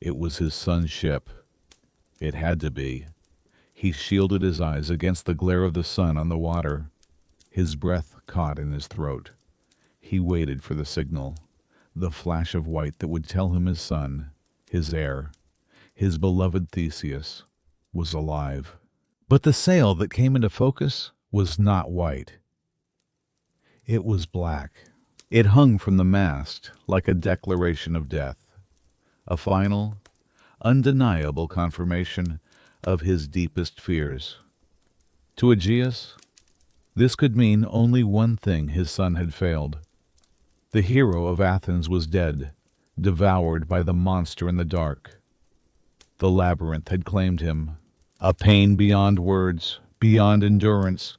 It was his son's ship. It had to be. He shielded his eyes against the glare of the sun on the water. His breath caught in his throat. He waited for the signal, the flash of white that would tell him his son, his heir, his beloved Theseus, was alive. But the sail that came into focus was not white. It was black. It hung from the mast like a declaration of death, a final, undeniable confirmation of his deepest fears. To Aegeus, this could mean only one thing: his son had failed. The hero of Athens was dead, devoured by the monster in the dark. The labyrinth had claimed him. A pain beyond words, beyond endurance,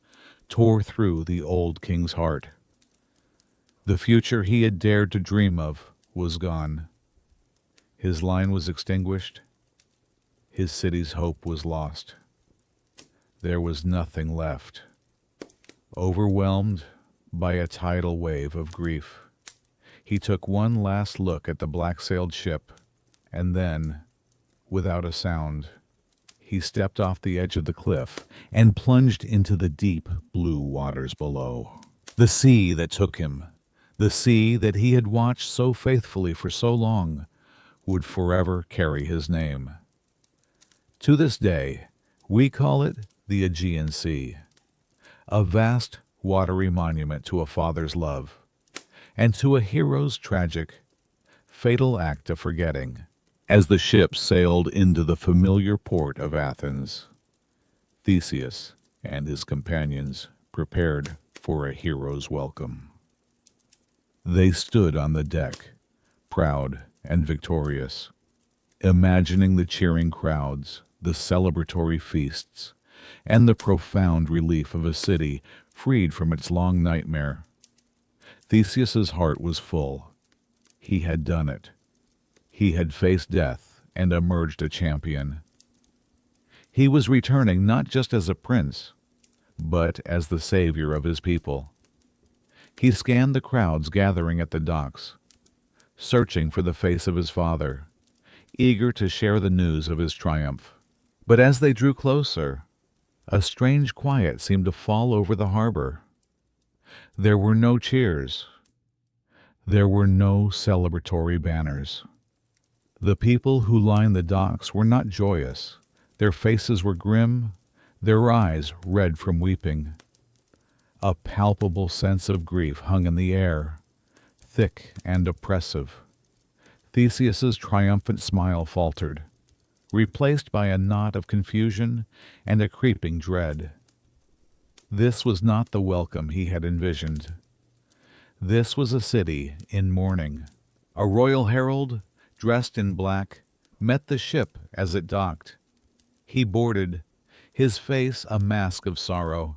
tore through the old king's heart. The future he had dared to dream of was gone. His line was extinguished. His city's hope was lost. There was nothing left. Overwhelmed by a tidal wave of grief, he took one last look at the black-sailed ship, and then, without a sound, he stepped off the edge of the cliff and plunged into the deep blue waters below. The sea that took him, the sea that he had watched so faithfully for so long, would forever carry his name. To this day, we call it the Aegean Sea, a vast watery monument to a father's love, and to a hero's tragic, fatal act of forgetting. As the ship sailed into the familiar port of Athens, Theseus and his companions prepared for a hero's welcome. They stood on the deck, proud and victorious, imagining the cheering crowds, the celebratory feasts, and the profound relief of a city freed from its long nightmare. Theseus's heart was full. He had done it. He had faced death and emerged a champion. He was returning not just as a prince, but as the savior of his people. He scanned the crowds gathering at the docks, searching for the face of his father, eager to share the news of his triumph. But as they drew closer, a strange quiet seemed to fall over the harbor. There were no cheers. There were no celebratory banners. The people who lined the docks were not joyous. Their faces were grim, their eyes red from weeping. A palpable sense of grief hung in the air, thick and oppressive. Theseus's triumphant smile faltered, replaced by a knot of confusion and a creeping dread. This was not the welcome he had envisioned. This was a city in mourning. A royal herald, dressed in black, met the ship as it docked. He boarded, his face a mask of sorrow,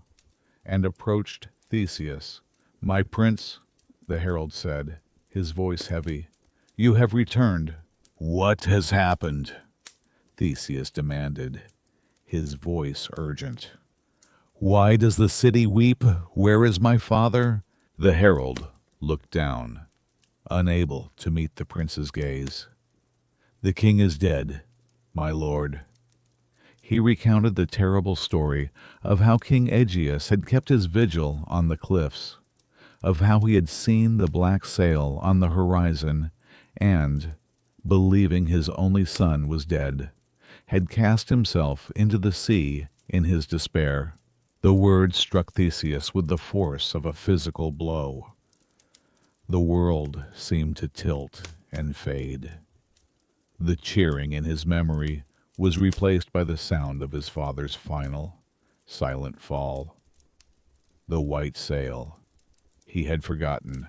and approached Theseus. "My prince," the herald said, his voice heavy, "you have returned." "What has happened?" Theseus demanded, his voice urgent. "Why does the city weep? Where is my father?" The herald looked down, unable to meet the prince's gaze. "The king is dead, my lord." He recounted the terrible story of how King Aegeus had kept his vigil on the cliffs, of how he had seen the black sail on the horizon and, believing his only son was dead, had cast himself into the sea in his despair. The words struck Theseus with the force of a physical blow. The world seemed to tilt and fade. The cheering in his memory was replaced by the sound of his father's final, silent fall. The white sail. He had forgotten.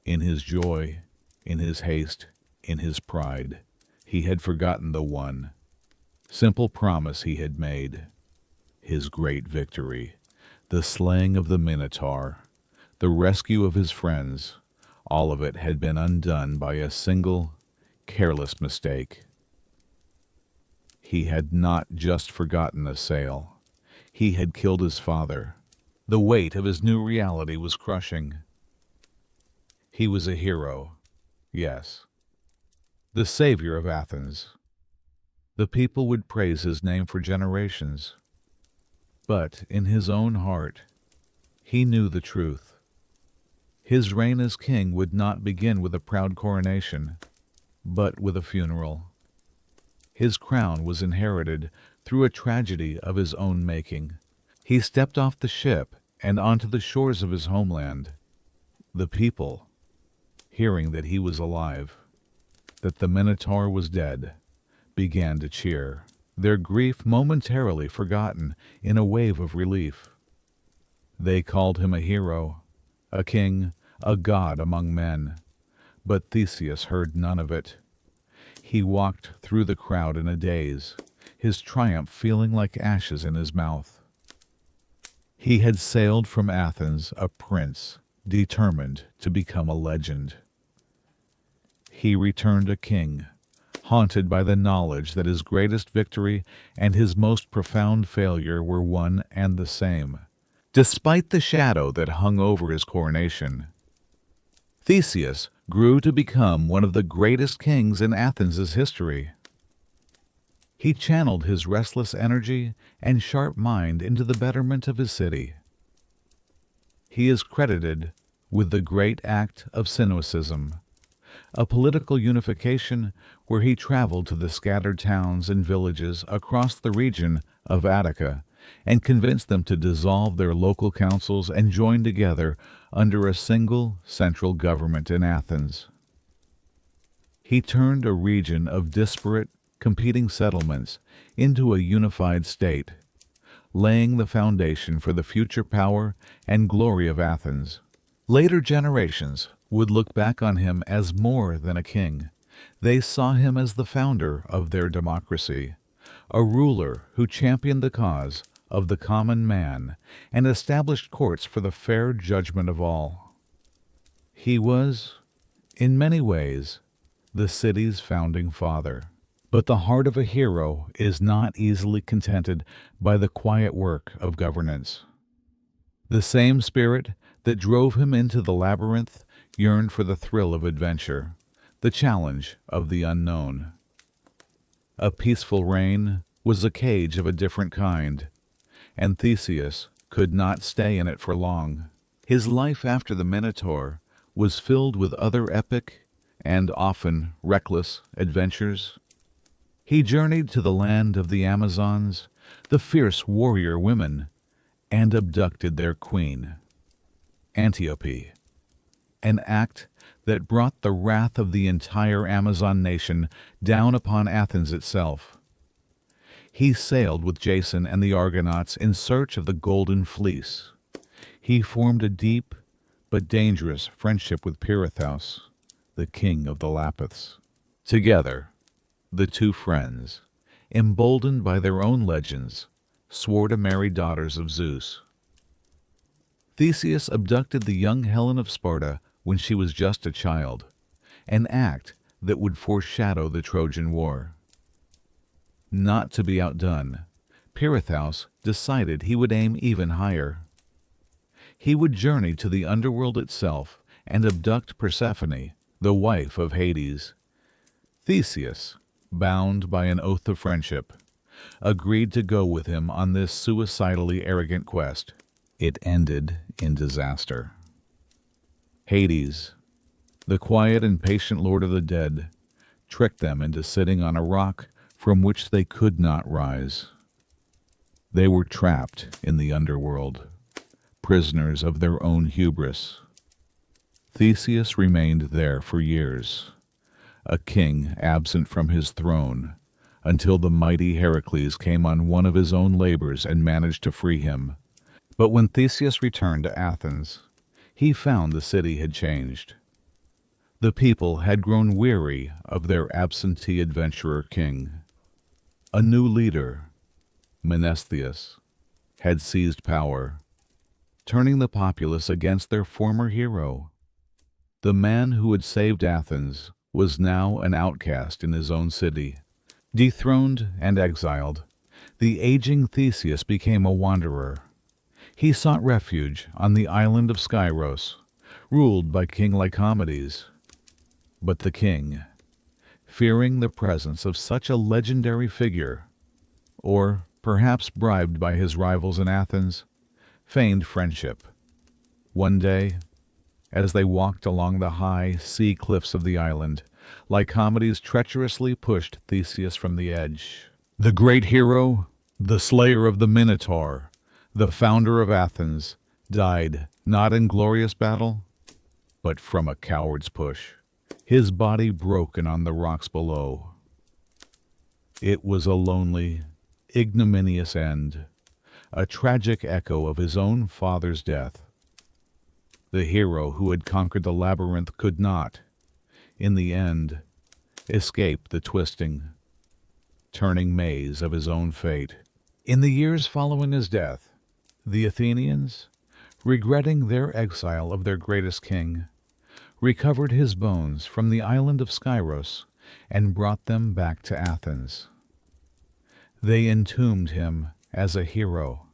In his joy, in his haste, in his pride, he had forgotten the one simple promise he had made. his great victory, the slaying of the Minotaur, the rescue of his friends, all of it had been undone by a single, careless mistake. He had not just forgotten a sail. He had killed his father. The weight of his new reality was crushing. He was a hero, yes, the savior of Athens. The people would praise his name for generations. But in his own heart, he knew the truth. His reign as king would not begin with a proud coronation, but with a funeral. His crown was inherited through a tragedy of his own making. He stepped off the ship and onto the shores of his homeland. The people, hearing that he was alive, that the Minotaur was dead, began to cheer, their grief momentarily forgotten in a wave of relief. They called him a hero, a king, a god among men. But Theseus heard none of it. He walked through the crowd in a daze, his triumph feeling like ashes in his mouth. He had sailed from Athens a prince, determined to become a legend. He returned a king, haunted by the knowledge that his greatest victory and his most profound failure were one and the same. Despite the shadow that hung over his coronation, Theseus grew to become one of the greatest kings in Athens' history. He channeled his restless energy and sharp mind into the betterment of his city. He is credited with the great act of Cynicism, a political unification where he traveled to the scattered towns and villages across the region of Attica and convinced them to dissolve their local councils and join together under a single central government in Athens. He turned a region of disparate, competing settlements into a unified state, laying the foundation for the future power and glory of Athens. Later generations would look back on him as more than a king. They saw him as the founder of their democracy, a ruler who championed the cause of the common man and established courts for the fair judgment of all. He was, in many ways, the city's founding father. But the heart of a hero is not easily contented by the quiet work of governance. The same spirit that drove him into the labyrinth yearned for the thrill of adventure, the challenge of the unknown. A peaceful reign was a cage of a different kind, and Theseus could not stay in it for long. His life after the Minotaur was filled with other epic and often reckless adventures. He journeyed to the land of the Amazons, the fierce warrior women, and abducted their queen, Antiope, an act that brought the wrath of the entire Amazon nation down upon Athens itself. He sailed with Jason and the Argonauts in search of the Golden Fleece. He formed a deep but dangerous friendship with Pirithous, the king of the Lapiths. Together, the two friends, emboldened by their own legends, swore to marry daughters of Zeus. Theseus abducted the young Helen of Sparta when she was just a child, an act that would foreshadow the Trojan War. Not to be outdone, Pirithous decided he would aim even higher. He would journey to the underworld itself and abduct Persephone, the wife of Hades. Theseus, bound by an oath of friendship, agreed to go with him on this suicidally arrogant quest. It ended in disaster. Hades, the quiet and patient lord of the dead, tricked them into sitting on a rock from which they could not rise. They were trapped in the underworld, prisoners of their own hubris. Theseus remained there for years, a king absent from his throne, until the mighty Heracles came on one of his own labors and managed to free him. But when Theseus returned to Athens, he found the city had changed. The people had grown weary of their absentee adventurer king. A new leader, Mnestheus, had seized power, turning the populace against their former hero. The man who had saved Athens was now an outcast in his own city. Dethroned and exiled, the aging Theseus became a wanderer. He sought refuge on the island of Skyros, ruled by King Lycomedes. But the king, fearing the presence of such a legendary figure, or perhaps bribed by his rivals in Athens, feigned friendship. One day, as they walked along the high sea cliffs of the island, Lycomedes treacherously pushed Theseus from the edge. The great hero, the slayer of the Minotaur, the founder of Athens, died not in glorious battle, but from a coward's push, his body broken on the rocks below. It was a lonely, ignominious end, a tragic echo of his own father's death. The hero who had conquered the labyrinth could not, in the end, escape the twisting, turning maze of his own fate. In the years following his death, the Athenians, regretting their exile of their greatest king, recovered his bones from the island of Skyros and brought them back to Athens. They entombed him as a hero,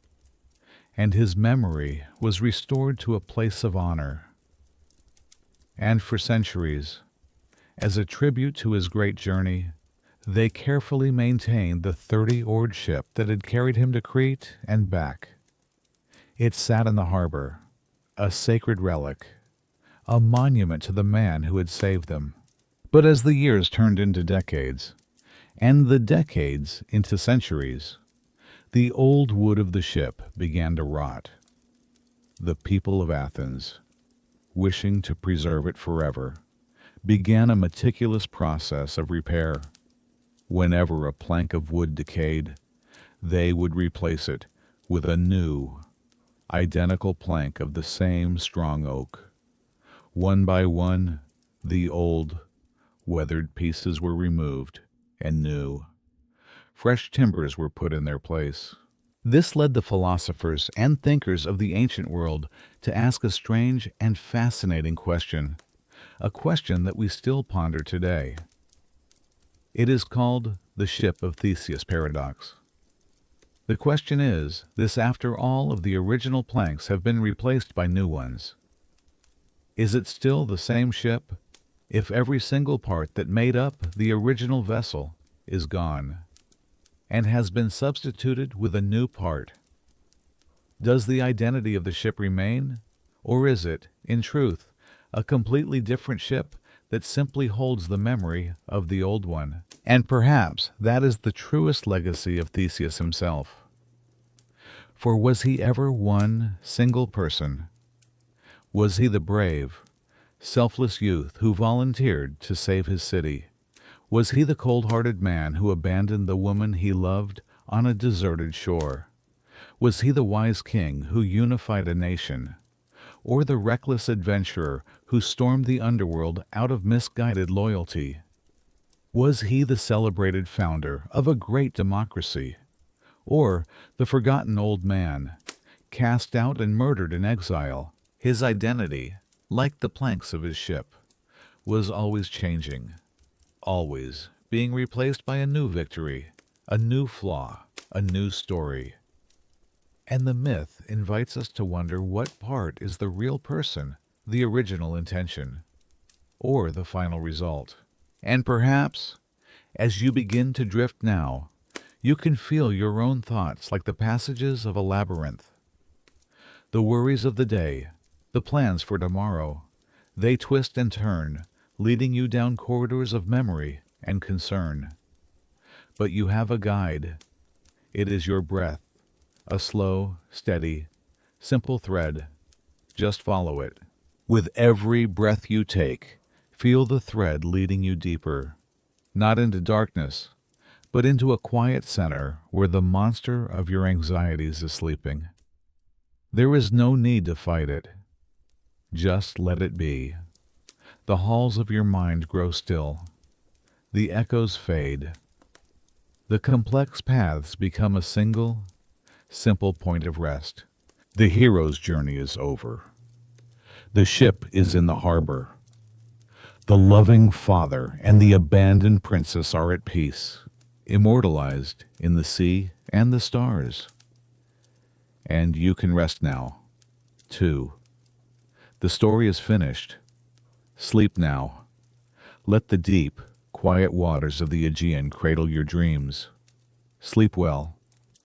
and his memory was restored to a place of honor. And for centuries, as a tribute to his great journey, they carefully maintained the 30-oared ship that had carried him to Crete and back. It sat in the harbor, a sacred relic, a monument to the man who had saved them. But as the years turned into decades, and the decades into centuries, the old wood of the ship began to rot. The people of Athens, wishing to preserve it forever, began a meticulous process of repair. Whenever a plank of wood decayed, they would replace it with a new, identical plank of the same strong oak. One by one, the old, weathered pieces were removed, and new, fresh timbers were put in their place. This led the philosophers and thinkers of the ancient world to ask a strange and fascinating question, a question that we still ponder today. It is called the Ship of Theseus paradox. The question is this: after all of the original planks have been replaced by new ones, is it still the same ship if every single part that made up the original vessel is gone and has been substituted with a new part? Does the identity of the ship remain, or is it, in truth, a completely different ship that simply holds the memory of the old one? And perhaps that is the truest legacy of Theseus himself. For was he ever one single person? Was he the brave, selfless youth who volunteered to save his city? Was he the cold-hearted man who abandoned the woman he loved on a deserted shore? Was he the wise king who unified a nation? Or the reckless adventurer who stormed the underworld out of misguided loyalty? Was he the celebrated founder of a great democracy? Or the forgotten old man, cast out and murdered in exile? His identity, like the planks of his ship, was always changing, always being replaced by a new victory, a new flaw, a new story. And the myth invites us to wonder what part is the real person, the original intention, or the final result. And perhaps, as you begin to drift now, you can feel your own thoughts like the passages of a labyrinth. The worries of the day, the plans for tomorrow, they twist and turn, leading you down corridors of memory and concern. But you have a guide. It is your breath, a slow, steady, simple thread. Just follow it. With every breath you take, feel the thread leading you deeper, not into darkness, but into a quiet center where the monster of your anxieties is sleeping. There is no need to fight it. Just let it be. The halls of your mind grow still. The echoes fade. The complex paths become a single, simple point of rest. The hero's journey is over. The ship is in the harbor. The loving father and the abandoned princess are at peace, immortalized in the sea and the stars. And you can rest now, too. The story is finished. Sleep now. Let the deep, quiet waters of the Aegean cradle your dreams. Sleep well.